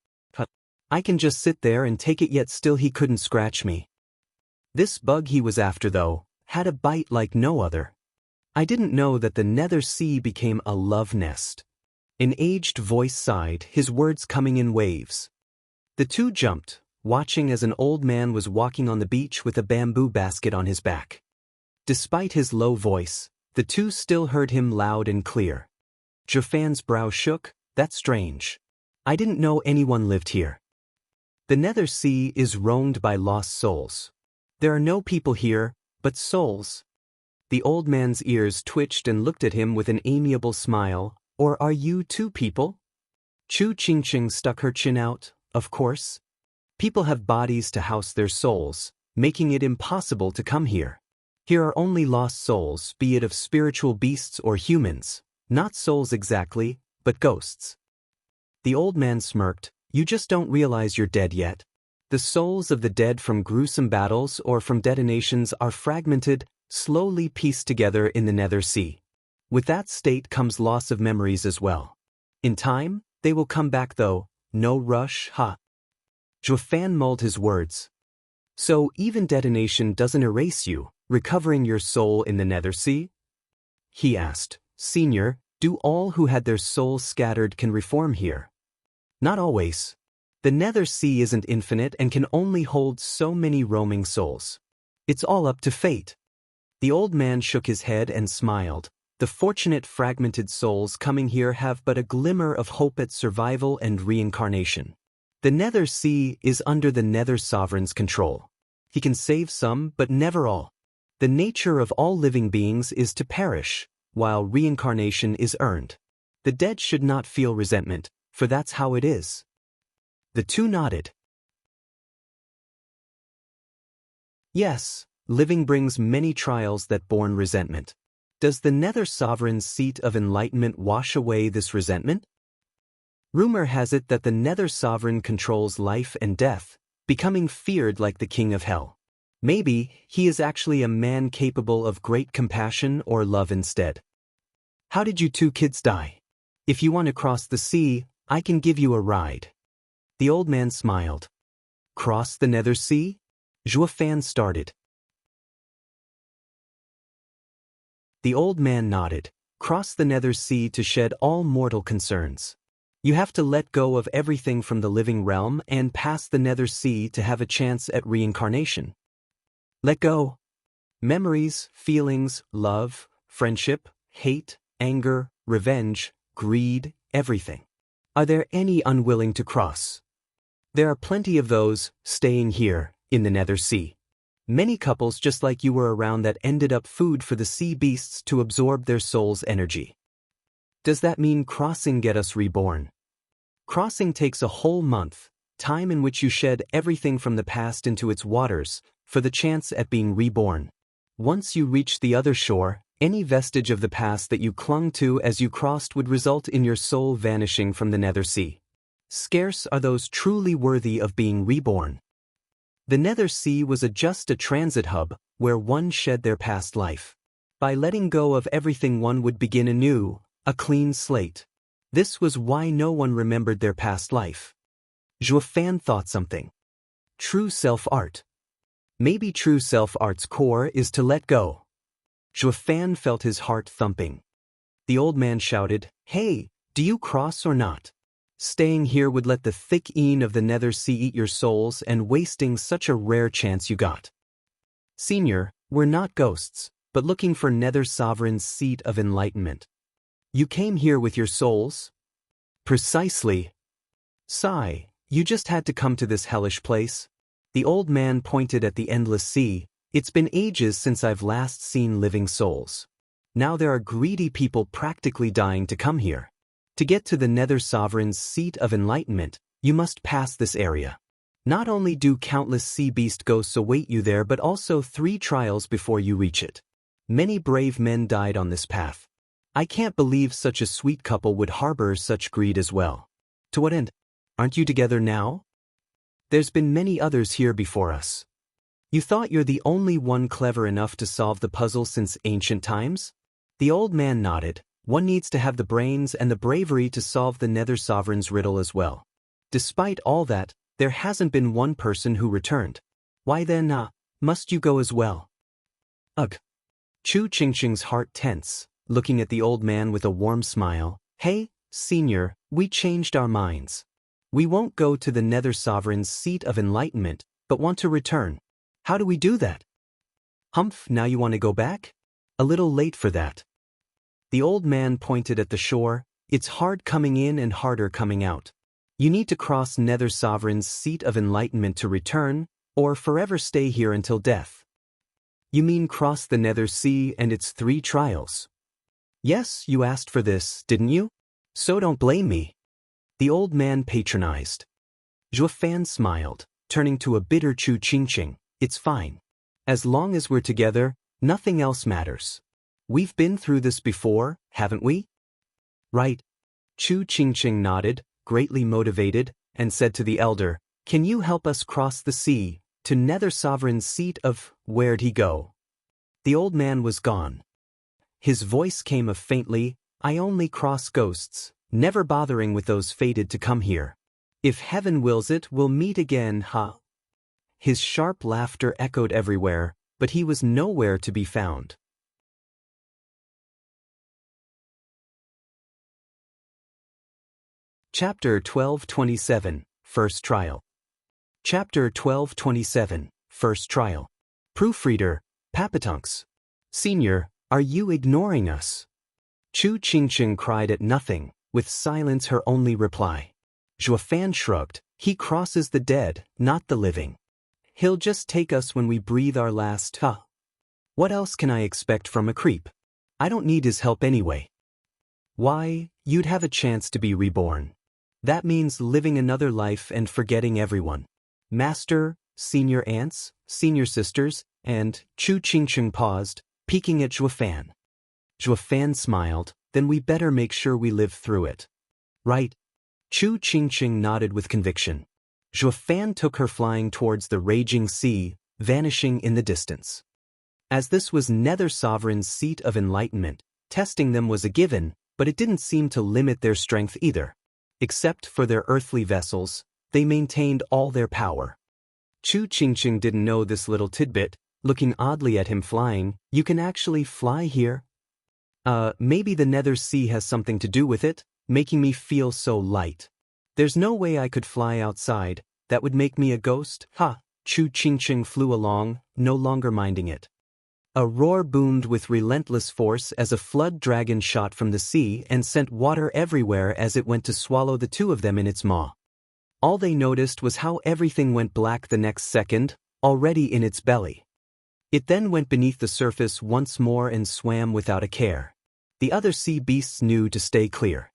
Speaker 1: I can just sit there and take it, yet still he couldn't scratch me. This bug he was after, though, had a bite like no other. I didn't know that the Nether Sea became a love nest. An aged voice sighed, his words coming in waves. The two jumped, watching as an old man was walking on the beach with a bamboo basket on his back. Despite his low voice, the two still heard him loud and clear. Jafan's brow shook. That's strange. I didn't know anyone lived here. The Nether Sea is roamed by lost souls. There are no people here, but souls. The old man's ears twitched and looked at him with an amiable smile. Or are you two people? Chu Qingqing stuck her chin out. Of course. People have bodies to house their souls, making it impossible to come here. Here are only lost souls, be it of spiritual beasts or humans. Not souls exactly, but ghosts. The old man smirked. You just don't realize you're dead yet. The souls of the dead from gruesome battles or from detonations are fragmented, slowly pieced together in the Nether Sea. With that state comes loss of memories as well. In time, they will come back though, no rush, ha. Jafan mulled his words. So even detonation doesn't erase you, recovering your soul in the Nether Sea? He asked. Senior, do all who had their souls scattered can reform here? Not always. The Nether Sea isn't infinite and can only hold so many roaming souls. It's all up to fate. The old man shook his head and smiled. The fortunate fragmented souls coming here have but a glimmer of hope at survival and reincarnation. The Nether Sea is under the Nether Sovereign's control. He can save some, but never all. The nature of all living beings is to perish, while reincarnation is earned. The dead should not feel resentment, for that's how it is. The two nodded. Yes, living brings many trials that born resentment. Does the Nether Sovereign's seat of enlightenment wash away this resentment? Rumor has it that the Nether Sovereign controls life and death, becoming feared like the King of Hell. Maybe he is actually a man capable of great compassion or love instead. How did you two kids die? If you want to cross the sea, I can give you a ride. The old man smiled. Cross the Nether Sea? Zhuofan started. The old man nodded. Cross the Nether Sea to shed all mortal concerns. You have to let go of everything from the living realm and pass the Nether Sea to have a chance at reincarnation. Let go. Memories, feelings, love, friendship, hate, anger, revenge, greed, everything. Are there any unwilling to cross? There are plenty of those, staying here, in the Nether Sea. Many couples just like you were around that ended up food for the sea beasts to absorb their soul's energy. Does that mean crossing get us reborn? Crossing takes a whole month, time in which you shed everything from the past into its waters, for the chance at being reborn. Once you reach the other shore, any vestige of the past that you clung to as you crossed would result in your soul vanishing from the Nether Sea. Scarce are those truly worthy of being reborn. The Nether Sea was just a transit hub, where one shed their past life. By letting go of everything one would begin anew, a clean slate. This was why no one remembered their past life. Zhuofan thought something. True self-art. Maybe true self-art's core is to let go. Zhuofan felt his heart thumping. The old man shouted, Hey, do you cross or not? Staying here would let the thick een of the Nether Sea eat your souls and wasting such a rare chance you got. Senior, we're not ghosts, but looking for Nether Sovereign's seat of enlightenment. You came here with your souls? Precisely. Sigh, you just had to come to this hellish place? The old man pointed at the endless sea. It's been ages since I've last seen living souls. Now there are greedy people practically dying to come here. To get to the Nether Sovereign's seat of enlightenment, you must pass this area. Not only do countless sea beast ghosts await you there, but also 3 trials before you reach it. Many brave men died on this path. I can't believe such a sweet couple would harbor such greed as well. To what end? Aren't you together now? There's been many others here before us. You thought you're the only one clever enough to solve the puzzle since ancient times? The old man nodded. One needs to have the brains and the bravery to solve the Nether Sovereign's riddle as well. Despite all that, there hasn't been one person who returned. Why then, must you go as well? Ugh. Chu Qingqing's heart tense, looking at the old man with a warm smile. Hey, Senior, we changed our minds. We won't go to the Nether Sovereign's seat of enlightenment, but want to return. How do we do that? Humph, now you want to go back? A little late for that. The old man pointed at the shore. It's hard coming in and harder coming out. You need to cross Nether Sovereign's seat of enlightenment to return, or forever stay here until death. You mean cross the Nether Sea and its 3 trials? Yes, you asked for this, didn't you? So don't blame me. The old man patronized. Zhuofan smiled, turning to a bitter Chu Qingqing. It's fine. As long as we're together, nothing else matters. We've been through this before, haven't we? Right. Chu Qingqing nodded, greatly motivated, and said to the elder, Can you help us cross the sea, to Nether Sovereign's seat of, where'd he go? The old man was gone. His voice came of faintly, I only cross ghosts, never bothering with those fated to come here. If heaven wills it, we'll meet again, huh? His sharp laughter echoed everywhere, but he was nowhere to be found. Chapter 1227, First Trial. Chapter 1227, First Trial. Proofreader, Papatunks. Senior, are you ignoring us? Chu Qingqing cried at nothing, with silence her only reply. Zhuofan shrugged, he crosses the dead, not the living. He'll just take us when we breathe our last, huh? What else can I expect from a creep? I don't need his help anyway. Why, you'd have a chance to be reborn. That means living another life and forgetting everyone. Master, senior aunts, senior sisters, and Chu Qingqing paused, peeking at Zhuofan. Zhuofan smiled, then we better make sure we live through it. Right. Chu Qingqing nodded with conviction. Zhuofan took her flying towards the raging sea, vanishing in the distance. As this was Nether Sovereign's seat of enlightenment, testing them was a given, but it didn't seem to limit their strength either. Except for their earthly vessels, they maintained all their power. Chu Qingqing didn't know this little tidbit, looking oddly at him flying. You can actually fly here? Maybe the Nether Sea has something to do with it, making me feel so light. There's no way I could fly outside, that would make me a ghost, ha! Chu Qingqing flew along, no longer minding it. A roar boomed with relentless force as a flood dragon shot from the sea and sent water everywhere as it went to swallow the 2 of them in its maw. All they noticed was how everything went black the next second, already in its belly. It then went beneath the surface once more and swam without a care. The other sea beasts knew to stay clear.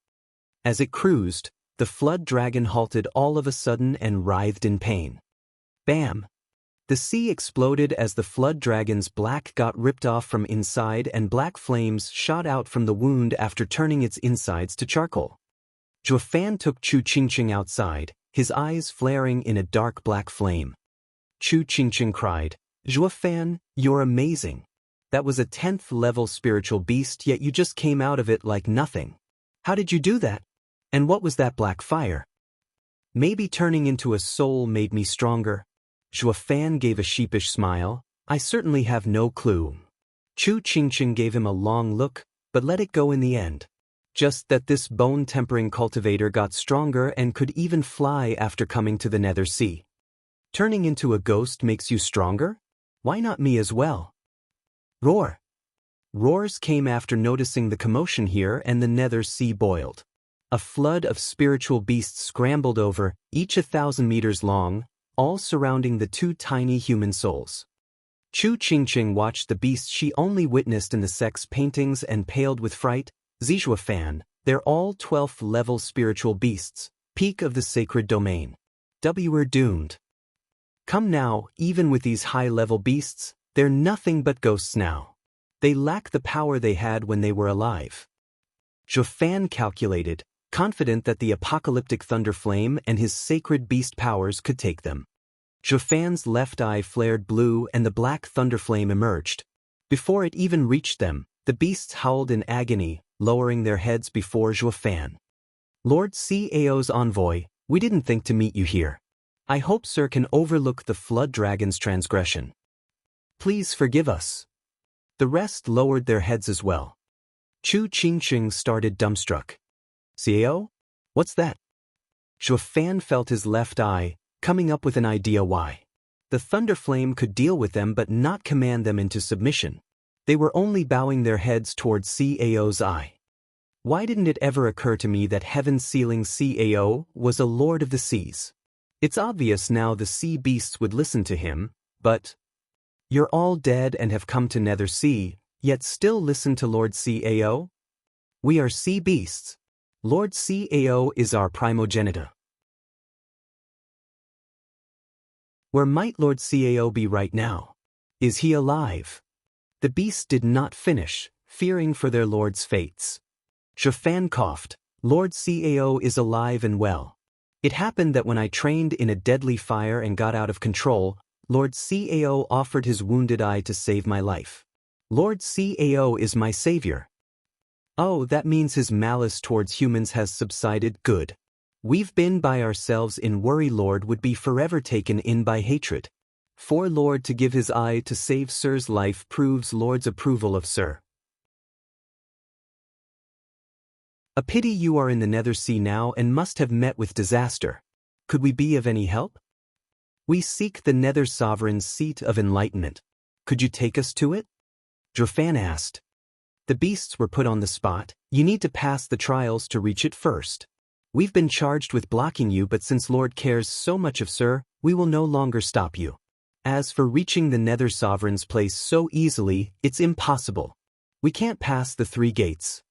Speaker 1: As it cruised, the flood dragon halted all of a sudden and writhed in pain. Bam! The sea exploded as the flood dragon's black got ripped off from inside and black flames shot out from the wound after turning its insides to charcoal. Zhuofan took Chu Qingqing outside, his eyes flaring in a dark black flame. Chu Qingqing cried, Zhuofan, you're amazing. That was a 10th level spiritual beast, yet you just came out of it like nothing. How did you do that? And what was that black fire? Maybe turning into a soul made me stronger. Zhuofan gave a sheepish smile. I certainly have no clue. Chu Qingqing gave him a long look, but let it go in the end. Just that this bone-tempering cultivator got stronger and could even fly after coming to the Nether Sea. Turning into a ghost makes you stronger? Why not me as well? Roar! Roars came after noticing the commotion here, and the Nether Sea boiled. A flood of spiritual beasts scrambled over, each 1,000 meters long, all surrounding the 2 tiny human souls. Chu Qingqing watched the beasts she only witnessed in the sex paintings and paled with fright. Zhuofan, they're all 12th level spiritual beasts, peak of the sacred domain. We're doomed. Come now, even with these high-level beasts, they're nothing but ghosts now. They lack the power they had when they were alive. Zhuofan calculated, confident that the apocalyptic thunder flame and his sacred beast powers could take them. Zhuofan's left eye flared blue and the black thunder flame emerged. Before it even reached them, the beasts howled in agony, lowering their heads before Zhuofan. Lord Cao's envoy, we didn't think to meet you here. I hope Sir can overlook the flood dragon's transgression. Please forgive us. The rest lowered their heads as well. Chu Qingqing started dumbstruck. Cao? What's that? Zhuofan felt his left eye, coming up with an idea why. The thunder flame could deal with them but not command them into submission. They were only bowing their heads towards Cao's eye. Why didn't it ever occur to me that heaven's sealing Cao was a lord of the seas? It's obvious now the sea beasts would listen to him, but you're all dead and have come to Nether Sea, yet still listen to Lord Cao? We are sea beasts. Lord Cao is our primogenitor. Where might Lord Cao be right now? Is he alive? The beasts did not finish, fearing for their lord's fates. Zhuofan coughed. Lord Cao is alive and well. It happened that when I trained in a deadly fire and got out of control, Lord Cao offered his wounded eye to save my life. Lord Cao is my savior. Oh, that means his malice towards humans has subsided. Good. We've been by ourselves in worry. Lord would be forever taken in by hatred. For Lord to give his eye to save Sir's life proves Lord's approval of Sir. A pity you are in the Nether Sea now and must have met with disaster. Could we be of any help? We seek the Nether Sovereign's seat of enlightenment. Could you take us to it? Zhuofan asked. The beasts were put on the spot. You need to pass the trials to reach it first. We've been charged with blocking you, but since Lord cares so much of Sir, we will no longer stop you. As for reaching the Nether Sovereign's place so easily, it's impossible. We can't pass the 3 gates.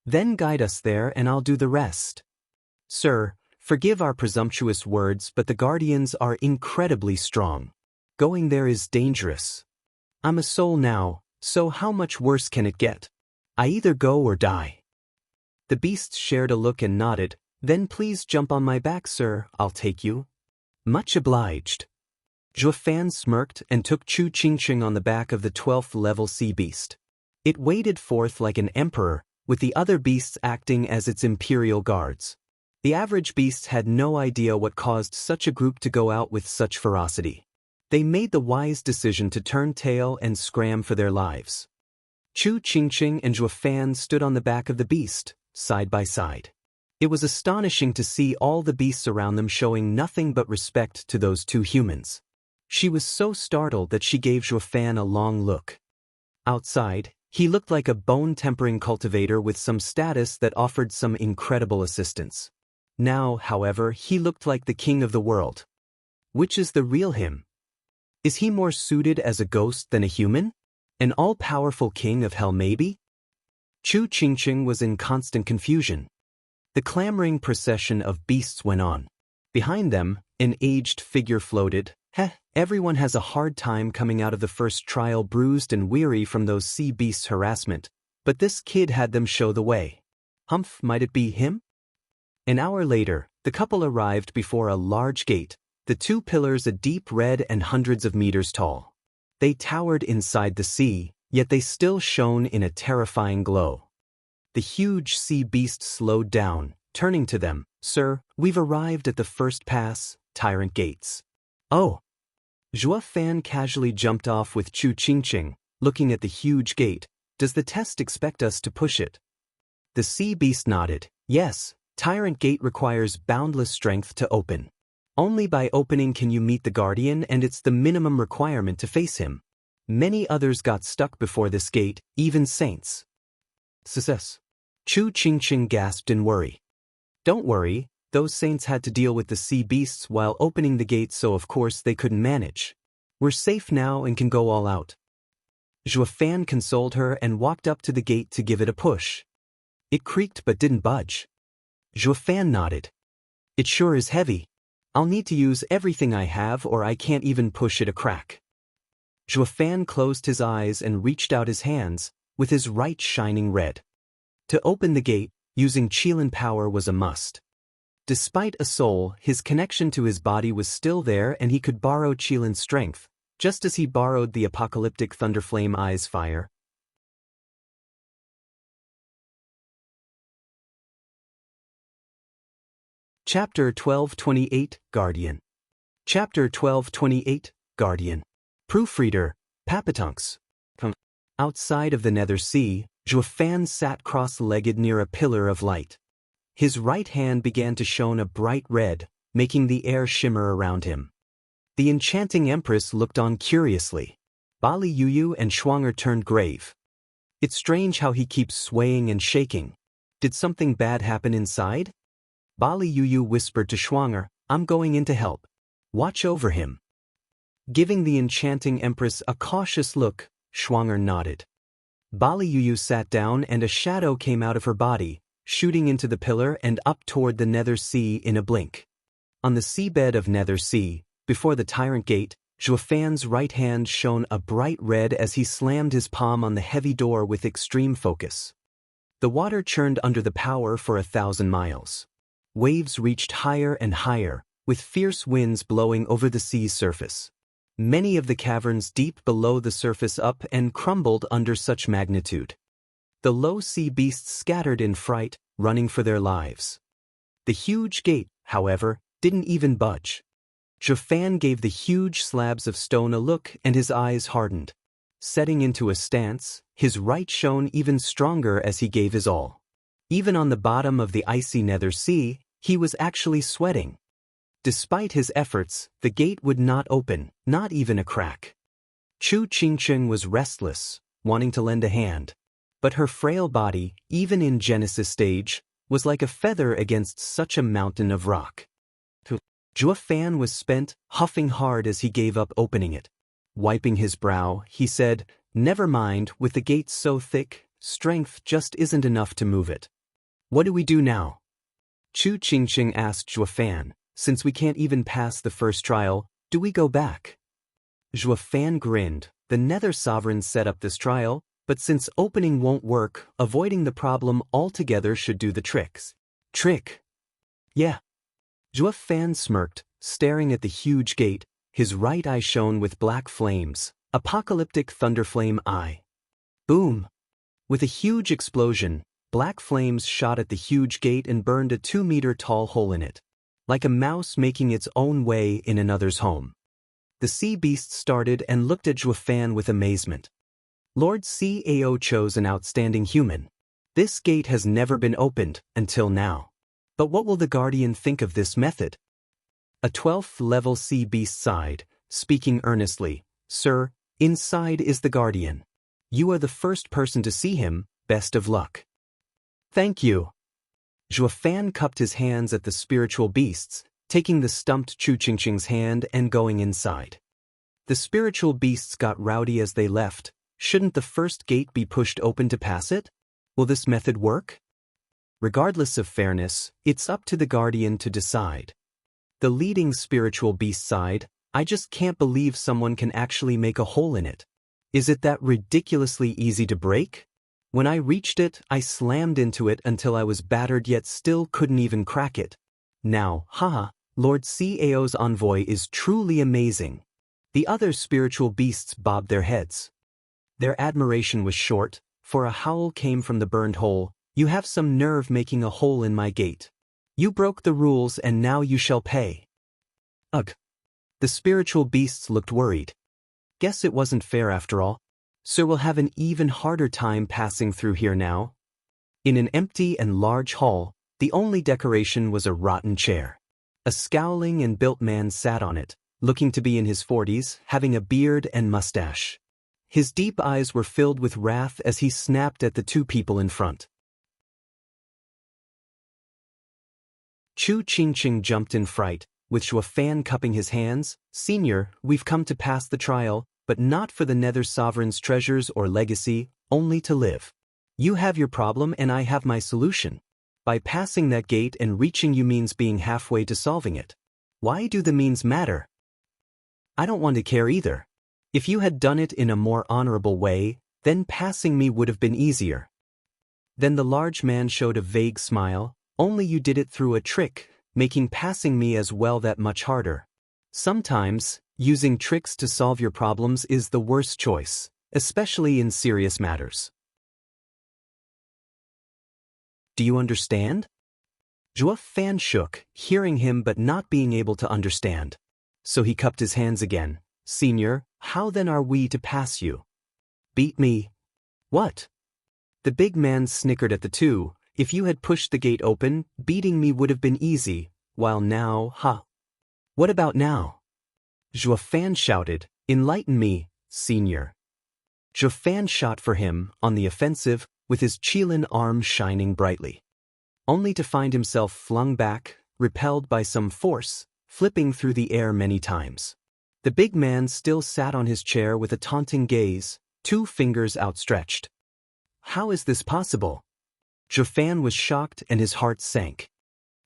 Speaker 1: Then guide us there and I'll do the rest. Sir, forgive our presumptuous words, but the Guardians are incredibly strong. Going there is dangerous. I'm a soul now, so how much worse can it get? I either go or die. The beasts shared a look and nodded. Then please jump on my back, sir, I'll take you. Much obliged. Zhuofan smirked and took Chu Qingqing on the back of the 12th level sea beast. It waded forth like an emperor, with the other beasts acting as its imperial guards. The average beasts had no idea what caused such a group to go out with such ferocity. They made the wise decision to turn tail and scram for their lives. Chu Qingqing and Zhuofan stood on the back of the beast, side by side. It was astonishing to see all the beasts around them showing nothing but respect to those 2 humans. She was so startled that she gave Zhuofan a long look. Outside, he looked like a bone-tempering cultivator with some status that offered some incredible assistance. Now, however, he looked like the king of the world. Which is the real him? Is he more suited as a ghost than a human? An all-powerful king of hell maybe? Chu Qingqing was in constant confusion. The clamoring procession of beasts went on. Behind them, an aged figure floated. Everyone has a hard time coming out of the first trial bruised and weary from those sea beasts' harassment, but this kid had them show the way. Humph, might it be him? An hour later, the couple arrived before a large gate, the 2 pillars a deep red and hundreds of meters tall. They towered inside the sea, yet they still shone in a terrifying glow. The huge sea beast slowed down, turning to them. Sir, we've arrived at the first pass, Tyrant Gates. Oh. Zhuofan casually jumped off with Chu Qingqing, looking at the huge gate. Does the test expect us to push it? The sea beast nodded. Yes, Tyrant Gate requires boundless strength to open. Only by opening can you meet the Guardian, and it's the minimum requirement to face him. Many others got stuck before this gate, even saints. Success. Chu Qingqing gasped in worry. Don't worry. Those saints had to deal with the sea beasts while opening the gate, so of course they couldn't manage. We're safe now and can go all out. Zhuofan consoled her and walked up to the gate to give it a push. It creaked but didn't budge. Zhuofan nodded. It sure is heavy. I'll need to use everything I have or I can't even push it a crack. Zhuofan closed his eyes and reached out his hands, with his right shining red. To open the gate, using Qilin power was a must. Despite a soul, his connection to his body was still there and he could borrow Qilin's strength, just as he borrowed the apocalyptic Thunderflame Eye's fire. Chapter 1228, Guardian. Chapter 1228, Guardian. Proofreader, Papatunks. Outside of the Nether Sea, Zhuofan sat cross-legged near a pillar of light. His right hand began to shone a bright red, making the air shimmer around him. The enchanting empress looked on curiously. Bali Yuyu and Schwanger turned grave. It's strange how he keeps swaying and shaking. Did something bad happen inside? Bali Yuyu whispered to Schwanger, I'm going in to help. Watch over him. Giving the enchanting empress a cautious look, Schwanger nodded. Bali Yuyu sat down and a shadow came out of her body, shooting into the pillar and up toward the Nether Sea in a blink. On the seabed of Nether Sea, before the Tyrant Gate, Zhuofan's right hand shone a bright red as he slammed his palm on the heavy door with extreme focus. The water churned under the power for 1,000 miles. Waves reached higher and higher, with fierce winds blowing over the sea's surface. Many of the caverns deep below the surface up and crumbled under such magnitude. The low sea beasts scattered in fright, running for their lives. The huge gate, however, didn't even budge. Zhuofan gave the huge slabs of stone a look and his eyes hardened. Setting into a stance, his right shone even stronger as he gave his all. Even on the bottom of the icy Nether Sea, he was actually sweating. Despite his efforts, the gate would not open, not even a crack. Chu Qingcheng was restless, wanting to lend a hand. But her frail body, even in Genesis stage, was like a feather against such a mountain of rock. Zhuofan was spent, huffing hard as he gave up opening it. Wiping his brow, he said, Never mind, with the gate so thick, strength just isn't enough to move it. What do we do now? Chu Qingcheng asked Zhuofan, Since we can't even pass the first trial, do we go back? Zhuofan grinned. The Nether Sovereigns set up this trial, but since opening won't work, avoiding the problem altogether should do the tricks. Trick? Yeah. Zhuofan smirked, staring at the huge gate, his right eye shone with black flames, apocalyptic thunderflame eye. Boom! With a huge explosion, black flames shot at the huge gate and burned a 2-meter-tall hole in it. Like a mouse making its own way in another's home. The sea beast started and looked at Zhuofan with amazement. Lord Cao chose an outstanding human. This gate has never been opened, until now. But what will the Guardian think of this method? A 12th-level sea beast sighed, speaking earnestly, Sir, inside is the Guardian. You are the first person to see him, best of luck. Thank you. Zhuofan cupped his hands at the spiritual beasts, taking the stumped Chu Qingcheng's hand and going inside. The spiritual beasts got rowdy as they left. Shouldn't the first gate be pushed open to pass it? Will this method work? Regardless of fairness, it's up to the Guardian to decide. The leading spiritual beast sighed, I just can't believe someone can actually make a hole in it. Is it that ridiculously easy to break? When I reached it, I slammed into it until I was battered yet still couldn't even crack it. Now, haha, Lord Cao's envoy is truly amazing. The other spiritual beasts bobbed their heads. Their admiration was short, for a howl came from the burned hole, You have some nerve making a hole in my gate. You broke the rules and now you shall pay. Ugh. The spiritual beasts looked worried. Guess it wasn't fair after all. Sir will have an even harder time passing through here now. In an empty and large hall, the only decoration was a rotten chair. A scowling and built man sat on it, looking to be in his 40s, having a beard and mustache. His deep eyes were filled with wrath as he snapped at the two people in front. Chu Qingcheng jumped in fright, with Zhuofan cupping his hands. Senior, we've come to pass the trial, but not for the Nether Sovereign's treasures or legacy, only to live. You have your problem and I have my solution. By passing that gate and reaching you means being halfway to solving it. Why do the means matter? I don't want to care either. If you had done it in a more honorable way, then passing me would have been easier. Then the large man showed a vague smile, only you did it through a trick, making passing me as well that much harder. Sometimes, using tricks to solve your problems is the worst choice, especially in serious matters. Do you understand? Zhuofan shook, hearing him but not being able to understand. So he cupped his hands again. Senior, how then are we to pass you? Beat me? What? The big man snickered at the two, If you had pushed the gate open, beating me would have been easy, while now, What about now? Zhuo Fan shouted, enlighten me, senior. Zhuo Fan shot for him, on the offensive, with his Qilin arm shining brightly. Only to find himself flung back, repelled by some force, flipping through the air many times. The big man still sat on his chair with a taunting gaze, 2 fingers outstretched. How is this possible? Zhuo Fan was shocked and his heart sank.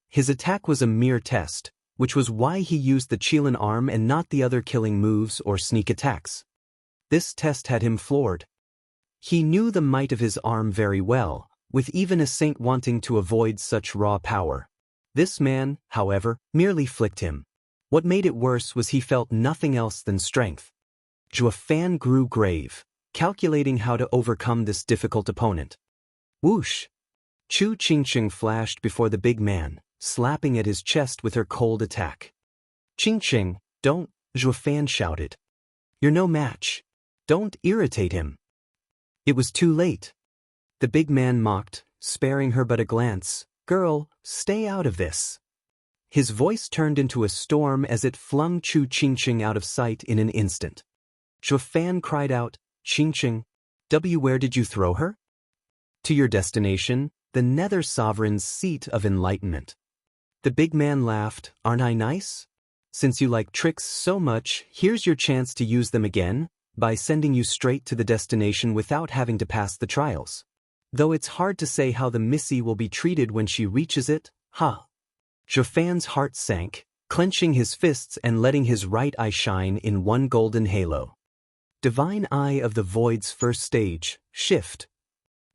Speaker 1: His attack was a mere test, which was why he used the Qilin arm and not the other killing moves or sneak attacks. This test had him floored. He knew the might of his arm very well, with even a saint wanting to avoid such raw power. This man, however, merely flicked him. What made it worse was he felt nothing else than strength. Zhuo Fan grew grave, calculating how to overcome this difficult opponent. Whoosh! Chu Qingqing flashed before the big man, slapping at his chest with her cold attack. Qingqing, don't, Zhuo Fan shouted. You're no match. Don't irritate him. It was too late. The big man mocked, sparing her but a glance. Girl, stay out of this. His voice turned into a storm as it flung Chu Qingqing out of sight in an instant. Zhuo Fan cried out, Qingqing, where did you throw her? To your destination, the Nether Sovereign's seat of enlightenment. The big man laughed, aren't I nice? Since you like tricks so much, here's your chance to use them again, by sending you straight to the destination without having to pass the trials. Though it's hard to say how the Missy will be treated when she reaches it, Zhuo Fan's heart sank, clenching his fists and letting his right eye shine in one golden halo. Divine Eye of the Void's first stage, shift.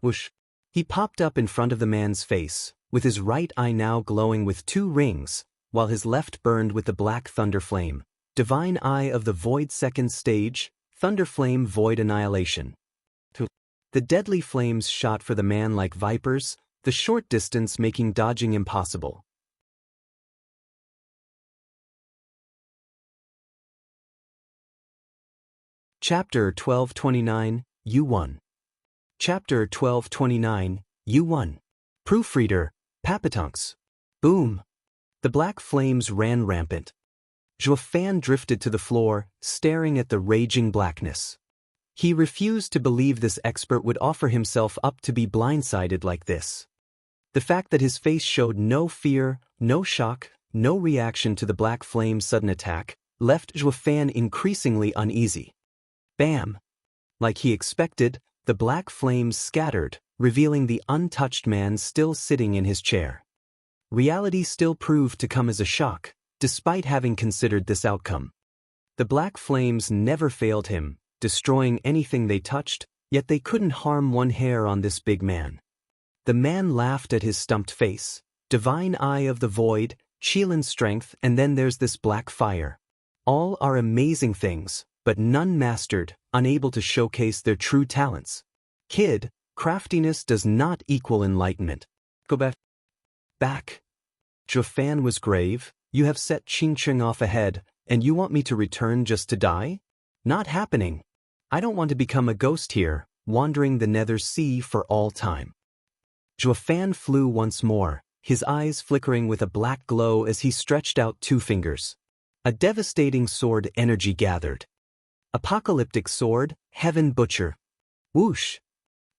Speaker 1: Whoosh. He popped up in front of the man's face, with his right eye now glowing with 2 rings, while his left burned with the black thunder flame. Divine Eye of the Void second stage, thunder flame void annihilation. The deadly flames shot for the man like vipers, the short distance making dodging impossible. Chapter 1229, U1. Chapter 1229, U1. Proofreader, Papatunks. Boom. The black flames ran rampant. Zhuo Fan drifted to the floor, staring at the raging blackness. He refused to believe this expert would offer himself up to be blindsided like this. The fact that his face showed no fear, no shock, no reaction to the black flame's sudden attack, left Zhuo Fan increasingly uneasy. Bam! Like he expected, the black flames scattered, revealing the untouched man still sitting in his chair. Reality still proved to come as a shock, despite having considered this outcome. The black flames never failed him, destroying anything they touched, yet they couldn't harm one hair on this big man. The man laughed at his stumped face. Divine Eye of the Void, Qilin strength, and then there's this black fire. All are amazing things, but none mastered, unable to showcase their true talents. Kid, craftiness does not equal enlightenment. Go back. Zhuo Fan was grave. You have set Qingqing off ahead, and you want me to return just to die? Not happening. I don't want to become a ghost here, wandering the Nether Sea for all time. Zhuo Fan flew once more, his eyes flickering with a black glow as he stretched out 2 fingers. A devastating sword energy gathered. Apocalyptic sword, Heaven Butcher. Whoosh!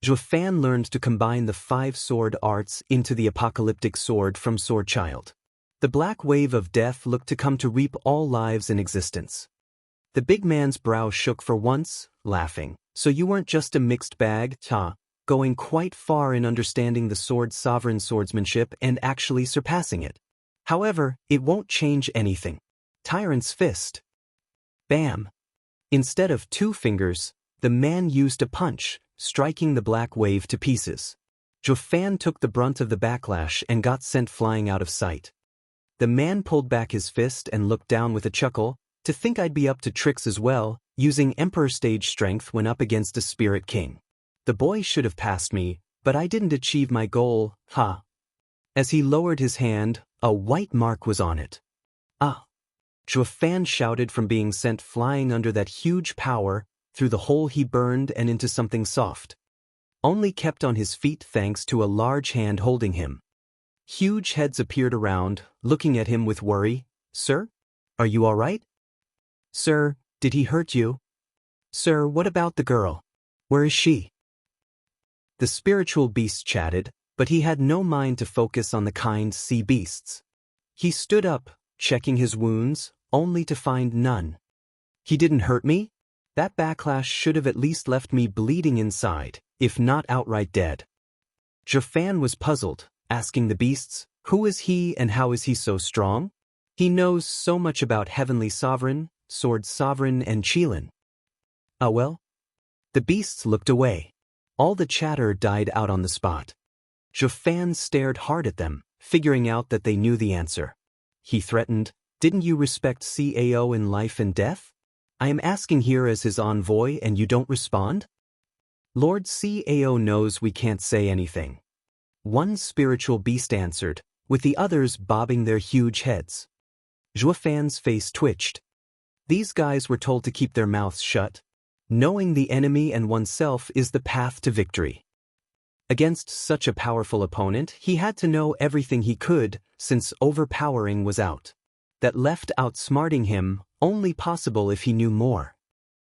Speaker 1: Zhuo Fan learned to combine the 5 sword arts into the apocalyptic sword from Sword Child. The black wave of death looked to come to reap all lives in existence. The big man's brow shook for once, laughing. So you weren't just a mixed bag, going quite far in understanding the sword's sovereign swordsmanship and actually surpassing it. However, it won't change anything. Tyrant's Fist. Bam! Instead of 2 fingers, the man used a punch, striking the black wave to pieces. Zhuo Fan took the brunt of the backlash and got sent flying out of sight. The man pulled back his fist and looked down with a chuckle. To think I'd be up to tricks as well, using Emperor stage strength when up against a Spirit King. The boy should have passed me, but I didn't achieve my goal, As he lowered his hand, a white mark was on it. Zhuo Fan shouted from being sent flying under that huge power, through the hole he burned and into something soft. only kept on his feet thanks to a large hand holding him. Huge heads appeared around, looking at him with worry. "Sir? Are you all right? Sir, did he hurt you? Sir, what about the girl? Where is she?" The spiritual beast chatted, but he had no mind to focus on the kind sea beasts. He stood up, checking his wounds, only to find none. "He didn't hurt me? That backlash should have at least left me bleeding inside, if not outright dead." Jafan was puzzled, asking the beasts, who is he and how is he so strong? He knows so much about Heavenly Sovereign, Sword Sovereign and Qilin. "Ah well?" The beasts looked away. All the chatter died out on the spot. Jafan stared hard at them, figuring out that they knew the answer. He threatened, "Didn't you respect Cao in life and death? I am asking here as his envoy and you don't respond?" "Lord Cao knows we can't say anything." One spiritual beast answered, with the others bobbing their huge heads. Juafan's face twitched. These guys were told to keep their mouths shut. Knowing the enemy and oneself is the path to victory. Against such a powerful opponent, he had to know everything he could, since overpowering was out. That left outsmarting him, only possible if he knew more.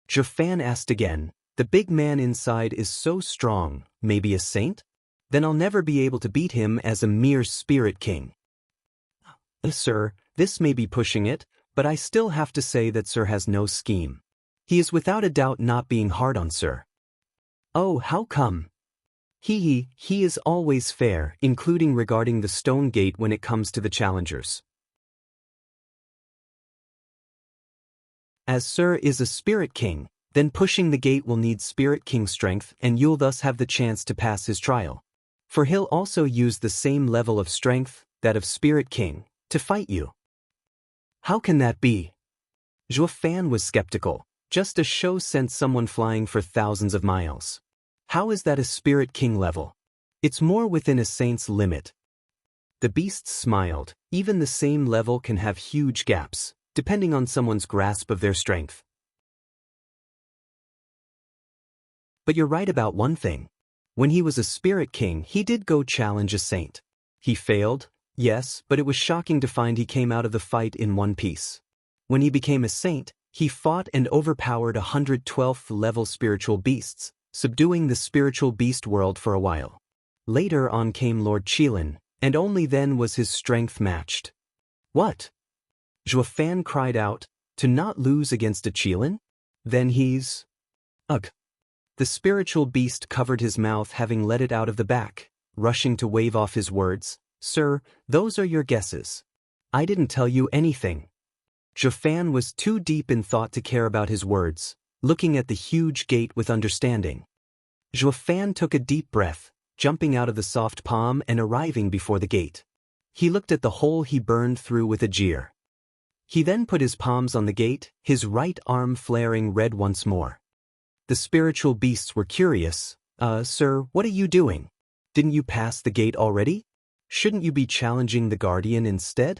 Speaker 1: Jafan asked again, "The big man inside is so strong, maybe a saint? Then I'll never be able to beat him as a mere spirit king." "Sir, this may be pushing it, but I still have to say that Sir has no scheme. He is without a doubt not being hard on Sir." "Oh, how come?" He is always fair, including regarding the stone gate when it comes to the challengers. As Sir is a spirit king, then pushing the gate will need spirit king strength and you'll thus have the chance to pass his trial. For he'll also use the same level of strength, that of spirit king, to fight you. "How can that be?" Juafan was skeptical. Just a show sent someone flying for thousands of miles. How is that a spirit king level? It's more within a saint's limit. The beast smiled. Even the same level can have huge gaps, depending on someone's grasp of their strength. But you're right about one thing. When he was a spirit king, he did go challenge a saint. He failed, yes, but it was shocking to find he came out of the fight in one piece. When he became a saint, he fought and overpowered 112th level spiritual beasts, subduing the spiritual beast world for a while. Later on came Lord Qilin, and only then was his strength matched. "What?" Juafan cried out, "To not lose against a Qilin? Then he's..." "Ugh." The spiritual beast covered his mouth, having let it out of the back, rushing to wave off his words. "Sir, those are your guesses. I didn't tell you anything." Juafan was too deep in thought to care about his words, looking at the huge gate with understanding. Juafan took a deep breath, jumping out of the soft palm and arriving before the gate. He looked at the hole he burned through with a jeer. He then put his palms on the gate, his right arm flaring red once more. The spiritual beasts were curious. Sir, what are you doing? Didn't you pass the gate already? Shouldn't you be challenging the guardian instead?"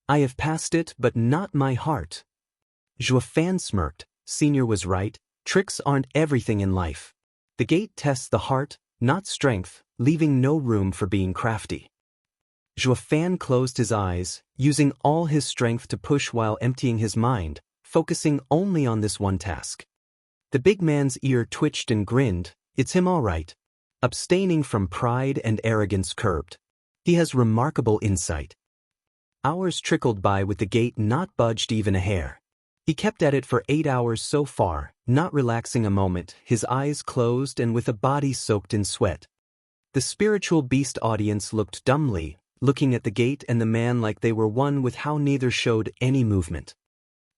Speaker 1: "I have passed it, but not my heart." Juafan smirked. Senior was right. Tricks aren't everything in life. The gate tests the heart, not strength, leaving no room for being crafty. Juafan closed his eyes, using all his strength to push while emptying his mind, focusing only on this one task. The big man's ear twitched and grinned. It's him all right. Abstaining from pride and arrogance curbed. He has remarkable insight. Hours trickled by with the gate not budged even a hair. He kept at it for 8 hours so far, not relaxing a moment, his eyes closed and with a body soaked in sweat. The spiritual beast audience looked dumbly, looking at the gate and the man like they were one with how neither showed any movement.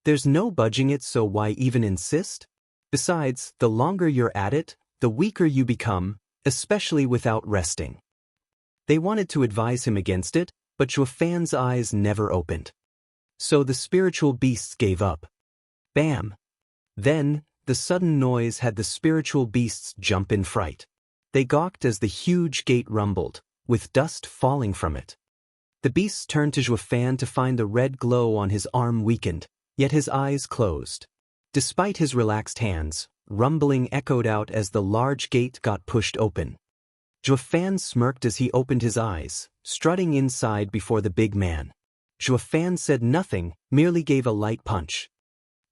Speaker 1: There's no budging it, so why even insist? Besides, the longer you're at it, the weaker you become, especially without resting. They wanted to advise him against it, but Juafan's eyes never opened. So the spiritual beasts gave up. Bam! Then, the sudden noise had the spiritual beasts jump in fright. They gawked as the huge gate rumbled, with dust falling from it. The beasts turned to Juafan to find the red glow on his arm weakened, yet his eyes closed. Despite his relaxed hands, rumbling echoed out as the large gate got pushed open. Zhuofan smirked as he opened his eyes, strutting inside before the big man. Zhuofan said nothing, merely gave a light punch.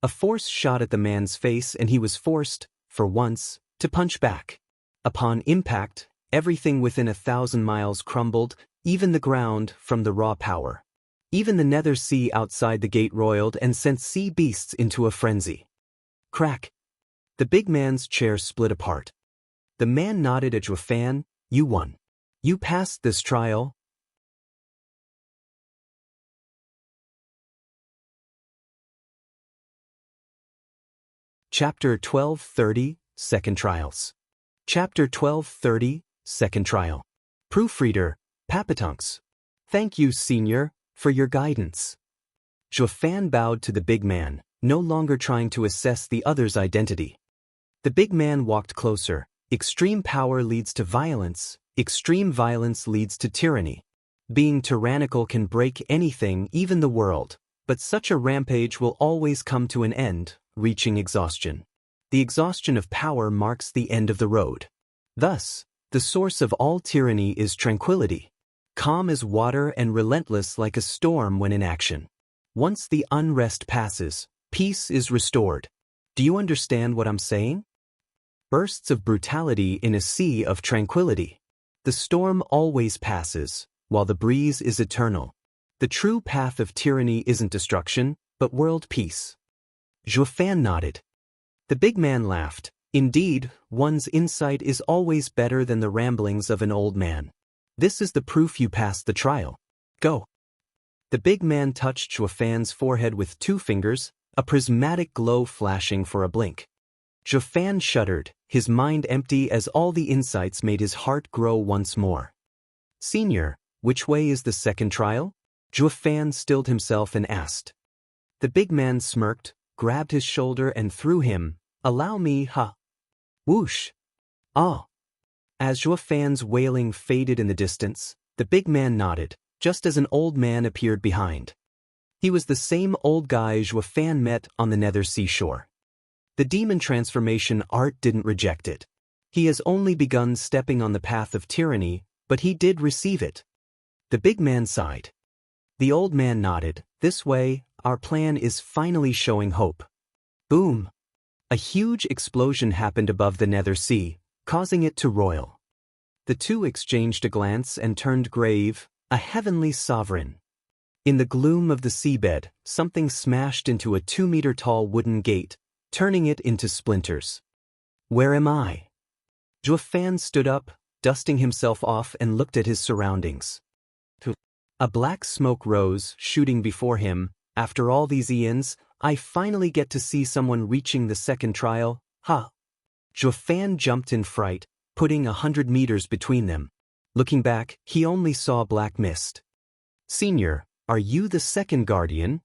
Speaker 1: A force shot at the man's face and he was forced, for once, to punch back. Upon impact, everything within 1,000 miles crumbled, even the ground, from the raw power. Even the nether sea outside the gate roiled and sent sea beasts into a frenzy. Crack! The big man's chair split apart. The man nodded at Zhuofan. You won. You passed this trial. Chapter 12:30, Second Trials. Chapter 12:30, Second Trial. Proofreader, Papatunks. Thank you, Senior, for your guidance. Zhuofan bowed to the big man, no longer trying to assess the other's identity. The big man walked closer. Extreme power leads to violence. Extreme violence leads to tyranny. Being tyrannical can break anything, even the world, but such a rampage will always come to an end, reaching exhaustion. The exhaustion of power marks the end of the road. Thus, the source of all tyranny is tranquility, calm as water and relentless like a storm when in action. Once the unrest passes, peace is restored. Do you understand what I'm saying? Bursts of brutality in a sea of tranquility. The storm always passes, while the breeze is eternal. The true path of tyranny isn't destruction, but world peace. Zhuofan nodded. The big man laughed. Indeed, one's insight is always better than the ramblings of an old man. This is the proof you passed the trial. Go. The big man touched Zhuofan's forehead with 2 fingers, a prismatic glow flashing for a blink. Zhuofan shuddered, his mind empty as all the insights made his heart grow once more. Senior, which way is the second trial? Zhuofan stilled himself and asked. The big man smirked, grabbed his shoulder and threw him. Allow me, ha. Whoosh. Ah. As Zhuofan's wailing faded in the distance, the big man nodded, just as an old man appeared behind. He was the same old guy Zhuofan met on the nether seashore. The demon transformation art didn't reject it. He has only begun stepping on the path of tyranny, but he did receive it. The big man sighed. The old man nodded. This way, our plan is finally showing hope. Boom! A huge explosion happened above the nether sea, causing it to roil. The two exchanged a glance and turned grave, a heavenly sovereign. In the gloom of the seabed, something smashed into a 2-meter-tall wooden gate, turning it into splinters. Where am I? Zhuofan stood up, dusting himself off and looked at his surroundings. A black smoke rose, shooting before him. After all these eons, I finally get to see someone reaching the second trial, ha! Zhuofan jumped in fright, putting 100 meters between them. Looking back, he only saw black mist. Senior, are you the second guardian?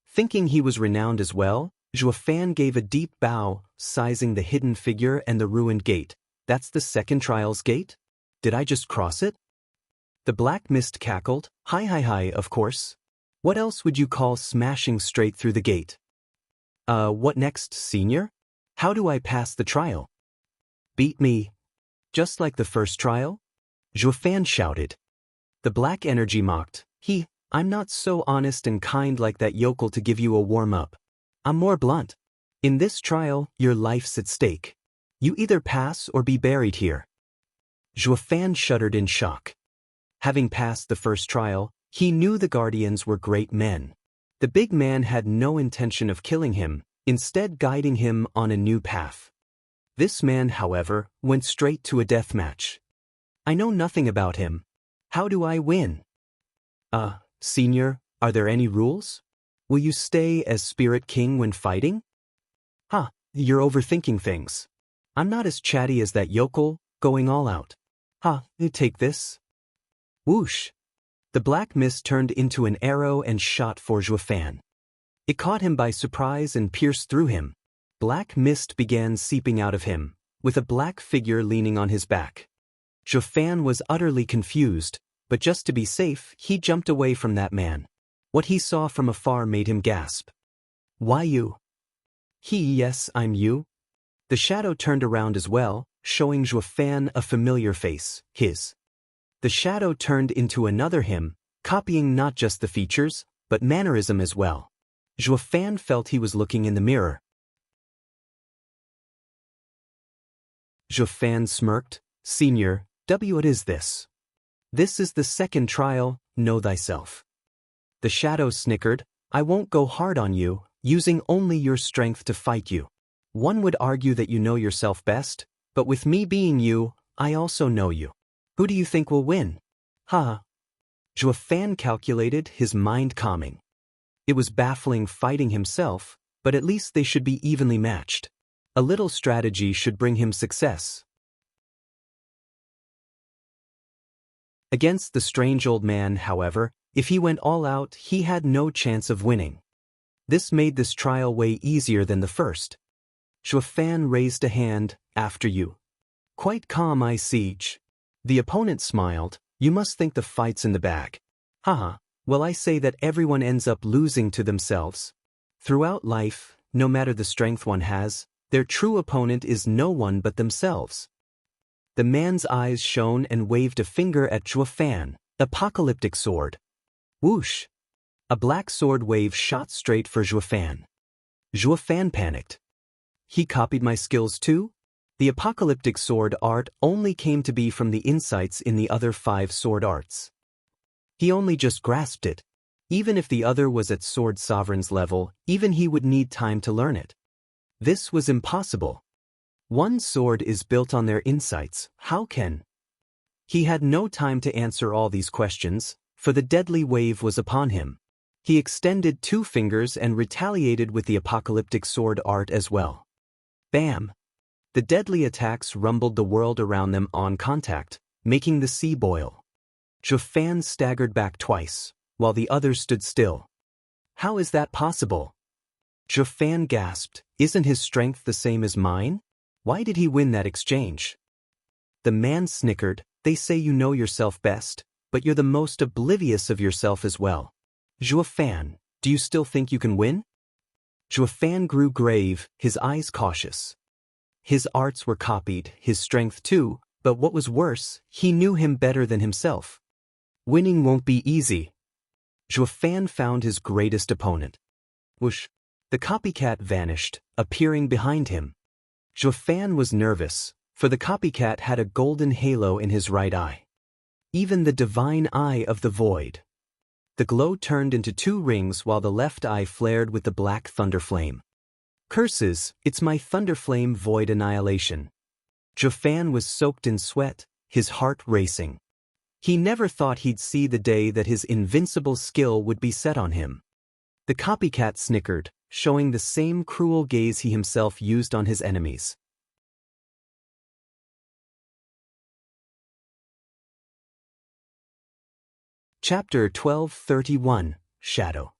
Speaker 1: Thinking he was renowned as well, Zhuofan gave a deep bow, sizing the hidden figure and the ruined gate. That's the second trial's gate? Did I just cross it? The black mist cackled. Hi, of course. What else would you call smashing straight through the gate? What next, Senior? How do I pass the trial? Beat me. Just like the first trial? Zhuofan shouted. The black energy mocked. I'm not so honest and kind like that yokel to give you a warm-up. I'm more blunt. In this trial, your life's at stake. You either pass or be buried here. Zhuofan shuddered in shock. Having passed the first trial, he knew the Guardians were great men. The big man had no intention of killing him, instead guiding him on a new path. This man, however, went straight to a death match. I know nothing about him. How do I win? Senior, are there any rules? Will you stay as Spirit King when fighting? You're overthinking things. I'm not as chatty as that yokel, going all out. Take this. Whoosh! The black mist turned into an arrow and shot for Zhuofan. It caught him by surprise and pierced through him. Black mist began seeping out of him, with a black figure leaning on his back. Zhuofan was utterly confused, but just to be safe, he jumped away from that man. What he saw from afar made him gasp. Why you? Yes, I'm you. The shadow turned around as well, showing Zhuofan a familiar face, his. The shadow turned into another him, copying not just the features, but mannerism as well. Zhuofan felt he was looking in the mirror. Zhuofan smirked. Senior, what is this? This is the second trial, know thyself. The shadow snickered. I won't go hard on you, using only your strength to fight you. One would argue that you know yourself best, but with me being you, I also know you. Who do you think will win? Ha! Zhuofan calculated, his mind calming. It was baffling fighting himself, but at least they should be evenly matched. A little strategy should bring him success. Against the strange old man, however, if he went all out, he had no chance of winning. This made this trial way easier than the first. Zhuofan raised a hand. After you. Quite calm, I siege. The opponent smiled. You must think the fight's in the bag. Haha, well, I say that everyone ends up losing to themselves. Throughout life, no matter the strength one has, their true opponent is no one but themselves. The man's eyes shone and waved a finger at Zhuofan. Apocalyptic sword. Whoosh! A black sword wave shot straight for Zhuofan. Zhuofan panicked. He copied my skills too? The apocalyptic sword art only came to be from the insights in the other 5 sword arts. He only just grasped it. Even if the other was at sword sovereign's level, even he would need time to learn it. This was impossible. One sword is built on their insights, how can? He had no time to answer all these questions, for the deadly wave was upon him. He extended 2 fingers and retaliated with the apocalyptic sword art as well. Bam! The deadly attacks rumbled the world around them on contact, making the sea boil. Zhuofan staggered back twice, while the others stood still. How is that possible? Zhuofan gasped. Isn't his strength the same as mine? Why did he win that exchange? The man snickered. They say you know yourself best, but you're the most oblivious of yourself as well. Zhuofan, do you still think you can win? Zhuofan grew grave, his eyes cautious. His arts were copied, his strength too, but what was worse, he knew him better than himself. Winning won't be easy. Zhuofan found his greatest opponent. Whoosh! The copycat vanished, appearing behind him. Zhuofan was nervous, for the copycat had a golden halo in his right eye. Even the divine eye of the void. The glow turned into 2 rings while the left eye flared with the black thunder flame. Curses, it's my thunder flame void annihilation. Zhuofan was soaked in sweat, his heart racing. He never thought he'd see the day that his invincible skill would be set on him. The copycat snickered, showing the same cruel gaze he himself used on his enemies. Chapter 1231, Shadow.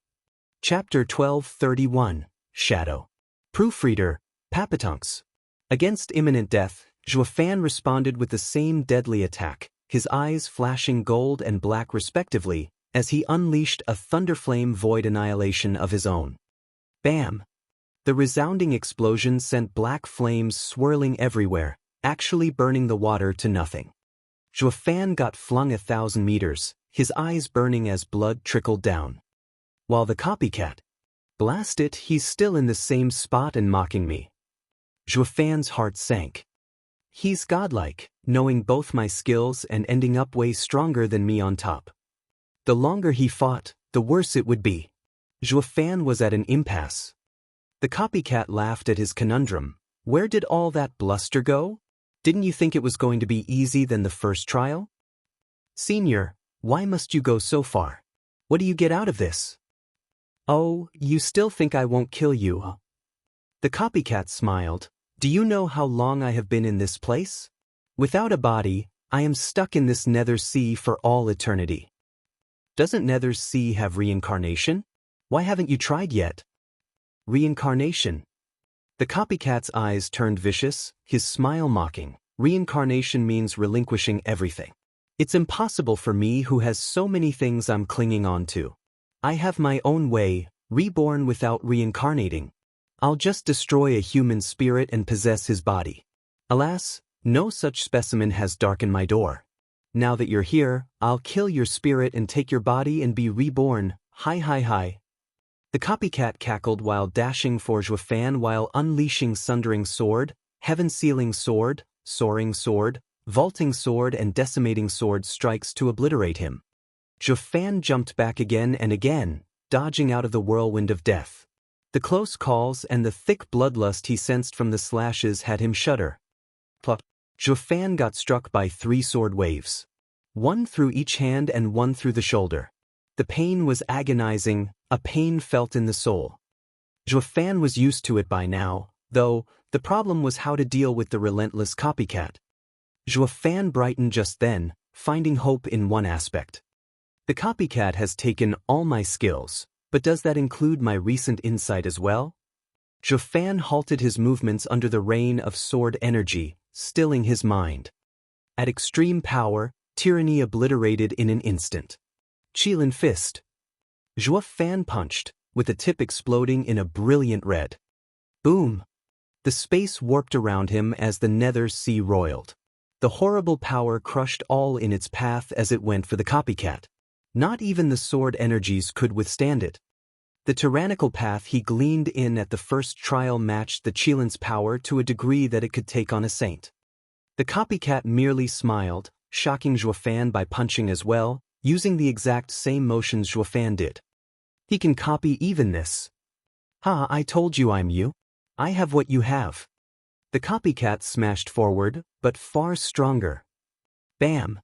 Speaker 1: Chapter 1231, Shadow. Proofreader, Papatunks. Against imminent death, Zhuofan responded with the same deadly attack, his eyes flashing gold and black respectively, as he unleashed a thunderflame void annihilation of his own. Bam! The resounding explosion sent black flames swirling everywhere, actually burning the water to nothing. Zhuofan got flung 1,000 meters, his eyes burning as blood trickled down. While the copycat, blast it, he's still in the same spot and mocking me. Zhuofan's heart sank. He's godlike, knowing both my skills and ending up way stronger than me on top. The longer he fought, the worse it would be. Zhuofan was at an impasse. The copycat laughed at his conundrum. Where did all that bluster go? Didn't you think it was going to be easy than the first trial? Senior, why must you go so far? What do you get out of this? Oh, you still think I won't kill you, huh? The copycat smiled. Do you know how long I have been in this place? Without a body, I am stuck in this nether sea for all eternity. Doesn't nether sea have reincarnation? Why haven't you tried yet? Reincarnation. The copycat's eyes turned vicious, his smile mocking. Reincarnation means relinquishing everything. It's impossible for me who has so many things I'm clinging on to. I have my own way, reborn without reincarnating. I'll just destroy a human spirit and possess his body. Alas, no such specimen has darkened my door. Now that you're here, I'll kill your spirit and take your body and be reborn. Hi hi hi. The copycat cackled while dashing for Juefan while unleashing sundering sword, heaven-sealing sword, soaring sword, vaulting sword and decimating sword strikes to obliterate him. Juefan jumped back again and again, dodging out of the whirlwind of death. The close calls and the thick bloodlust he sensed from the slashes had him shudder. Plop. Juefan got struck by 3 sword waves. One through each hand and one through the shoulder. The pain was agonizing, a pain felt in the soul. Juefan was used to it by now, though, the problem was how to deal with the relentless copycat. Juefan brightened just then, finding hope in one aspect. The copycat has taken all my skills, but does that include my recent insight as well? Juefan halted his movements under the rain of sword energy, stilling his mind. At extreme power, tyranny obliterated in an instant. Qilin fist. Juefan punched, with the tip exploding in a brilliant red. Boom! The space warped around him as the nether sea roiled. The horrible power crushed all in its path as it went for the copycat. Not even the sword energies could withstand it. The tyrannical path he gleaned in at the first trial matched the Qilin's power to a degree that it could take on a saint. The copycat merely smiled, shocking Juefan by punching as well, using the exact same motions Juefan did. He can copy even this. Ha, I told you I'm you. I have what you have. The copycat smashed forward, but far stronger. Bam!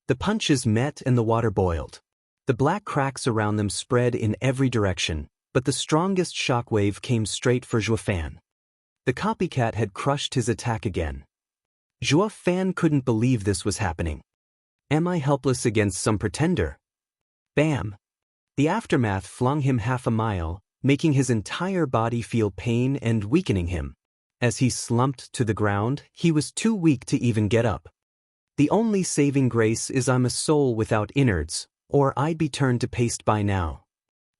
Speaker 1: The punches met and the water boiled. The black cracks around them spread in every direction, but the strongest shockwave came straight for Juefan. The copycat had crushed his attack again. Juefan couldn't believe this was happening. Am I helpless against some pretender? Bam! The aftermath flung him half a mile, making his entire body feel pain and weakening him. As he slumped to the ground, he was too weak to even get up. The only saving grace is I'm a soul without innards, or I'd be turned to paste by now.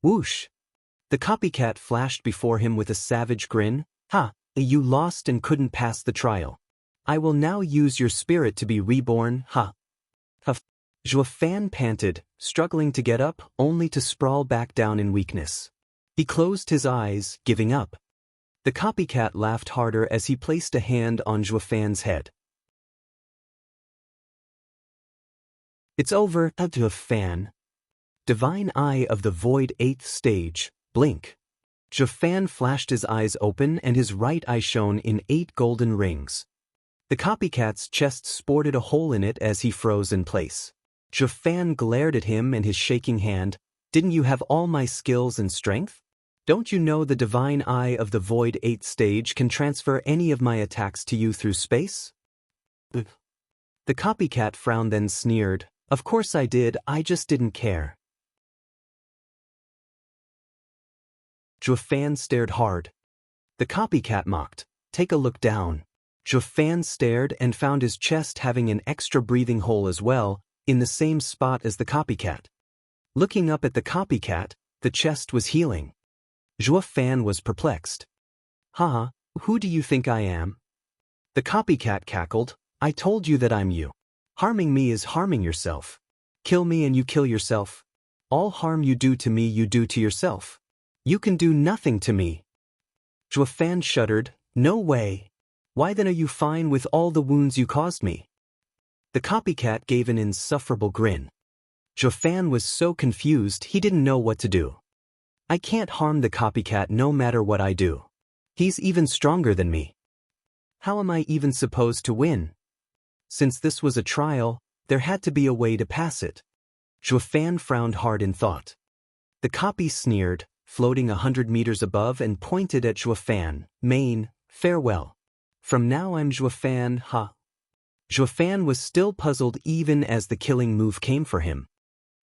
Speaker 1: Whoosh! The copycat flashed before him with a savage grin. Ha! You lost and couldn't pass the trial. I will now use your spirit to be reborn. Ha! Huff! Juefan panted, struggling to get up, only to sprawl back down in weakness. He closed his eyes, giving up. The copycat laughed harder as he placed a hand on Juefan's head. It's over, Juefan. Divine Eye of the Void 8th stage, blink. Juefan flashed his eyes open and his right eye shone in 8 golden rings. The copycat's chest sported a hole in it as he froze in place. Juefan glared at him and his shaking hand. Didn't you have all my skills and strength? Don't you know the Divine Eye of the Void 8th stage can transfer any of my attacks to you through space? The copycat frowned then sneered. Of course I did, I just didn't care. Juefan stared hard. The copycat mocked. Take a look down. Juefan stared and found his chest having an extra breathing hole as well, in the same spot as the copycat. Looking up at the copycat, the chest was healing. Juefan was perplexed. Haha, who do you think I am? The copycat cackled. I told you that I'm you. Harming me is harming yourself. Kill me and you kill yourself. All harm you do to me you do to yourself. You can do nothing to me. Juefan shuddered. No way. Why then are you fine with all the wounds you caused me? The copycat gave an insufferable grin. Juefan was so confused he didn't know what to do. I can't harm the copycat no matter what I do. He's even stronger than me. How am I even supposed to win? Since this was a trial, there had to be a way to pass it. Juefan frowned hard in thought. The copy sneered, floating 100 meters above and pointed at Juefan. Maine, farewell. From now I'm Juefan, ha. Juefan was still puzzled even as the killing move came for him.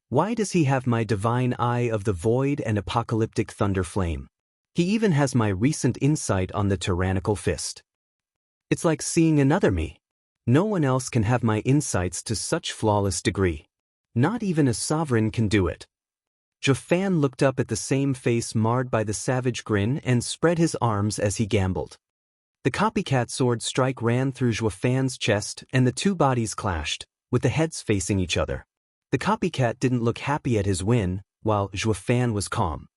Speaker 1: Why does he have my Divine Eye of the Void and Apocalyptic Thunder Flame? He even has my recent insight on the Tyrannical Fist. It's like seeing another me. No one else can have my insights to such flawless degree. Not even a sovereign can do it. Fan looked up at the same face marred by the savage grin and spread his arms as he gambled. The copycat sword strike ran through Fan's chest and the two bodies clashed, with the heads facing each other. The copycat didn't look happy at his win, while Fan was calm.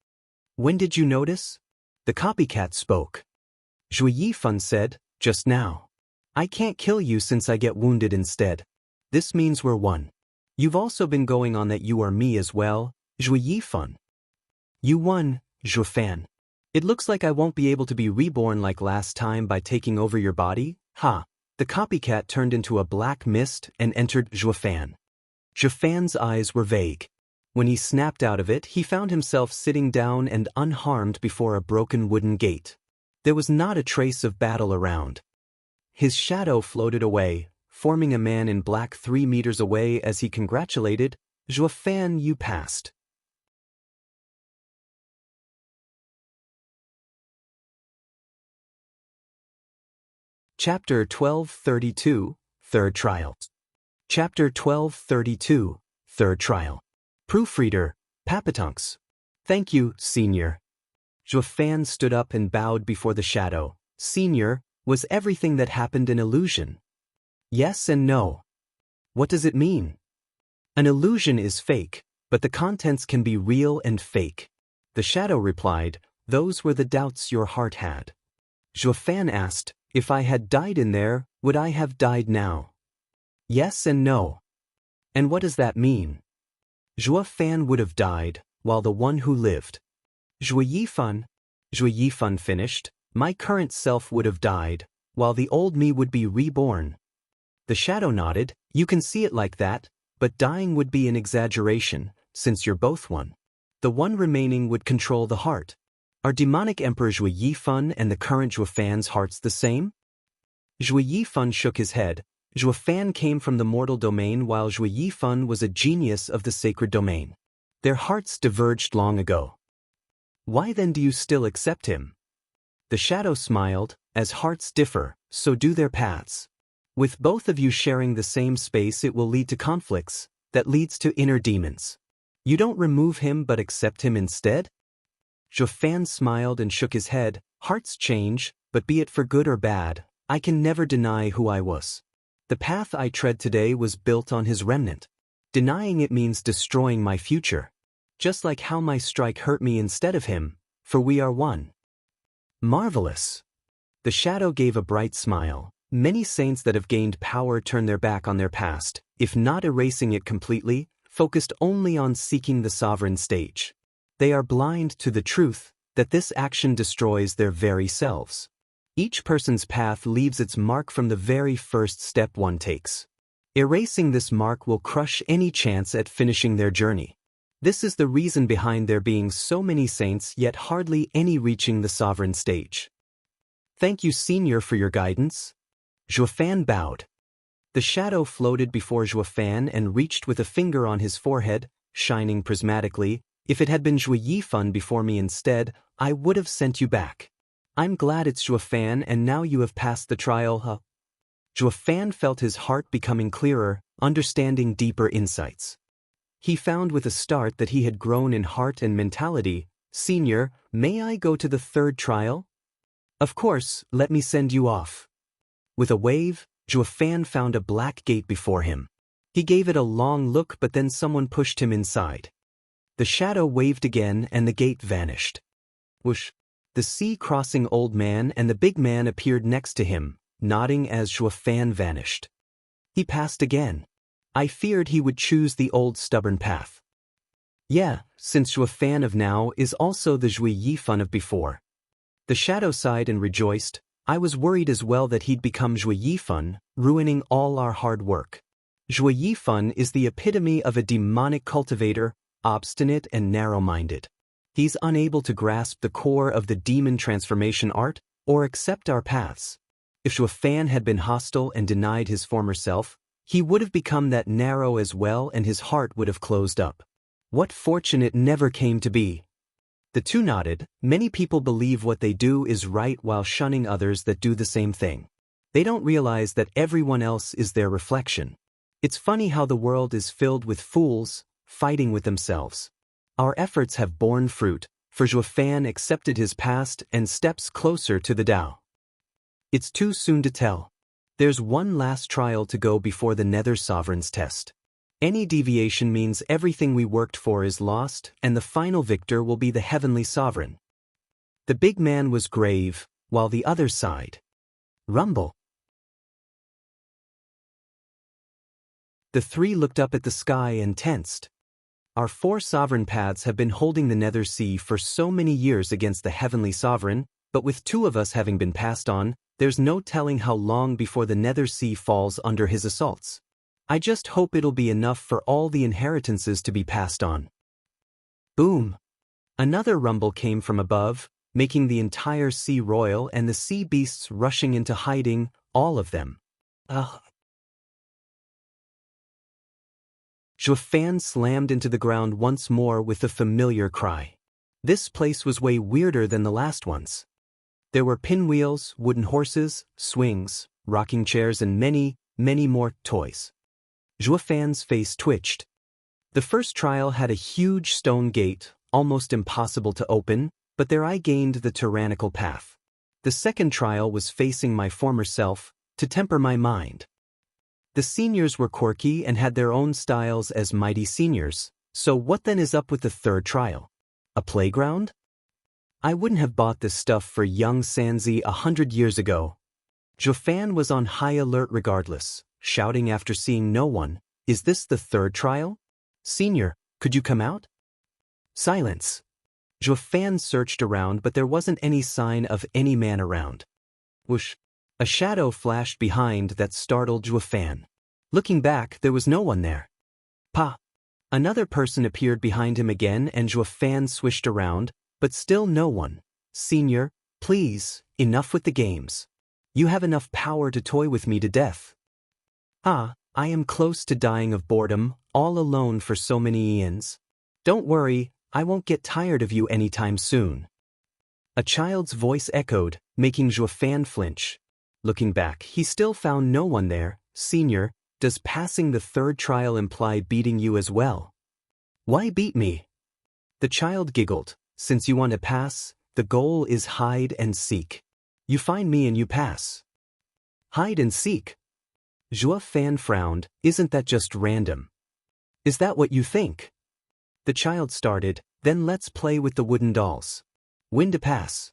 Speaker 1: "When did you notice?" The copycat spoke. Fan said, "Just now. I can't kill you since I get wounded instead. This means we're one. You've also been going on that you are me as well, Fan. You won, Fan. It looks like I won't be able to be reborn like last time by taking over your body, ha." The copycat turned into a black mist and entered Fan. Fan's eyes were vague. When he snapped out of it, he found himself sitting down and unharmed before a broken wooden gate. There was not a trace of battle around. His shadow floated away, forming a man in black 3 meters away as he congratulated, "Fan, you passed." Chapter 1232, Third Trial. Chapter 1232, Third Trial. Proofreader, Papatunks. "Thank you, Senior." Fan stood up and bowed before the shadow. "Senior, was everything that happened an illusion?" "Yes and no." "What does it mean?" "An illusion is fake, but the contents can be real and fake." The shadow replied, "Those were the doubts your heart had." Fan asked, "If I had died in there, would I have died now?" "Yes and no." "And what does that mean?" Fan would have died, while the one who lived. Fan finished, "My current self would have died, while the old me would be reborn." The shadow nodded, "You can see it like that, but dying would be an exaggeration, since you're both one. The one remaining would control the heart. Are demonic Emperor Fan and the current Fan's hearts the same?" Fan shook his head. Fan came from the mortal domain while Fan was a genius of the sacred domain. Their hearts diverged long ago. "Why then do you still accept him?" The shadow smiled, "As hearts differ, so do their paths. With both of you sharing the same space, it will lead to conflicts, that leads to inner demons. You don't remove him but accept him instead?" Fan smiled and shook his head, "Hearts change, but be it for good or bad, I can never deny who I was. The path I tread today was built on his remnant. Denying it means destroying my future. Just like how my strike hurt me instead of him, for we are one." "Marvelous." The shadow gave a bright smile. "Many saints that have gained power turn their back on their past, if not erasing it completely, focused only on seeking the sovereign stage. They are blind to the truth that this action destroys their very selves. Each person's path leaves its mark from the very first step one takes. Erasing this mark will crush any chance at finishing their journey. This is the reason behind there being so many saints yet hardly any reaching the sovereign stage." "Thank you, Senior, for your guidance." Fan bowed. The shadow floated before Fan and reached with a finger on his forehead, shining prismatically. "If it had been Fan before me instead, I would have sent you back. I'm glad it's Fan and now you have passed the trial, huh?" Fan felt his heart becoming clearer, understanding deeper insights. He found with a start that he had grown in heart and mentality. "Senior, may I go to the third trial?" "Of course, let me send you off." With a wave, Fan found a black gate before him. He gave it a long look, but then someone pushed him inside. The shadow waved again and the gate vanished. Whoosh! The sea-crossing old man and the big man appeared next to him, nodding as Fan vanished. He passed again. I feared he would choose the old stubborn path. Yeah, since Fan of now is also the Fan of before. The shadow sighed and rejoiced. I was worried as well that he'd become Fan, ruining all our hard work. Fan is the epitome of a demonic cultivator, obstinate and narrow-minded. He's unable to grasp the core of the demon transformation art, or accept our paths. If Fan had been hostile and denied his former self, he would have become that narrow as well and his heart would have closed up. What fortune it never came to be. The two nodded. Many people believe what they do is right while shunning others that do the same thing. They don't realize that everyone else is their reflection. It's funny how the world is filled with fools, fighting with themselves. Our efforts have borne fruit, for Zhuofan accepted his past and steps closer to the Tao. It's too soon to tell. There's one last trial to go before the Nether Sovereign's test. Any deviation means everything we worked for is lost, and the final victor will be the Heavenly Sovereign. The big man was grave, while the other sighed. Rumble. The three looked up at the sky and tensed. Our 4 sovereign paths have been holding the Nether Sea for so many years against the Heavenly Sovereign, but with 2 of us having been passed on, there's no telling how long before the Nether Sea falls under his assaults. I just hope it'll be enough for all the inheritances to be passed on. Boom! Another rumble came from above, making the entire sea roil and the sea beasts rushing into hiding, all of them. Ugh. Zhuofan slammed into the ground once more with a familiar cry. This place was way weirder than the last ones. There were pinwheels, wooden horses, swings, rocking chairs and many, many more toys. Zhuofan's face twitched. The first trial had a huge stone gate, almost impossible to open, but there I gained the tyrannical path. The second trial was facing my former self, to temper my mind. The seniors were quirky and had their own styles as mighty seniors, so what then is up with the third trial? A playground? I wouldn't have bought this stuff for young Sanzi 100 years ago. Zhuofan was on high alert regardless, shouting after seeing no one, "Is this the third trial? Senior, could you come out?" Silence. Zhuofan searched around but there wasn't any sign of any man around. Whoosh. A shadow flashed behind that startled Zhuofan. Looking back, there was no one there. Pa! Another person appeared behind him again and Zhuofan swished around, but still no one. Senior, please, enough with the games. You have enough power to toy with me to death. I am close to dying of boredom, all alone for so many eons. Don't worry, I won't get tired of you anytime soon. A child's voice echoed, making Zhuofan flinch. Looking back, he still found no one there. Senior, does passing the third trial imply beating you as well? Why beat me? The child giggled. Since you want to pass, the goal is hide and seek. You find me and you pass. Hide and seek? Zhuofan frowned. Isn't that just random? Is that what you think? The child started, then let's play with the wooden dolls. Win to pass.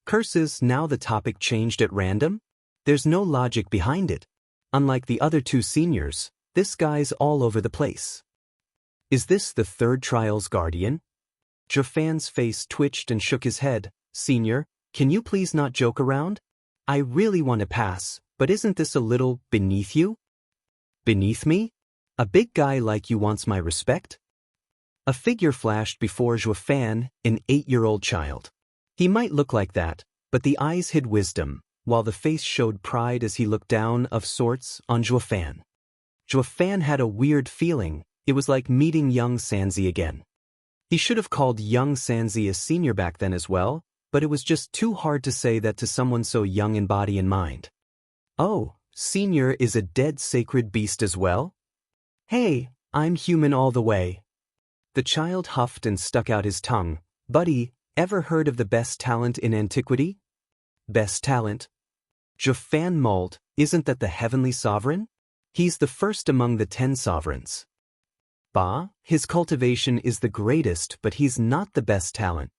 Speaker 1: Curses, now the topic changed at random? There's no logic behind it. Unlike the other 2 seniors, this guy's all over the place. Is this the third trial's guardian? Zhuofan's face twitched and shook his head. Senior, can you please not joke around? I really want to pass, but isn't this a little beneath you? Beneath me? A big guy like you wants my respect? A figure flashed before Zhuofan, an 8-year-old child. He might look like that, but the eyes hid wisdom, while the face showed pride as he looked down, of sorts, on Zhuofan. Zhuofan had a weird feeling. It was like meeting young Sanzi again. He should have called young Sanzi a senior back then as well, but it was just too hard to say that to someone so young in body and mind. Oh, senior is a dead sacred beast as well? Hey, I'm human all the way. The child huffed and stuck out his tongue. Buddy, ever heard of the best talent in antiquity? Best talent? Zhuofan mulled. Isn't that the Heavenly Sovereign? He's the first among the 10 sovereigns. Bah, his cultivation is the greatest, but he's not the best talent.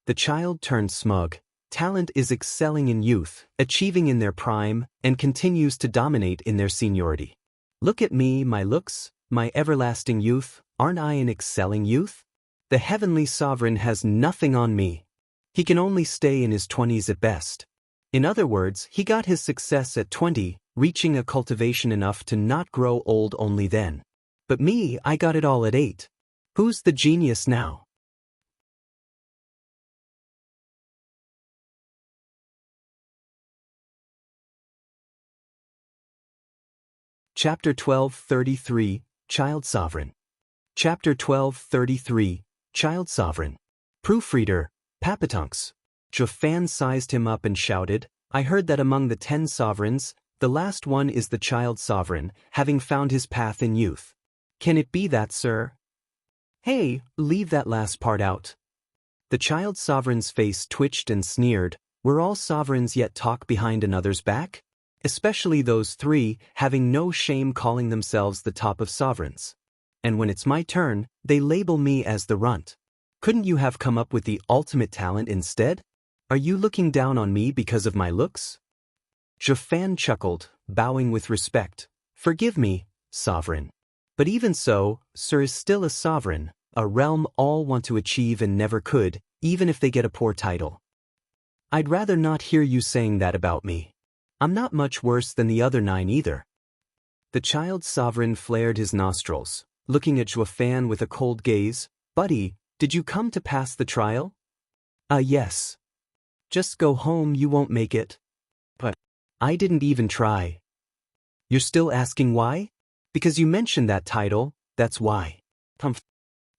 Speaker 1: The child turned smug. Talent is excelling in youth, achieving in their prime, and continues to dominate in their seniority. Look at me, my looks, my everlasting youth, aren't I an excelling youth? The Heavenly Sovereign has nothing on me. He can only stay in his 20s at best. In other words, he got his success at 20, reaching a cultivation enough to not grow old only then. But me, I got it all at 8. Who's the genius now? Chapter 1233, Child Sovereign. Chapter 1233, Child Sovereign. Proofreader, Papatunks. Zhuofan sized him up and shouted, I heard that among the 10 sovereigns, the last one is the Child Sovereign, having found his path in youth. Can it be that, sir? Hey, leave that last part out. The child sovereign's face twitched and sneered. Were all sovereigns yet talk behind another's back? Especially those three, having no shame calling themselves the top of sovereigns. And when it's my turn, they label me as the runt. Couldn't you have come up with the ultimate talent instead? Are you looking down on me because of my looks? Jafan chuckled, bowing with respect. Forgive me, sovereign. But even so, Sir is still a sovereign, a realm all want to achieve and never could, even if they get a poor title. I'd rather not hear you saying that about me. I'm not much worse than the other 9 either. The child sovereign flared his nostrils, looking at Jafan with a cold gaze. Buddy, did you come to pass the trial? Yes. Just go home, you won't make it. But I didn't even try. You're still asking why? Because you mentioned that title, that's why. Humph.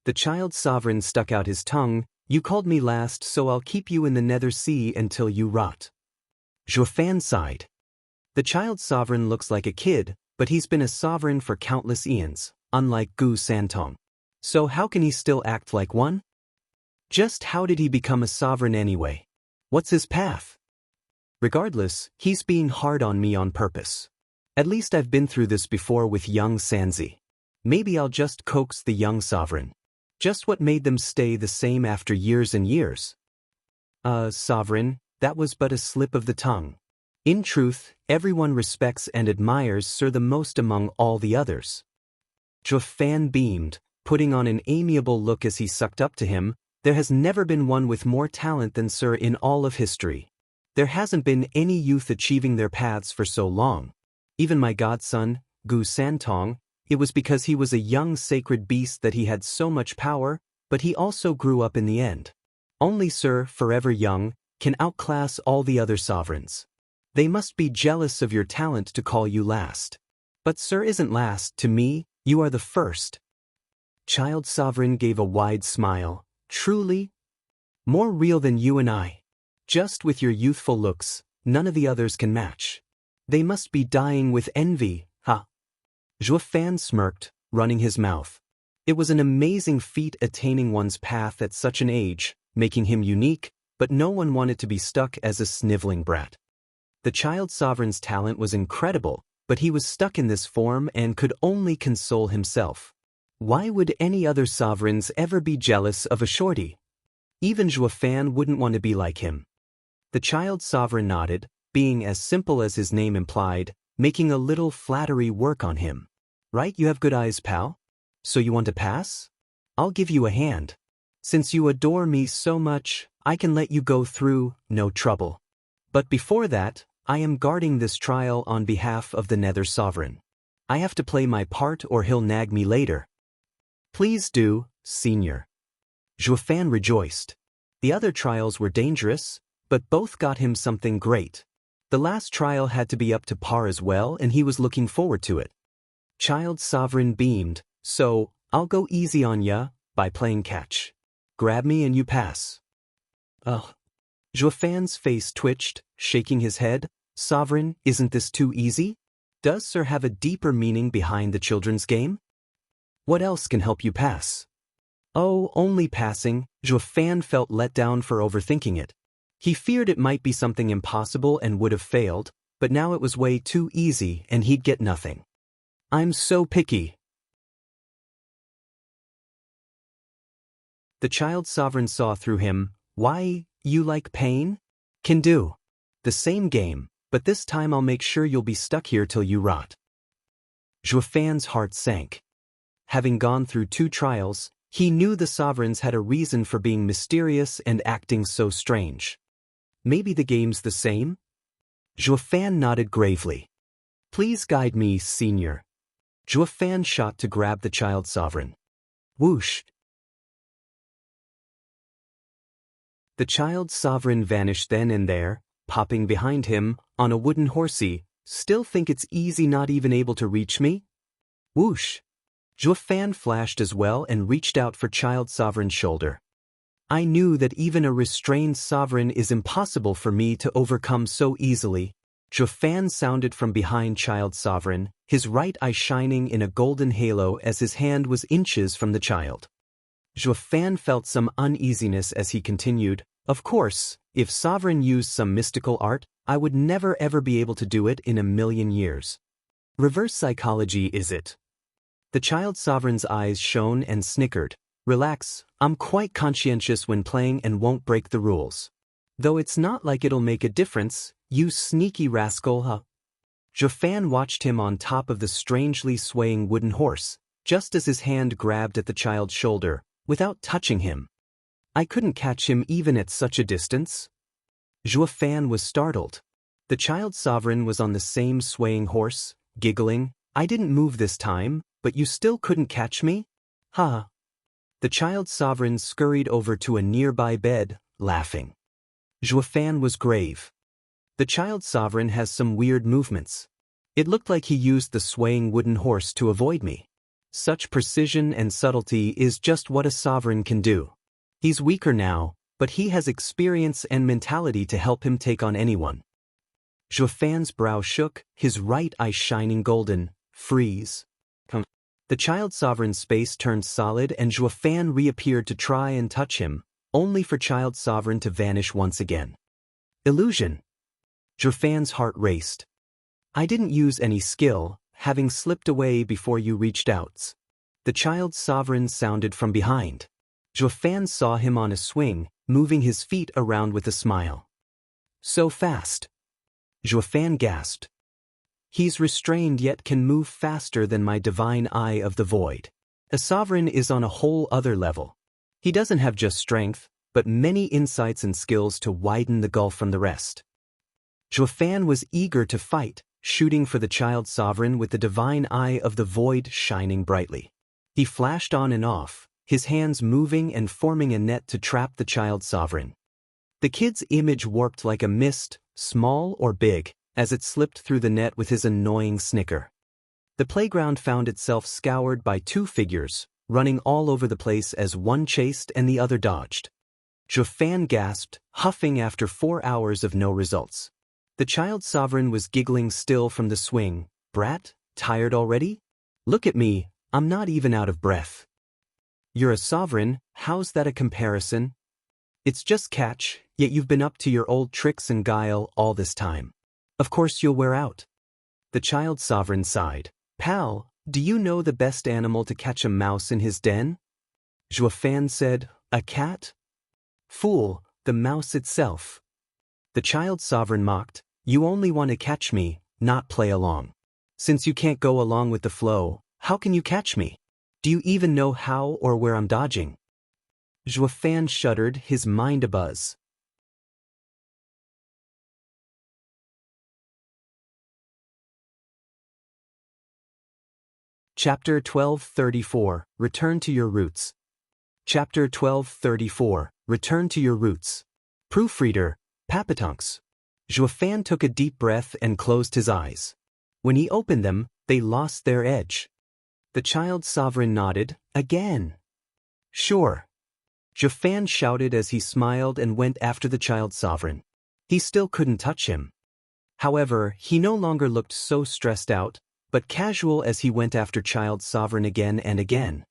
Speaker 1: The child sovereign stuck out his tongue. You called me last, so I'll keep you in the nether sea until you rot. Jafan sighed. The child sovereign looks like a kid, but he's been a sovereign for countless eons, unlike Gu Santong. So how can he still act like one? Just how did he become a sovereign anyway? What's his path? Regardless, he's being hard on me on purpose. At least I've been through this before with young Sanzi. Maybe I'll just coax the young sovereign. Just what made them stay the same after years and years? Sovereign, that was but a slip of the tongue. In truth, everyone respects and admires Sir the most among all the others. Jafan beamed, putting on an amiable look as he sucked up to him. There has never been one with more talent than Sir in all of history. There hasn't been any youth achieving their paths for so long. Even my godson, Gu Santong, it was because he was a young sacred beast that he had so much power, but he also grew up in the end. Only Sir, forever young, can outclass all the other sovereigns. They must be jealous of your talent to call you last. But Sir isn't last to me, you are the first. Child sovereign gave a wide smile. Truly? More real than you and I. Just with your youthful looks, none of the others can match. They must be dying with envy, huh? Jafan smirked, running his mouth. It was an amazing feat attaining one's path at such an age, making him unique, but no one wanted to be stuck as a sniveling brat. The child sovereign's talent was incredible, but he was stuck in this form and could only console himself. Why would any other sovereigns ever be jealous of a shorty? Even Jafan wouldn't want to be like him. The child sovereign nodded, being as simple as his name implied, making a little flattery work on him. Right, you have good eyes, pal? So you want to pass? I'll give you a hand. Since you adore me so much, I can let you go through, no trouble. But before that, I am guarding this trial on behalf of the Nether Sovereign. I have to play my part or he'll nag me later. Please do, Senior. Jafan rejoiced. The other trials were dangerous, but both got him something great. The last trial had to be up to par as well, and he was looking forward to it. Child Sovereign beamed, so, I'll go easy on ya, by playing catch. Grab me and you pass. Ugh. Jafan's face twitched, shaking his head. Sovereign, isn't this too easy? Does Sir have a deeper meaning behind the children's game? What else can help you pass? Oh, only passing. Jafan felt let down for overthinking it. He feared it might be something impossible and would have failed, but now it was way too easy and he'd get nothing. I'm so picky. The child sovereign saw through him. Why, you like pain? Can do. The same game, but this time I'll make sure you'll be stuck here till you rot. Jafan's heart sank. Having gone through 2 trials, he knew the sovereigns had a reason for being mysterious and acting so strange. Maybe the game's the same? Jafan nodded gravely. Please guide me, Senior. Jafan shot to grab the child sovereign. Whoosh! The child sovereign vanished then and there, popping behind him, on a wooden horsey. Still think it's easy not even able to reach me? Whoosh! Jafan flashed as well and reached out for child sovereign's shoulder. I knew that even a restrained sovereign is impossible for me to overcome so easily. Jafan sounded from behind child sovereign, his right eye shining in a golden halo as his hand was inches from the child. Zhuo Fan felt some uneasiness as he continued, "Of course, if sovereign used some mystical art, I would never ever be able to do it in a million years. Reverse psychology, is it?" The child sovereign's eyes shone and snickered. "Relax, I'm quite conscientious when playing and won't break the rules. Though it's not like it'll make a difference, you sneaky rascal, huh?" Zhuo Fan watched him on top of the strangely swaying wooden horse, just as his hand grabbed at the child's shoulder, without touching him. "I couldn't catch him even at such a distance?" Zhuo Fan was startled. The child sovereign was on the same swaying horse, giggling. "I didn't move this time, but you still couldn't catch me? Ha!" The child sovereign scurried over to a nearby bed, laughing. Zhuo Fan was grave. "The child sovereign has some weird movements. It looked like he used the swaying wooden horse to avoid me. Such precision and subtlety is just what a sovereign can do. He's weaker now, but he has experience and mentality to help him take on anyone." Zhuo Fan's brow shook, his right eye shining golden. "Freeze." The child sovereign's face turned solid and Zhuo Fan reappeared to try and touch him, only for child sovereign to vanish once again. "Illusion." Zhuo Fan's heart raced. "I didn't use any skill, having slipped away before you reached out." The child sovereign sounded from behind. Zhuo Fan saw him on a swing, moving his feet around with a smile. "So fast." Zhuo Fan gasped. "He's restrained yet can move faster than my divine eye of the void. A sovereign is on a whole other level. He doesn't have just strength, but many insights and skills to widen the gulf from the rest." Zhuo Fan was eager to fight, shooting for the child sovereign with the divine eye of the void shining brightly. He flashed on and off, his hands moving and forming a net to trap the child sovereign. The kid's image warped like a mist, small or big, as it slipped through the net with his annoying snicker. The playground found itself scoured by two figures, running all over the place as one chased and the other dodged. Zhuo Fan gasped, huffing after 4 hours of no results. The child sovereign was giggling still from the swing. "Brat, tired already? Look at me, I'm not even out of breath." "You're a sovereign, how's that a comparison? It's just catch, yet you've been up to your old tricks and guile all this time. Of course you'll wear out." The child sovereign sighed. "Pal, do you know the best animal to catch a mouse in his den?" Zhuo Fan said, "A cat?" "Fool, the mouse itself." The child sovereign mocked, "You only want to catch me, not play along. Since you can't go along with the flow, how can you catch me? Do you even know how or where I'm dodging?" Zhuo Fan shuddered, his mind abuzz. Chapter 1234, Return to Your Roots. Chapter 1234, Return to Your Roots. Proofreader, Papatunks. Zhuo Fan took a deep breath and closed his eyes. When he opened them, they lost their edge. The child sovereign nodded, again. "Sure." Zhuo Fan shouted as he smiled and went after the child sovereign. He still couldn't touch him. However, he no longer looked so stressed out, but casual as he went after child sovereign again and again.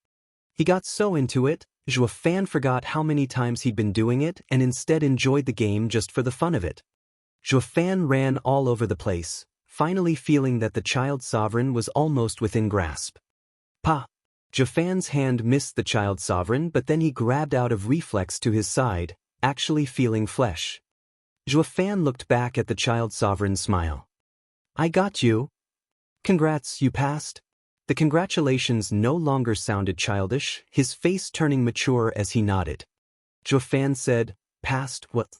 Speaker 1: He got so into it, Zhuo Fan forgot how many times he'd been doing it and instead enjoyed the game just for the fun of it. Zhuo Fan ran all over the place, finally feeling that the child sovereign was almost within grasp. "Pa!" Zhuo Fan's hand missed the child sovereign, but then he grabbed out of reflex to his side, actually feeling flesh. Zhuo Fan looked back at the child sovereign's smile. "I got you. Congrats, you passed." The congratulations no longer sounded childish, his face turning mature as he nodded. Zhuo Fan said, "Passed what?"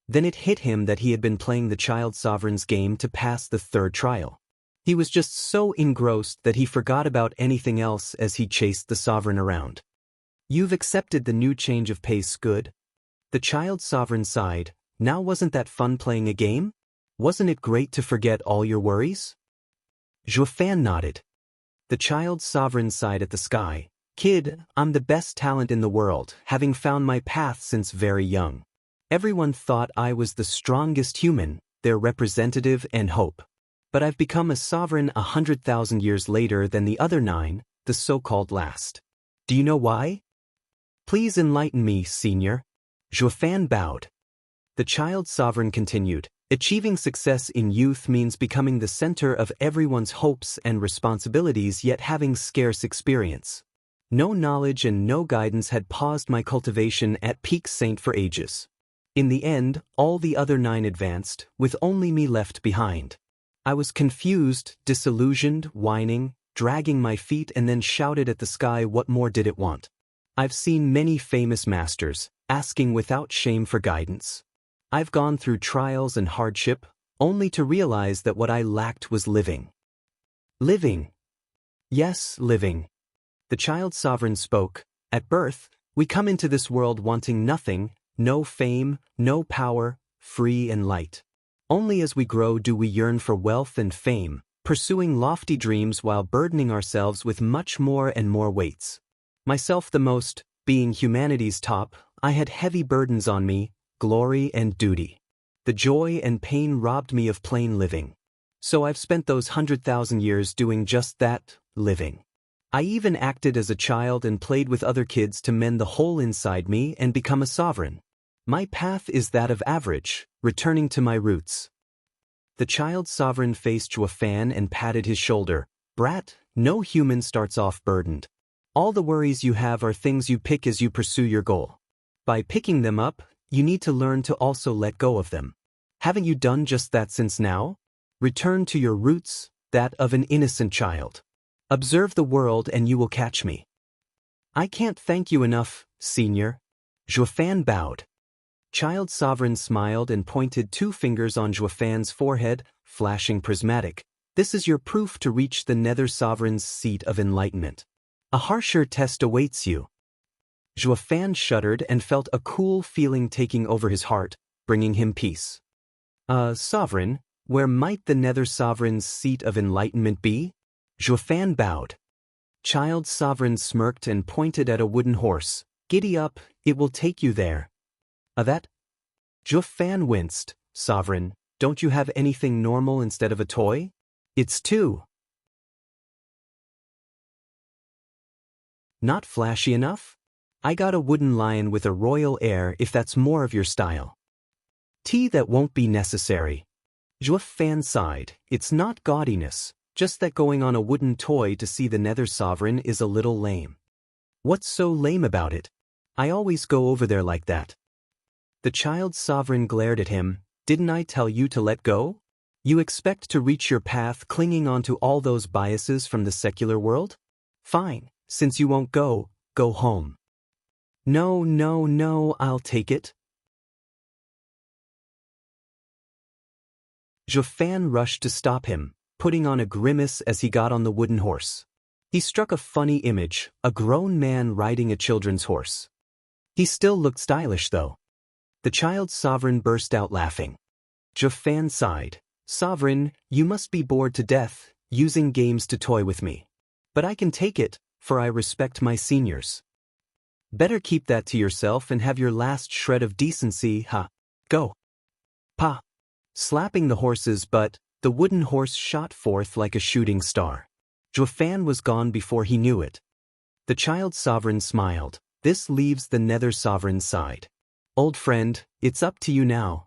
Speaker 1: Then it hit him that he had been playing the child sovereign's game to pass the third trial. He was just so engrossed that he forgot about anything else as he chased the sovereign around. "You've accepted the new change of pace, good?" The child sovereign sighed. "Now wasn't that fun playing a game? Wasn't it great to forget all your worries?" Zhuo Fan nodded. The child sovereign sighed at the sky. "Kid, I'm the best talent in the world, having found my path since very young. Everyone thought I was the strongest human, their representative and hope. But I've become a sovereign 100,000 years later than the other 9, the so-called last. Do you know why?" Please enlighten me, Senior. Juefan bowed. The child sovereign continued, achieving success in youth means becoming the center of everyone's hopes and responsibilities yet having scarce experience. No knowledge and no guidance had paused my cultivation at peak saint for ages. In the end, all the other 9 advanced, with only me left behind. I was confused, disillusioned, whining, dragging my feet and then shouted at the sky what more did it want. I've seen many famous masters, asking without shame for guidance. I've gone through trials and hardship, only to realize that what I lacked was living. Living. Yes, living. The child sovereign spoke. At birth, we come into this world wanting nothing, no fame, no power, free and light. Only as we grow do we yearn for wealth and fame, pursuing lofty dreams while burdening ourselves with much more and more weights. Myself the most, being humanity's top, I had heavy burdens on me, glory and duty. The joy and pain robbed me of plain living. So I've spent those 100,000 years doing just that, living. I even acted as a child and played with other kids to mend the hole inside me and become a sovereign. My path is that of average, returning to my roots. The child sovereign faced Juefan and patted his shoulder. Brat, no human starts off burdened. All the worries you have are things you pick as you pursue your goal. By picking them up, you need to learn to also let go of them. Haven't you done just that since now? Return to your roots, that of an innocent child. Observe the world and you will catch me. I can't thank you enough, Senior. Juefan bowed. Child sovereign smiled and pointed 2 fingers on Juefan's forehead, flashing prismatic. This is your proof to reach the Nether Sovereign's seat of enlightenment. A harsher test awaits you. Juefan shuddered and felt a cool feeling taking over his heart, bringing him peace. Sovereign, where might the Nether Sovereign's seat of enlightenment be? Juefan bowed. Child sovereign smirked and pointed at a wooden horse. Giddy up, it will take you there. That? Juefan winced. Sovereign, don't you have anything normal instead of a toy? It's 2. Not flashy enough? I got a wooden lion with a royal air if that's more of your style. Tea that won't be necessary. Juefan sighed. It's not gaudiness, just that going on a wooden toy to see the Nether Sovereign is a little lame. What's so lame about it? I always go over there like that. The child sovereign glared at him. Didn't I tell you to let go? You expect to reach your path clinging onto all those biases from the secular world? Fine, since you won't go home. No, I'll take it. Juefan rushed to stop him, putting on a grimace as he got on the wooden horse. He struck a funny image, a grown man riding a children's horse. He still looked stylish though. The child sovereign burst out laughing. Juefan sighed. Sovereign, you must be bored to death, using games to toy with me. But I can take it, for I respect my seniors. Better keep that to yourself and have your last shred of decency, huh? Go. Pa. Slapping the horse's butt, the wooden horse shot forth like a shooting star. Juefan was gone before he knew it. The child sovereign smiled. This leaves the Nether Sovereign's side. Old friend, it's up to you now.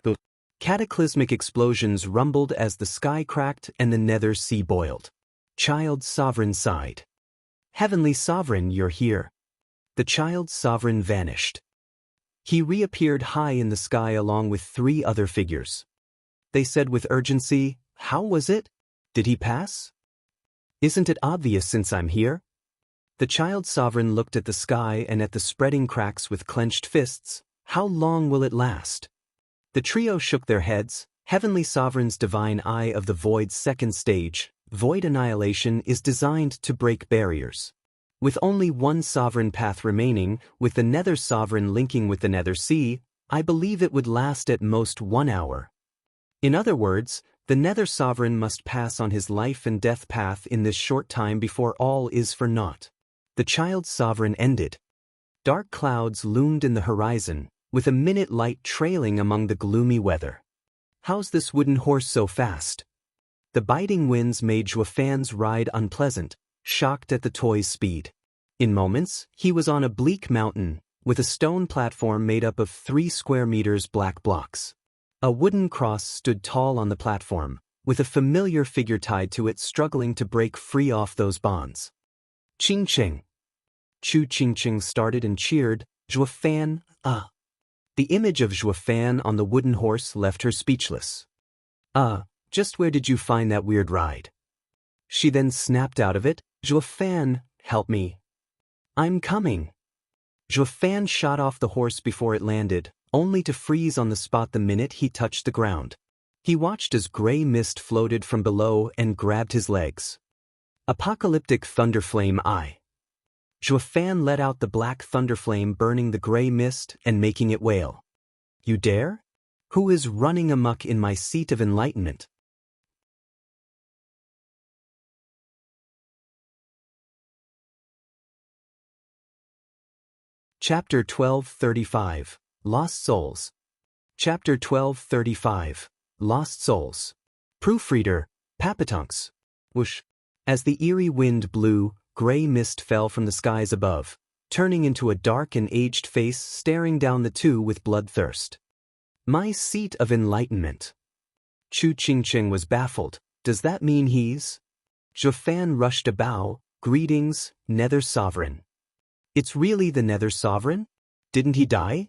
Speaker 1: The cataclysmic explosions rumbled as the sky cracked and the Nether Sea boiled. Child sovereign sighed. Heavenly Sovereign, you're here. The child sovereign vanished. He reappeared high in the sky along with 3 other figures. They said with urgency, how was it? Did he pass? Isn't it obvious since I'm here? The child sovereign looked at the sky and at the spreading cracks with clenched fists. How long will it last? The trio shook their heads. Heavenly Sovereign's divine eye of the void's 2nd stage, void annihilation, is designed to break barriers. With only one sovereign path remaining, with the Nether Sovereign linking with the Nether Sea, I believe it would last at most 1 hour. In other words, the Nether Sovereign must pass on his life and death path in this short time before all is for naught. The child sovereign ended. Dark clouds loomed in the horizon, with a minute light trailing among the gloomy weather. How's this wooden horse so fast? The biting winds made Juefan's ride unpleasant, shocked at the toy's speed. In moments, he was on a bleak mountain, with a stone platform made up of 3 square meters black blocks. A wooden cross stood tall on the platform, with a familiar figure tied to it struggling to break free off those bonds. Ching Ching. Chu Ching Ching started and cheered, Zhuo Fan, ah. The image of Zhuo Fan on the wooden horse left her speechless. Just where did you find that weird ride? She then snapped out of it, Zhuo Fan, help me. I'm coming. Zhuo Fan shot off the horse before it landed, only to freeze on the spot the minute he touched the ground. He watched as gray mist floated from below and grabbed his legs. Apocalyptic thunderflame eye. Zhuo Fan let out the black thunderflame, burning the gray mist and making it wail. You dare? Who is running amok in my seat of enlightenment? Chapter 1235, Lost Souls. Chapter 1235, Lost Souls. Proofreader, Papatunks. Whoosh. As the eerie wind blew, gray mist fell from the skies above, turning into a dark and aged face staring down the two with bloodthirst. My seat of enlightenment. Chu Ching Ching was baffled. Does that mean he's? Zhuo Fan rushed a bow. Greetings, Nether Sovereign. It's really the Nether Sovereign? Didn't he die?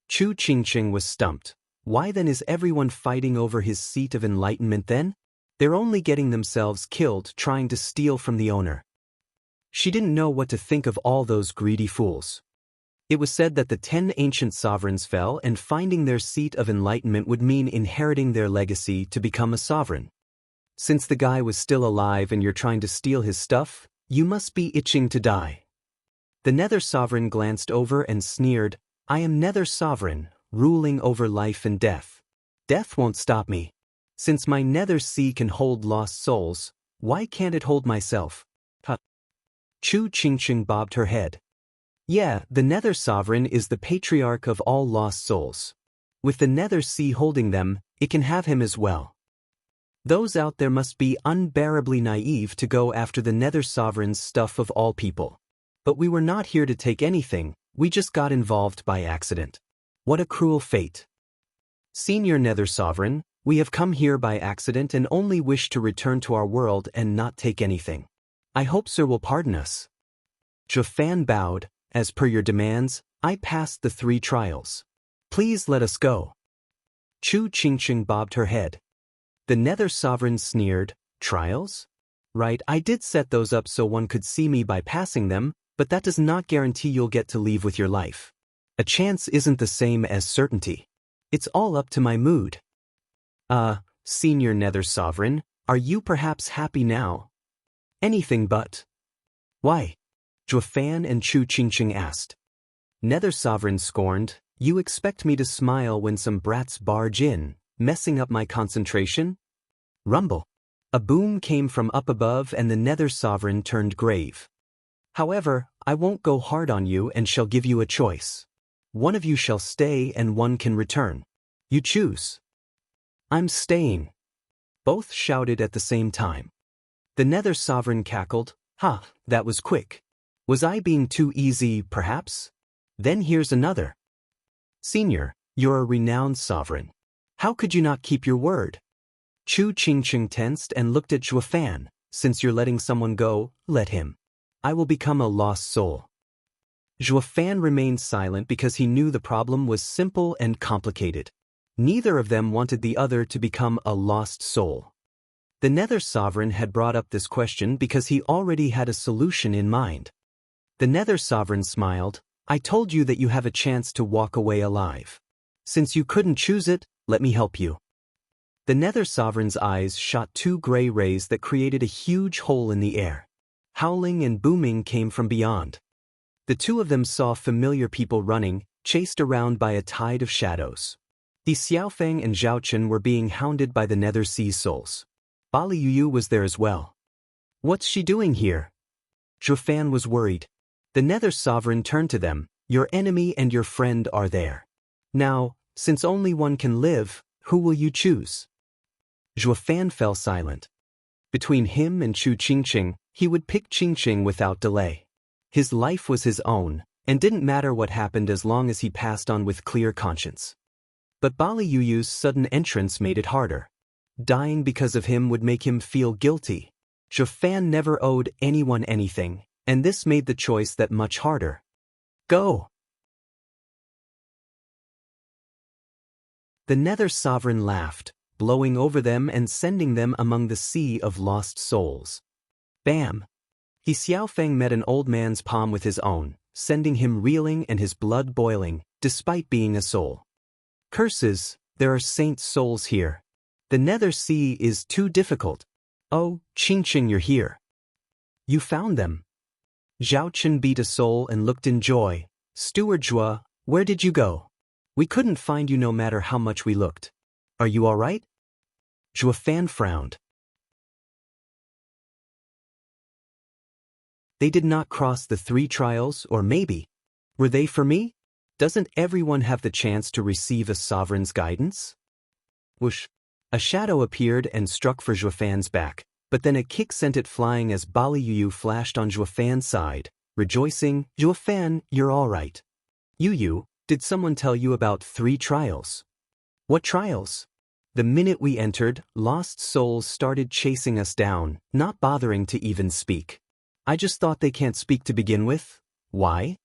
Speaker 1: Chu Ching Ching was stumped. Why then is everyone fighting over his seat of enlightenment then? They're only getting themselves killed trying to steal from the owner. She didn't know what to think of all those greedy fools. It was said that the 10 ancient sovereigns fell, and finding their seat of enlightenment would mean inheriting their legacy to become a sovereign. Since the guy was still alive and you're trying to steal his stuff, you must be itching to die. The Nether Sovereign glanced over and sneered, I am Nether Sovereign, ruling over life and death. Death won't stop me. Since my Nether Sea can hold lost souls, why can't it hold myself? Huh. Chu Ching Ching bobbed her head. Yeah, the Nether Sovereign is the patriarch of all lost souls. With the Nether Sea holding them, it can have him as well. Those out there must be unbearably naive to go after the Nether Sovereign's stuff of all people. But we were not here to take anything, we just got involved by accident. What a cruel fate. Senior Nether Sovereign, we have come here by accident and only wish to return to our world and not take anything. I hope Sir will pardon us. Zhuo Fan bowed. As per your demands, I passed the 3 trials. Please let us go. Chu Ching Ching bobbed her head. The Nether Sovereign sneered, trials? Right, I did set those up so one could see me by passing them, but that does not guarantee you'll get to leave with your life. A chance isn't the same as certainty. It's all up to my mood. Senior Nether Sovereign, are you perhaps happy now? Anything but. Why? Zhuo Fan and Chu Ching Ching asked. Nether Sovereign scorned, you expect me to smile when some brats barge in, messing up my concentration? Rumble. A boom came from up above and the Nether Sovereign turned grave. However, I won't go hard on you and shall give you a choice. One of you shall stay and one can return. You choose. I'm staying. Both shouted at the same time. The Nether Sovereign cackled, ha, that was quick. Was I being too easy, perhaps? Then here's another. Senior, you're a renowned sovereign. How could you not keep your word? Chu Ching Ching tensed and looked at Zhuo Fan. Since you're letting someone go, let him. I will become a lost soul. Zhuo Fan remained silent because he knew the problem was simple and complicated. Neither of them wanted the other to become a lost soul. The Nether Sovereign had brought up this question because he already had a solution in mind. The Nether Sovereign smiled, I told you that you have a chance to walk away alive. Since you couldn't choose it, let me help you. The Nether Sovereign's eyes shot 2 gray rays that created a huge hole in the air. Howling and booming came from beyond. The 2 of them saw familiar people running, chased around by a tide of shadows. The Xiaofeng and Zhaochen were being hounded by the Nether Sea souls. Bali Yuyu was there as well. What's she doing here? Zhuo Fan was worried. The Nether Sovereign turned to them, your enemy and your friend are there. Now, since only one can live, who will you choose? Zhuo Fan fell silent. Between him and Chu Ching Ching, he would pick Ching Ching without delay. His life was his own, and didn't matter what happened as long as he passed on with clear conscience. But Bali Yuyu's sudden entrance made it harder. Dying because of him would make him feel guilty. Zhu Fan never owed anyone anything, and this made the choice that much harder. Go! The Nether Sovereign laughed, blowing over them and sending them among the sea of lost souls. Bam! He Xiaofeng met an old man's palm with his own, sending him reeling and his blood boiling, despite being a soul. Curses, there are saint souls here. The Nether Sea is too difficult. Oh, Qingqing, you're here. You found them. Zhao Chen beat a soul and looked in joy. Steward Zhua, where did you go? We couldn't find you no matter how much we looked. Are you all right? Zhua Fan frowned. They did not cross the 3 trials, or maybe. Were they for me? Doesn't everyone have the chance to receive a sovereign's guidance? Whoosh. A shadow appeared and struck for Zhua Fan's back, but then a kick sent it flying as Bali Yuyu flashed on Zhua Fan's side, rejoicing, Zhua Fan, you're all right. Yuyu, did someone tell you about 3 trials? What trials? The minute we entered, lost souls started chasing us down, not bothering to even speak. I just thought they can't speak to begin with. Why?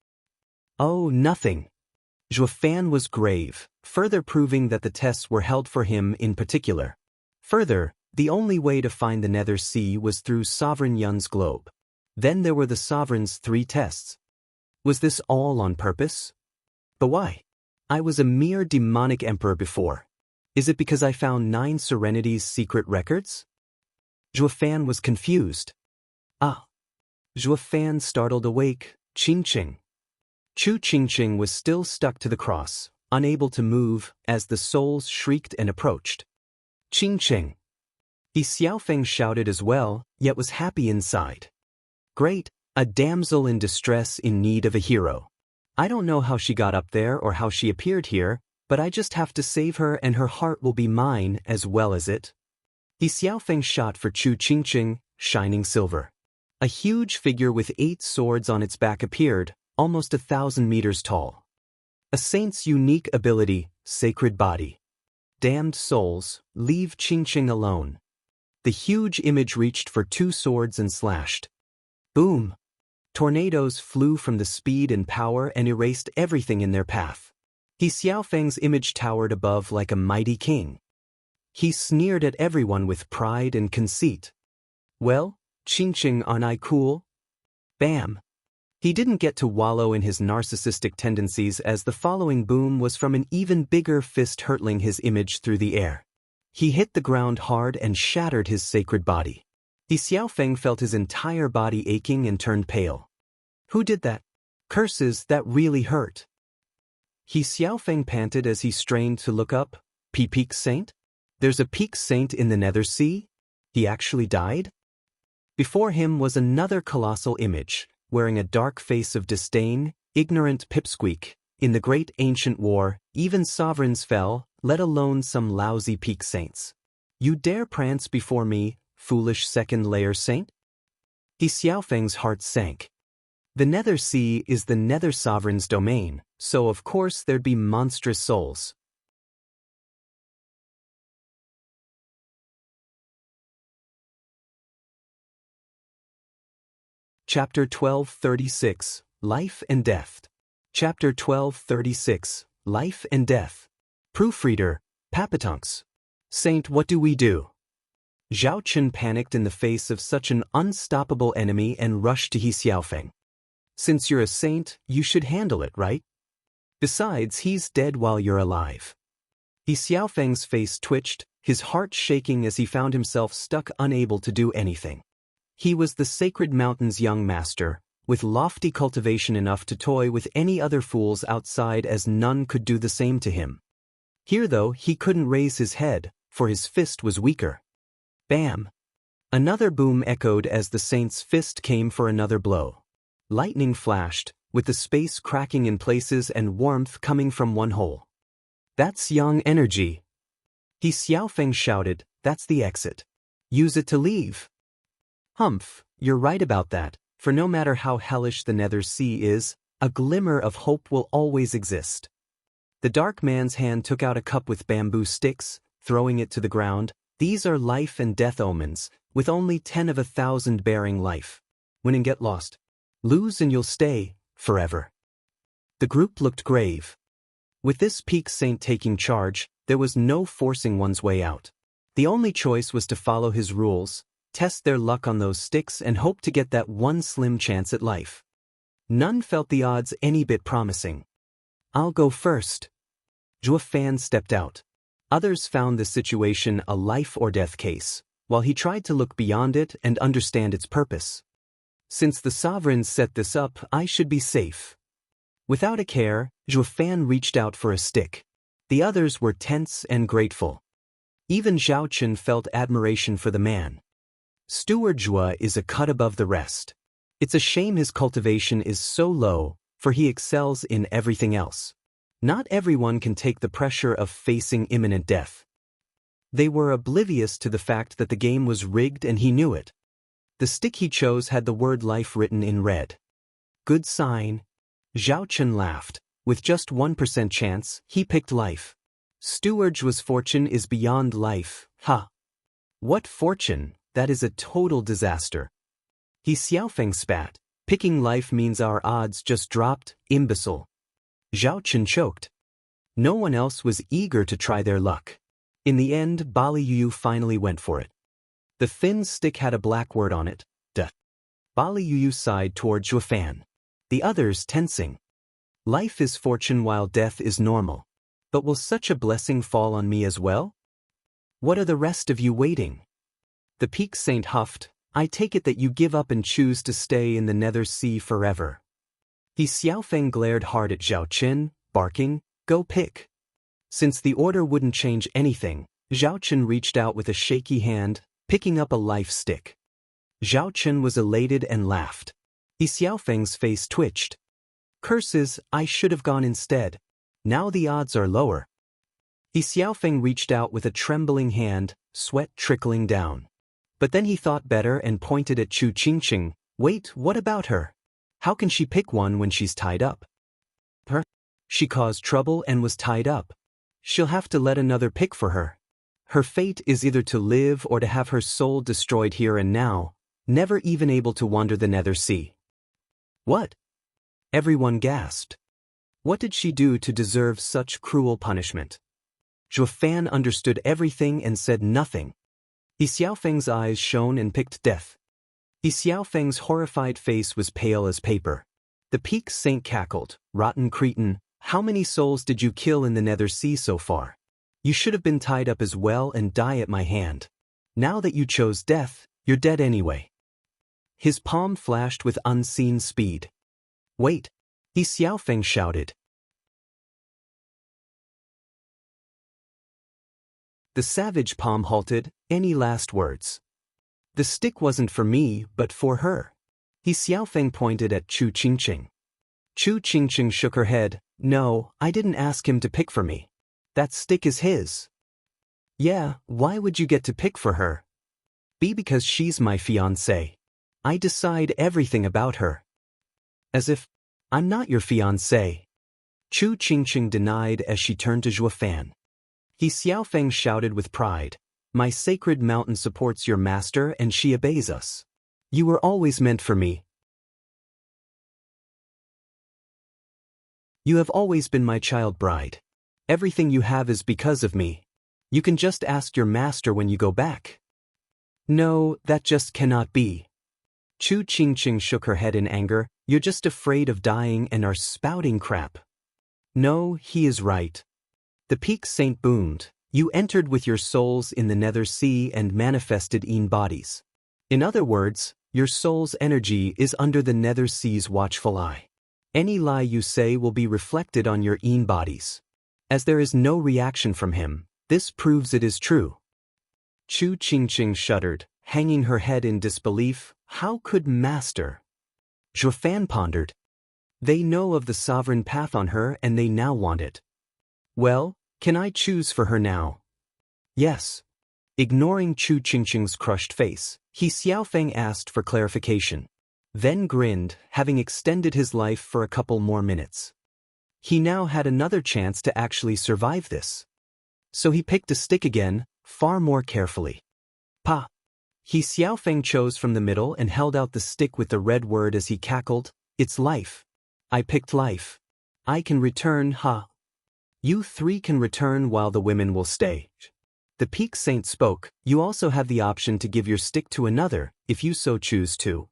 Speaker 1: Oh, nothing. Zhua Fan was grave, further proving that the tests were held for him in particular. Further, the only way to find the Nether Sea was through Sovereign Yun's globe. Then there were the Sovereign's 3 tests. Was this all on purpose? But why? I was a mere demonic emperor before. Is it because I found 9 Serenity's secret records? Zhua Fan was confused. Ah. Zhua Fan startled awake, Qingqing. Chu Qingqing was still stuck to the cross, unable to move, as the souls shrieked and approached. Qingqing. He Xiaofeng shouted as well, yet was happy inside. Great, a damsel in distress in need of a hero. I don't know how she got up there or how she appeared here, but I just have to save her and her heart will be mine as well as it. He Xiaofeng shot for Chu Qingqing, shining silver. A huge figure with 8 swords on its back appeared, almost 1,000 meters tall. A saint's unique ability, sacred body. Damned souls, leave Qingqing alone. The huge image reached for 2 swords and slashed. Boom! Tornadoes flew from the speed and power and erased everything in their path. He Xiaofeng's image towered above like a mighty king. He sneered at everyone with pride and conceit. Well, Qingqing, aren't I cool? Bam! He didn't get to wallow in his narcissistic tendencies as the following boom was from an even bigger fist hurtling his image through the air. He hit the ground hard and shattered his sacred body. He Xiaofeng felt his entire body aching and turned pale. Who did that? Curses, that really hurt. He Xiaofeng panted as he strained to look up. Peak Saint? There's a peak saint in the Nether Sea? He actually died? Before him was another colossal image, wearing a dark face of disdain, ignorant pipsqueak. In the great ancient war, even sovereigns fell, let alone some lousy peak saints. You dare prance before me, foolish second-layer saint? He Xiaofeng's heart sank. The Nether Sea is the Nether Sovereign's domain, so of course there'd be monstrous souls. Chapter 1236, Life and Death. Chapter 1236, Life and Death. Proofreader, Papatunks. Saint, what do we do? Zhao Chen panicked in the face of such an unstoppable enemy and rushed to He Xiaofeng. Since you're a saint, you should handle it, right? Besides, he's dead while you're alive. He Xiaofeng's face twitched, his heart shaking as he found himself stuck unable to do anything. He was the Sacred Mountain's young master, with lofty cultivation enough to toy with any other fools outside as none could do the same to him. Here though, he couldn't raise his head, for his fist was weaker. Bam! Another boom echoed as the saint's fist came for another blow. Lightning flashed, with the space cracking in places and warmth coming from one hole. That's yang energy. He Xiaofeng shouted, that's the exit. Use it to leave. Humph, you're right about that, for no matter how hellish the nether sea is, a glimmer of hope will always exist. The dark man's hand took out a cup with bamboo sticks, throwing it to the ground. These are life and death omens, with only 10 of 1,000 bearing life. Win and get lost. Lose and you'll stay, forever. The group looked grave. With this peak saint taking charge, there was no forcing one's way out. The only choice was to follow his rules, test their luck on those sticks and hope to get that one slim chance at life. None felt the odds any bit promising. I'll go first. Zhuo Fan stepped out. Others found this situation a life or death case, while he tried to look beyond it and understand its purpose. Since the sovereigns set this up, I should be safe. Without a care, Zhuo Fan reached out for a stick. The others were tense and grateful. Even Zhao Chen felt admiration for the man. Steward Zhuo is a cut above the rest. It's a shame his cultivation is so low, for he excels in everything else. Not everyone can take the pressure of facing imminent death. They were oblivious to the fact that the game was rigged and he knew it. The stick he chose had the word life written in red. Good sign. Zhao Chen laughed. With just 1% chance, he picked life. Steward Zhuo's fortune is beyond life, ha. What fortune? That is a total disaster. He Xiaofeng spat. Picking life means our odds just dropped, imbecile. Zhao Chen choked. No one else was eager to try their luck. In the end, Bali Yu finally went for it. The thin stick had a black word on it, duh. Bali Yu sighed toward Zhuo Fan. The others tensing. Life is fortune while death is normal. But will such a blessing fall on me as well? What are the rest of you waiting? The peak saint huffed. I take it that you give up and choose to stay in the nether sea forever. He Xiaofeng glared hard at Zhao Chen, barking, go pick. Since the order wouldn't change anything, Zhao Chen reached out with a shaky hand, picking up a life stick. Zhao Chen was elated and laughed. He Xiaofeng's face twitched. Curses, I should have gone instead. Now the odds are lower. He Xiaofeng reached out with a trembling hand, sweat trickling down. But then he thought better and pointed at Chu Qingqing. Wait, what about her? How can she pick one when she's tied up? She caused trouble and was tied up. She'll have to let another pick for her. Her fate is either to live or to have her soul destroyed here and now, never even able to wander the nether sea. What? Everyone gasped. What did she do to deserve such cruel punishment? Zhuo Fan understood everything and said nothing. He Xiaofeng's eyes shone and picked death. He Xiaofeng's horrified face was pale as paper. The peak saint cackled. Rotten cretin, how many souls did you kill in the nether sea so far? You should have been tied up as well and die at my hand. Now that you chose death, you're dead anyway. His palm flashed with unseen speed. Wait, He Xiaofeng shouted. The savage palm halted. Any last words? The stick wasn't for me, but for her. He Xiaofeng pointed at Chu Qingqing. Chu Qingqing shook her head. No, I didn't ask him to pick for me. That stick is his. Yeah, why would you get to pick for her? Because she's my fiancée. I decide everything about her. As if, I'm not your fiancé. Chu Qingqing denied as she turned to Zhuo Fan. He Xiaofeng shouted with pride. My sacred mountain supports your master and she obeys us. You were always meant for me. You have always been my child bride. Everything you have is because of me. You can just ask your master when you go back. No, that just cannot be. Chu Qingqing shook her head in anger. You're just afraid of dying and are spouting crap. No, he is right. The peak saint boomed. You entered with your souls in the nether sea and manifested in bodies. In other words, your soul's energy is under the nether sea's watchful eye. Any lie you say will be reflected on your in bodies. As there is no reaction from him, this proves it is true. Chu Qingqing shuddered, hanging her head in disbelief. How could master? Zhuo Fan pondered. They know of the sovereign path on her and they now want it. Well, can I choose for her now? Yes. Ignoring Chu Qingqing's crushed face, He Xiaofeng asked for clarification. then grinned, having extended his life for a couple more minutes. He now had another chance to actually survive this. So he picked a stick again, far more carefully. Pa! Xiaofeng chose from the middle and held out the stick with the red word as he cackled, "It's life. I picked life. I can return, ha. You three can return while the women will stay." The Peak Saint spoke, "You also have the option to give your stick to another, if you so choose to.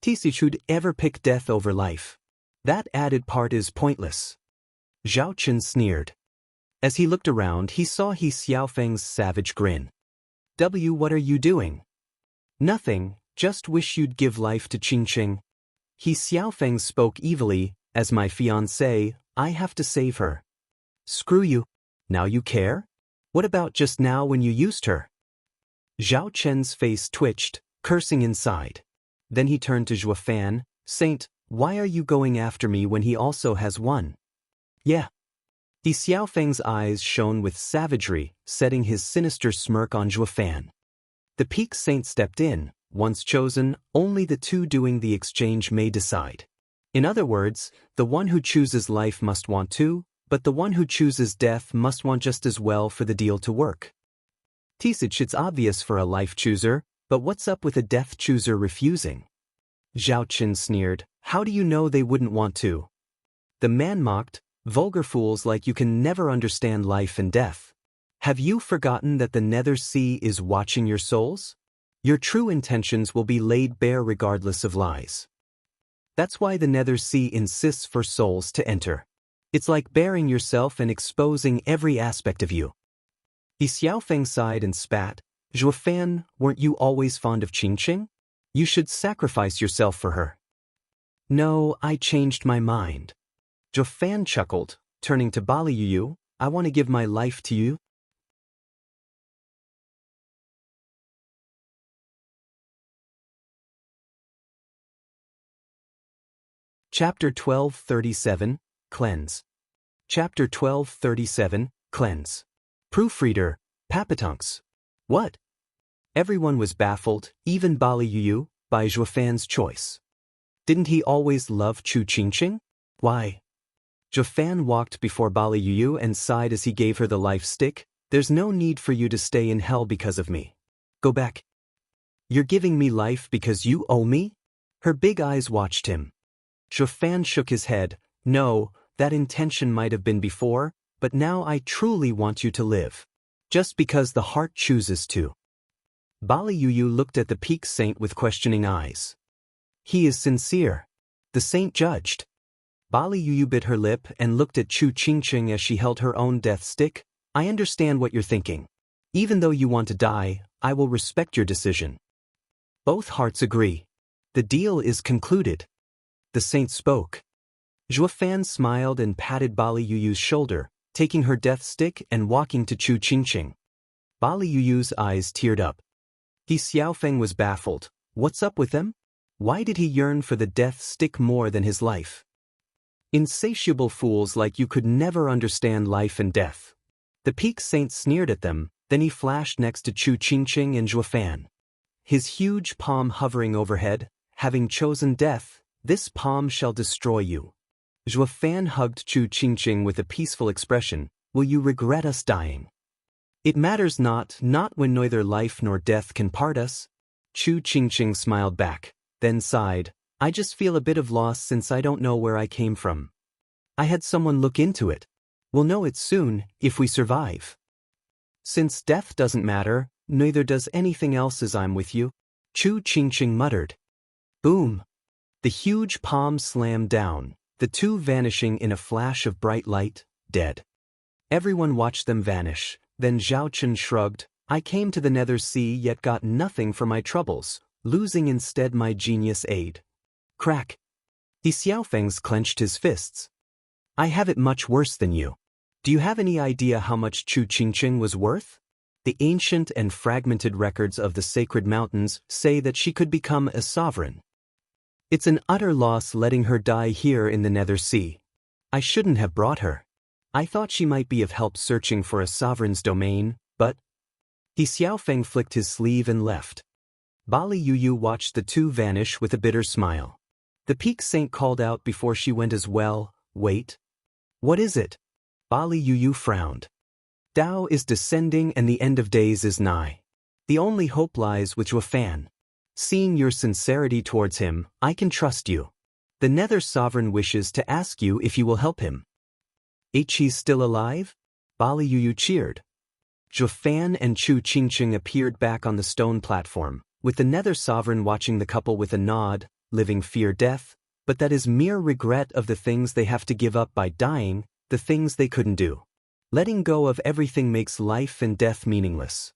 Speaker 1: Should ever pick death over life. That added part is pointless." Zhao Chen sneered. As he looked around, he saw Xiaofeng's savage grin. What are you doing?" "Nothing, just wish you'd give life to Qingqing." Xiaofeng spoke evilly, "As my fiancée, I have to save her." "Screw you. Now you care? What about just now when you used her?" Zhao Chen's face twitched, cursing inside. Then he turned to Zhuofan, "Saint, why are you going after me when he also has one?" "Yeah." Xiaofeng's eyes shone with savagery, setting his sinister smirk on Zhuofan. The Peak Saint stepped in. Once chosen, only the two doing the exchange may decide. In other words, the one who chooses life must want to, but the one who chooses death must want just as well for the deal to work. It's obvious for a life chooser, but what's up with a death chooser refusing? Zhao Chen sneered, "How do you know they wouldn't want to?" The man mocked, "Vulgar fools like you can never understand life and death. Have you forgotten that the Nether Sea is watching your souls? Your true intentions will be laid bare regardless of lies. That's why the Nether Sea insists for souls to enter. It's like baring yourself and exposing every aspect of you." Xiaofeng sighed and spat, "Zhuofan, weren't you always fond of Qingqing? You should sacrifice yourself for her." "No, I changed my mind." Zhuofan chuckled, turning to Bali Yu, "I want to give my life to you." Chapter 1237, Cleanse. Chapter 1237, Cleanse. Proofreader, Papatunks. What? Everyone was baffled, even Bali Yu, by Zhuofan's choice. Didn't he always love Chu Qingqing? Why? Zhuofan walked before Bali Yu and sighed as he gave her the life stick. "There's no need for you to stay in hell because of me. Go back." "You're giving me life because you owe me?" Her big eyes watched him. Zhuofan shook his head. "No, that intention might have been before, but now I truly want you to live. Just because the heart chooses to." Bali Yu looked at the Peak Saint with questioning eyes. "He is sincere." The saint judged. Bali Yu bit her lip and looked at Chu Qingqing as she held her own death stick. "I understand what you're thinking. Even though you want to die, I will respect your decision." Both hearts agree. The deal is concluded. The saint spoke. Zhuofan smiled and patted Bali Yu's shoulder, taking her death stick and walking to Chu Qingqing. Bali Yu's eyes teared up. Xiaofeng was baffled. What's up with him? Why did he yearn for the death stick more than his life? Insatiable fools like you could never understand life and death. The Peak Saint sneered at them, then he flashed next to Chu Qingqing and Zhuofan. His huge palm hovering overhead, "Having chosen death, this palm shall destroy you." Zhuofan hugged Chu Qingqing with a peaceful expression, "Will you regret us dying?" "It matters not when neither life nor death can part us." Chu Qingqing smiled back, then sighed, "I just feel a bit of loss since I don't know where I came from. I had someone look into it. We'll know it soon, if we survive. Since death doesn't matter, neither does anything else as I'm with you." Chu Qingqing muttered. Boom! The huge palm slammed down, the two vanishing in a flash of bright light, dead. Everyone watched them vanish, then Zhao Chen shrugged, "I came to the Nether Sea yet got nothing for my troubles, losing instead my genius aid." Crack! Xiaofeng's clenched his fists. "I have it much worse than you. Do you have any idea how much Chu Qingqing was worth? The ancient and fragmented records of the sacred mountains say that she could become a sovereign. It's an utter loss letting her die here in the Nether Sea. I shouldn't have brought her. I thought she might be of help searching for a sovereign's domain, but..." Xiaofeng flicked his sleeve and left. Bali Yu watched the two vanish with a bitter smile. The peak saint called out before she went as well, "Wait. What is it?" Bali Yu frowned. "Tao is descending and the end of days is nigh. The only hope lies with Juefan. Seeing your sincerity towards him, I can trust you. The Nether Sovereign wishes to ask you if you will help him." "He's still alive?" Bali Yu cheered. Juefan and Chu Qingqing appeared back on the stone platform, with the Nether Sovereign watching the couple with a nod. "Living fear death, but that is mere regret of the things they have to give up by dying, the things they couldn't do. Letting go of everything makes life and death meaningless.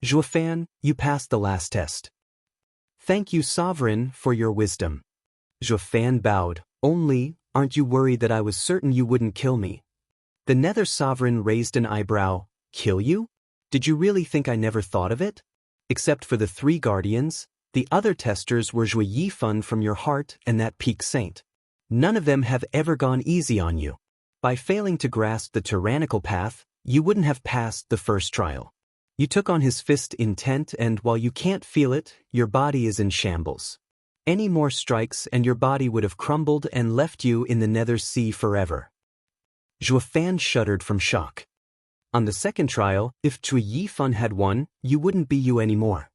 Speaker 1: Juefan, you passed the last test." "Thank you, Sovereign, for your wisdom." Juefan bowed. "Only, aren't you worried that I was certain you wouldn't kill me?" The Nether Sovereign raised an eyebrow. "Kill you? Did you really think I never thought of it? Except for the 3 guardians, the other testers were Zhui Yifan from your heart and that peak saint. None of them have ever gone easy on you. By failing to grasp the tyrannical path, you wouldn't have passed the first trial. You took on his fist intent, and while you can't feel it, your body is in shambles. Any more strikes and your body would have crumbled and left you in the Nether Sea forever." Juefan shuddered from shock. "On the second trial, if Zhui Yifan had won, you wouldn't be you anymore.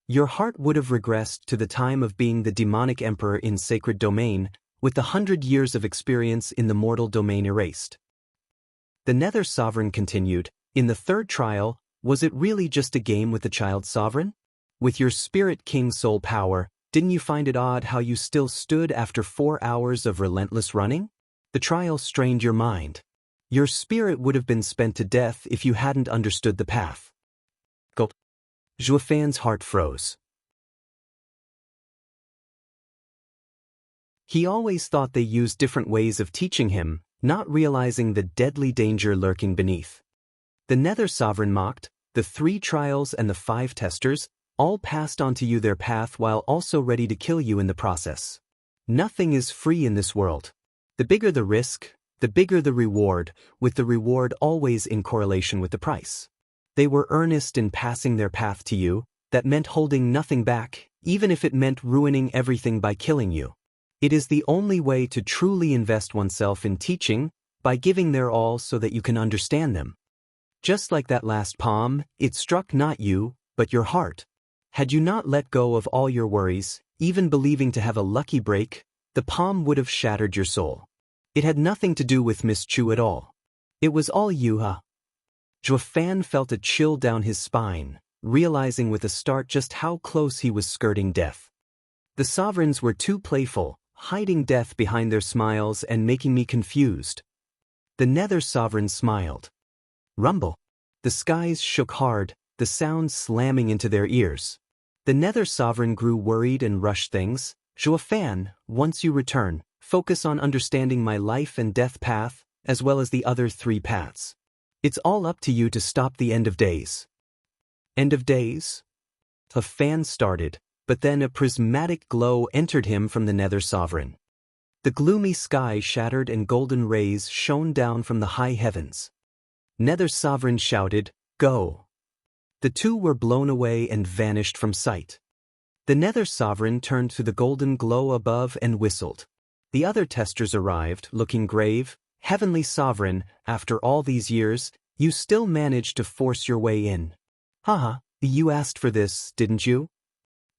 Speaker 1: Your heart would have regressed to the time of being the demonic emperor in sacred domain, with the 100 years of experience in the mortal domain erased." The Nether Sovereign continued, "In the third trial, was it really just a game with the Child Sovereign? With your Spirit King soul power, didn't you find it odd how you still stood after 4 hours of relentless running? The trial strained your mind. Your spirit would have been spent to death if you hadn't understood the path." Gulp. Juefan's heart froze. He always thought they used different ways of teaching him, not realizing the deadly danger lurking beneath. The Nether Sovereign mocked, "The 3 trials and the 5 testers, all passed on to you their path while also ready to kill you in the process. Nothing is free in this world. The bigger the risk, the bigger the reward, with the reward always in correlation with the price. They were earnest in passing their path to you, that meant holding nothing back, even if it meant ruining everything by killing you. It is the only way to truly invest oneself in teaching, by giving their all so that you can understand them. Just like that last palm, it struck not you, but your heart. Had you not let go of all your worries, even believing to have a lucky break, the palm would have shattered your soul. It had nothing to do with Miss Chu at all. It was all you, huh?" Juefan felt a chill down his spine, realizing with a start just how close he was skirting death. "The sovereigns were too playful, hiding death behind their smiles and making me confused." The Nether Sovereign smiled. Rumble. The skies shook hard, the sound slamming into their ears. The Nether Sovereign grew worried and rushed things. "Juefan, once you return, focus on understanding my life and death path, as well as the other 3 paths. It's all up to you to stop the end of days." "End of days?" A fan started, but then a prismatic glow entered him from the Nether Sovereign. The gloomy sky shattered and golden rays shone down from the high heavens. Nether Sovereign shouted, "Go." The 2 were blown away and vanished from sight. The Nether Sovereign turned to the golden glow above and whistled. The other testers arrived, looking grave. "Heavenly Sovereign, after all these years, you still managed to force your way in. Haha, you asked for this, didn't you?"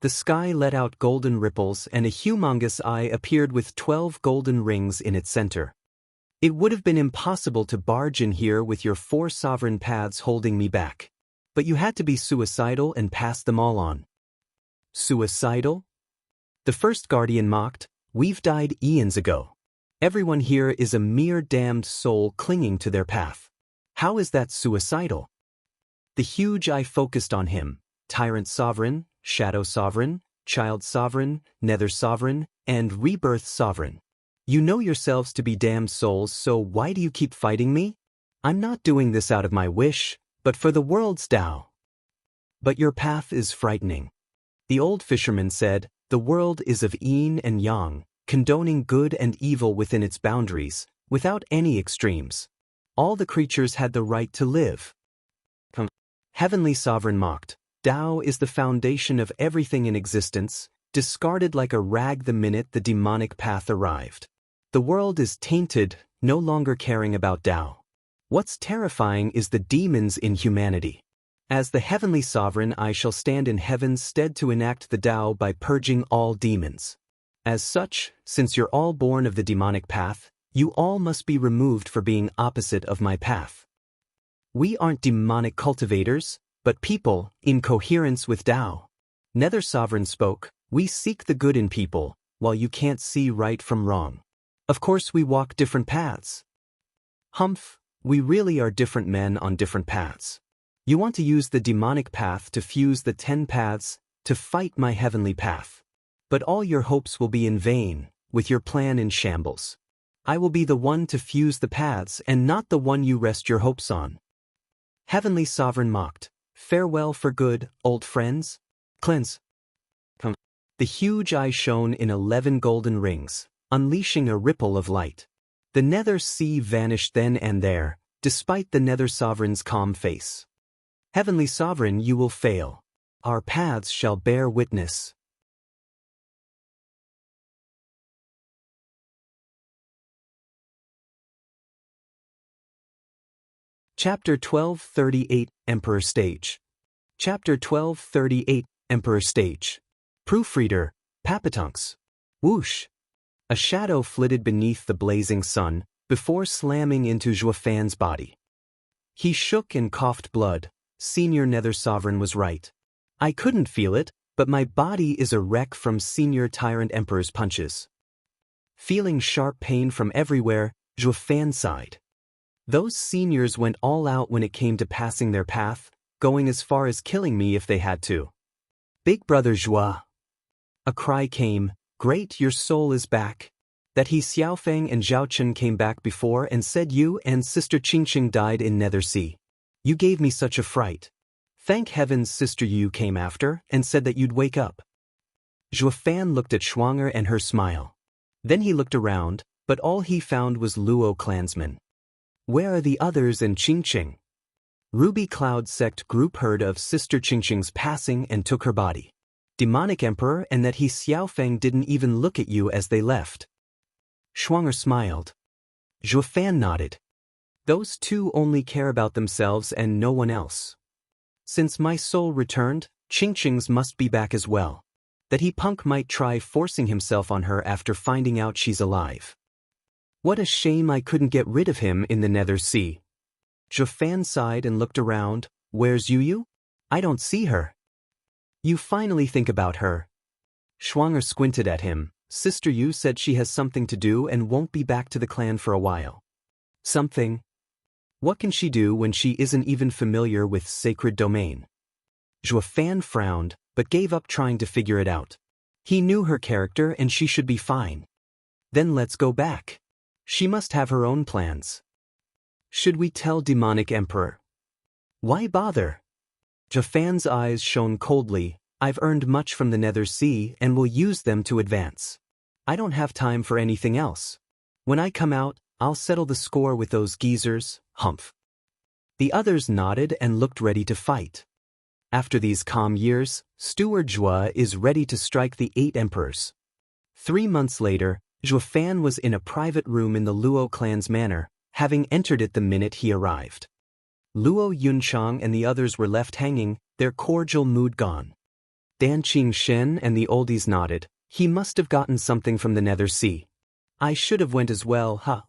Speaker 1: The sky let out golden ripples and a humongous eye appeared with 12 golden rings in its center. "It would have been impossible to barge in here with your 4 sovereign paths holding me back. But you had to be suicidal and pass them all on." "Suicidal?" The first guardian mocked, "We've died eons ago. Everyone here is a mere damned soul clinging to their path. How is that suicidal?" The huge eye focused on him. Tyrant Sovereign, Shadow Sovereign, Child Sovereign, Nether Sovereign, and Rebirth Sovereign. You know yourselves to be damned souls, so why do you keep fighting me? I'm not doing this out of my wish, but for the world's Tao. But your path is frightening. The old fisherman said, "The world is of yin and yang, condoning good and evil within its boundaries, without any extremes. All the creatures had the right to live." Heavenly Sovereign mocked, Tao is the foundation of everything in existence, discarded like a rag the minute the demonic path arrived. The world is tainted, no longer caring about Tao. What's terrifying is the demons in humanity. As the Heavenly Sovereign, I shall stand in heaven's stead to enact the Tao by purging all demons. As such, since you're all born of the demonic path, you all must be removed for being opposite of my path. We aren't demonic cultivators, but people, in coherence with Tao. Nether Sovereign spoke, we seek the good in people, while you can't see right from wrong. Of course we walk different paths. Humph, we really are different men on different paths. You want to use the demonic path to fuse the 10 paths, to fight my heavenly path. But all your hopes will be in vain, with your plan in shambles. I will be the one to fuse the paths and not the one you rest your hopes on. Heavenly Sovereign mocked, farewell for good, old friends. Cleanse. The huge eye shone in 11 golden rings, unleashing a ripple of light. The Nether Sea vanished then and there, despite the Nether Sovereign's calm face. Heavenly Sovereign, you will fail. Our paths shall bear witness. Chapter 1238, Emperor Stage. Chapter 1238, Emperor Stage. Proofreader, Papatunks. Whoosh! A shadow flitted beneath the blazing sun, before slamming into Zhuofan's body. He shook and coughed blood. Senior Nether Sovereign was right. I couldn't feel it, but my body is a wreck from Senior Tyrant Emperor's punches. Feeling sharp pain from everywhere, Zhuofan sighed. Those seniors went all out when it came to passing their path, going as far as killing me if they had to. Big Brother Zhuo. A cry came, great, your soul is back. That he Xiaofeng and Zhaochen came back before and said you and Sister Qingqing died in Nether Sea. You gave me such a fright. Thank heavens Sister Yu came after and said that you'd wake up. Zhuofan looked at Schwanger and her smile. Then he looked around, but all he found was Luo clansmen. Where are the others and Qingqing? Ruby Cloud sect group heard of Sister Qingqing's passing and took her body. Demonic Emperor, and that he Xiaofeng didn't even look at you as they left. Schwanger smiled. Zhuofan nodded. Those two only care about themselves and no one else. Since my soul returned, Qingqing's must be back as well. That he punk might try forcing himself on her after finding out she's alive. What a shame I couldn't get rid of him in the Nether Sea. Zhuofan sighed and looked around. Where's Yu? I don't see her. You finally think about her. Schwanger squinted at him. Sister Yu said she has something to do and won't be back to the clan for a while. Something? What can she do when she isn't even familiar with sacred domain? Zhuofan frowned, but gave up trying to figure it out. He knew her character and she should be fine. Then let's go back. She must have her own plans. Should we tell Demonic Emperor? Why bother? Zhuofan's eyes shone coldly. I've earned much from the Nether Sea and will use them to advance. I don't have time for anything else. When I come out, I'll settle the score with those geezers. Humph. The others nodded and looked ready to fight. After these calm years, Steward Zhuo is ready to strike the 8 emperors. 3 months later, Zhuofan was in a private room in the Luo clan's manor, having entered it the minute he arrived. Luo Yunchang and the others were left hanging, their cordial mood gone. Dan Qing and the oldies nodded. He must have gotten something from the Nether Sea. I should have went as well, huh?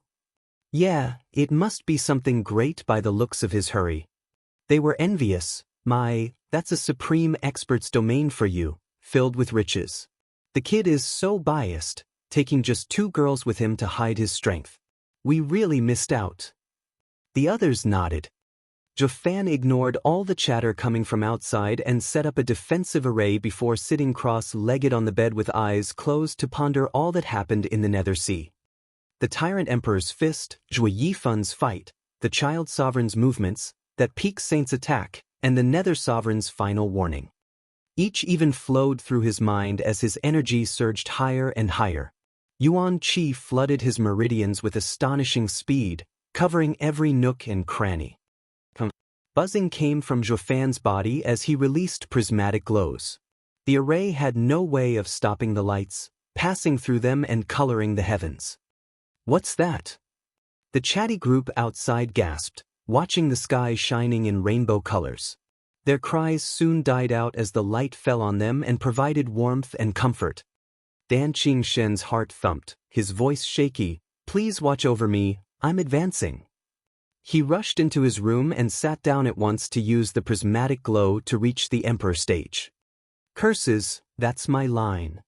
Speaker 1: Yeah, it must be something great by the looks of his hurry. They were envious. That's a supreme expert's domain for you, filled with riches. The kid is so biased, taking just 2 girls with him to hide his strength. We really missed out. The others nodded. Zhuofan ignored all the chatter coming from outside and set up a defensive array before sitting cross-legged on the bed with eyes closed to ponder all that happened in the Nether Sea. The Tyrant Emperor's fist, Zhuo Yifan's fight, the Child Sovereign's movements, that Peak Saint's attack, and the Nether Sovereign's final warning. Each even flowed through his mind as his energy surged higher and higher. Yuan Qi flooded his meridians with astonishing speed, covering every nook and cranny. Buzzing came from Jofan's body as he released prismatic glows. The array had no way of stopping the lights, passing through them and coloring the heavens. What's that? The chatty group outside gasped, watching the sky shining in rainbow colors. Their cries soon died out as the light fell on them and provided warmth and comfort. Dan Qingxuan's heart thumped, his voice shaky. Please watch over me, I'm advancing. He rushed into his room and sat down at once to use the prismatic glow to reach the Emperor stage. Curses, that's my line.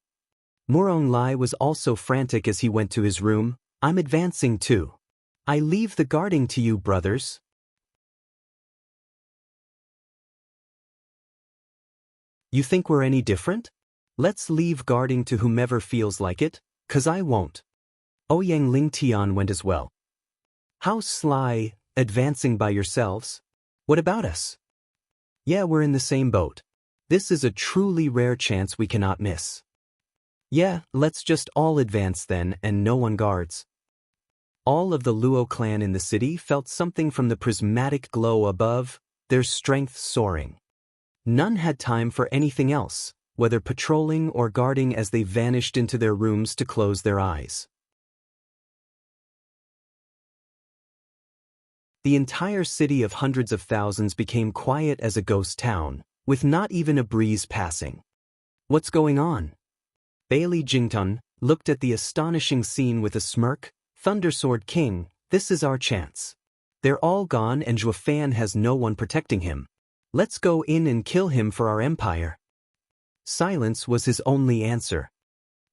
Speaker 1: Murong Lai was also frantic as he went to his room. I'm advancing too. I leave the guarding to you, brothers. You think we're any different? Let's leave guarding to whomever feels like it, 'cause I won't. Ouyang Lingtian went as well. How sly, advancing by yourselves. What about us? Yeah, we're in the same boat. This is a truly rare chance we cannot miss. Yeah, let's just all advance then and no one guards. All of the Luo clan in the city felt something from the prismatic glow above, their strength soaring. None had time for anything else, whether patrolling or guarding, as they vanished into their rooms to close their eyes. The entire city of hundreds of thousands became quiet as a ghost town, with not even a breeze passing. What's going on? Bailey Jingtun looked at the astonishing scene with a smirk. Thundersword King, this is our chance. They're all gone and Zhuofan has no one protecting him. Let's go in and kill him for our empire. Silence was his only answer.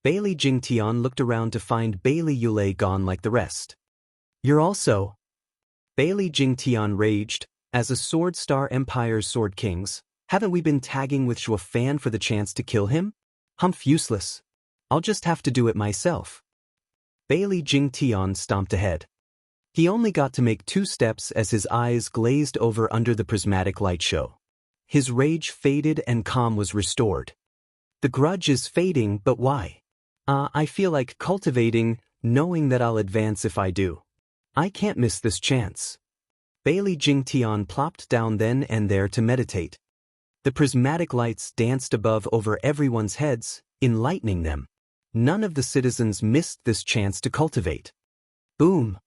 Speaker 1: Bailey Jingtian looked around to find Bailey Yulei gone like the rest. You're also... Bailey Jingtian raged, as a Sword Star Empire's Sword Kings, haven't we been tagging with Zhuofan for the chance to kill him? Humph, useless. I'll just have to do it myself. Bailey Jingtian stomped ahead. He only got to make 2 steps as his eyes glazed over under the prismatic light show. His rage faded and calm was restored. The grudge is fading, but why? I feel like cultivating, knowing that I'll advance if I do. I can't miss this chance. Bailey Jingtian plopped down then and there to meditate. The prismatic lights danced above over everyone's heads, enlightening them. None of the citizens missed this chance to cultivate. Boom!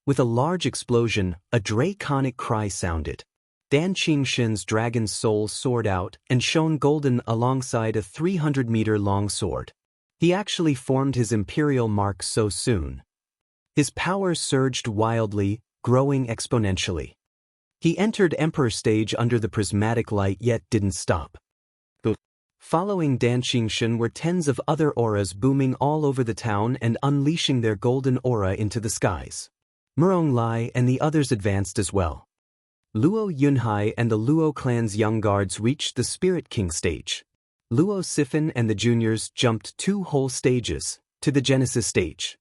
Speaker 1: With a large explosion, a draconic cry sounded. Dan Qingxuan's dragon's soul soared out and shone golden alongside a 300-meter-long sword. He actually formed his imperial mark so soon. His power surged wildly, growing exponentially. He entered Emperor stage under the prismatic light yet didn't stop. Following Dan Qingxuan were tens of other auras booming all over the town and unleashing their golden aura into the skies. Murong Lai and the others advanced as well. Luo Yunhai and the Luo clan's young guards reached the Spirit King stage. Luo Sifan and the juniors jumped 2 whole stages, to the Genesis stage.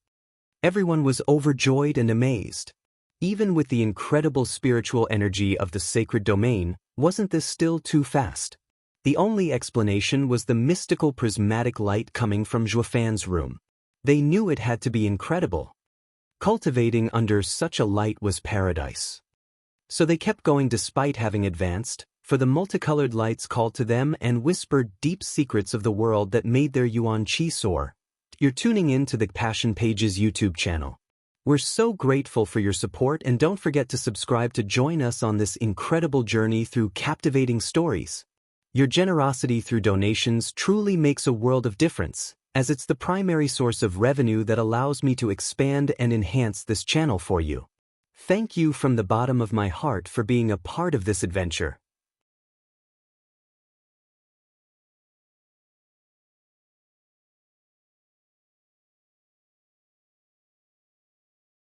Speaker 1: Everyone was overjoyed and amazed. Even with the incredible spiritual energy of the sacred domain, wasn't this still too fast? The only explanation was the mystical prismatic light coming from Zhuofan's room. They knew it had to be incredible. Cultivating under such a light was paradise. So they kept going despite having advanced, for the multicolored lights called to them and whispered deep secrets of the world that made their yuan qi soar. You're tuning in to the Passion Pages YouTube channel. We're so grateful for your support, and don't forget to subscribe to join us on this incredible journey through captivating stories. Your generosity through donations truly makes a world of difference, as it's the primary source of revenue that allows me to expand and enhance this channel for you. Thank you from the bottom of my heart for being a part of this adventure.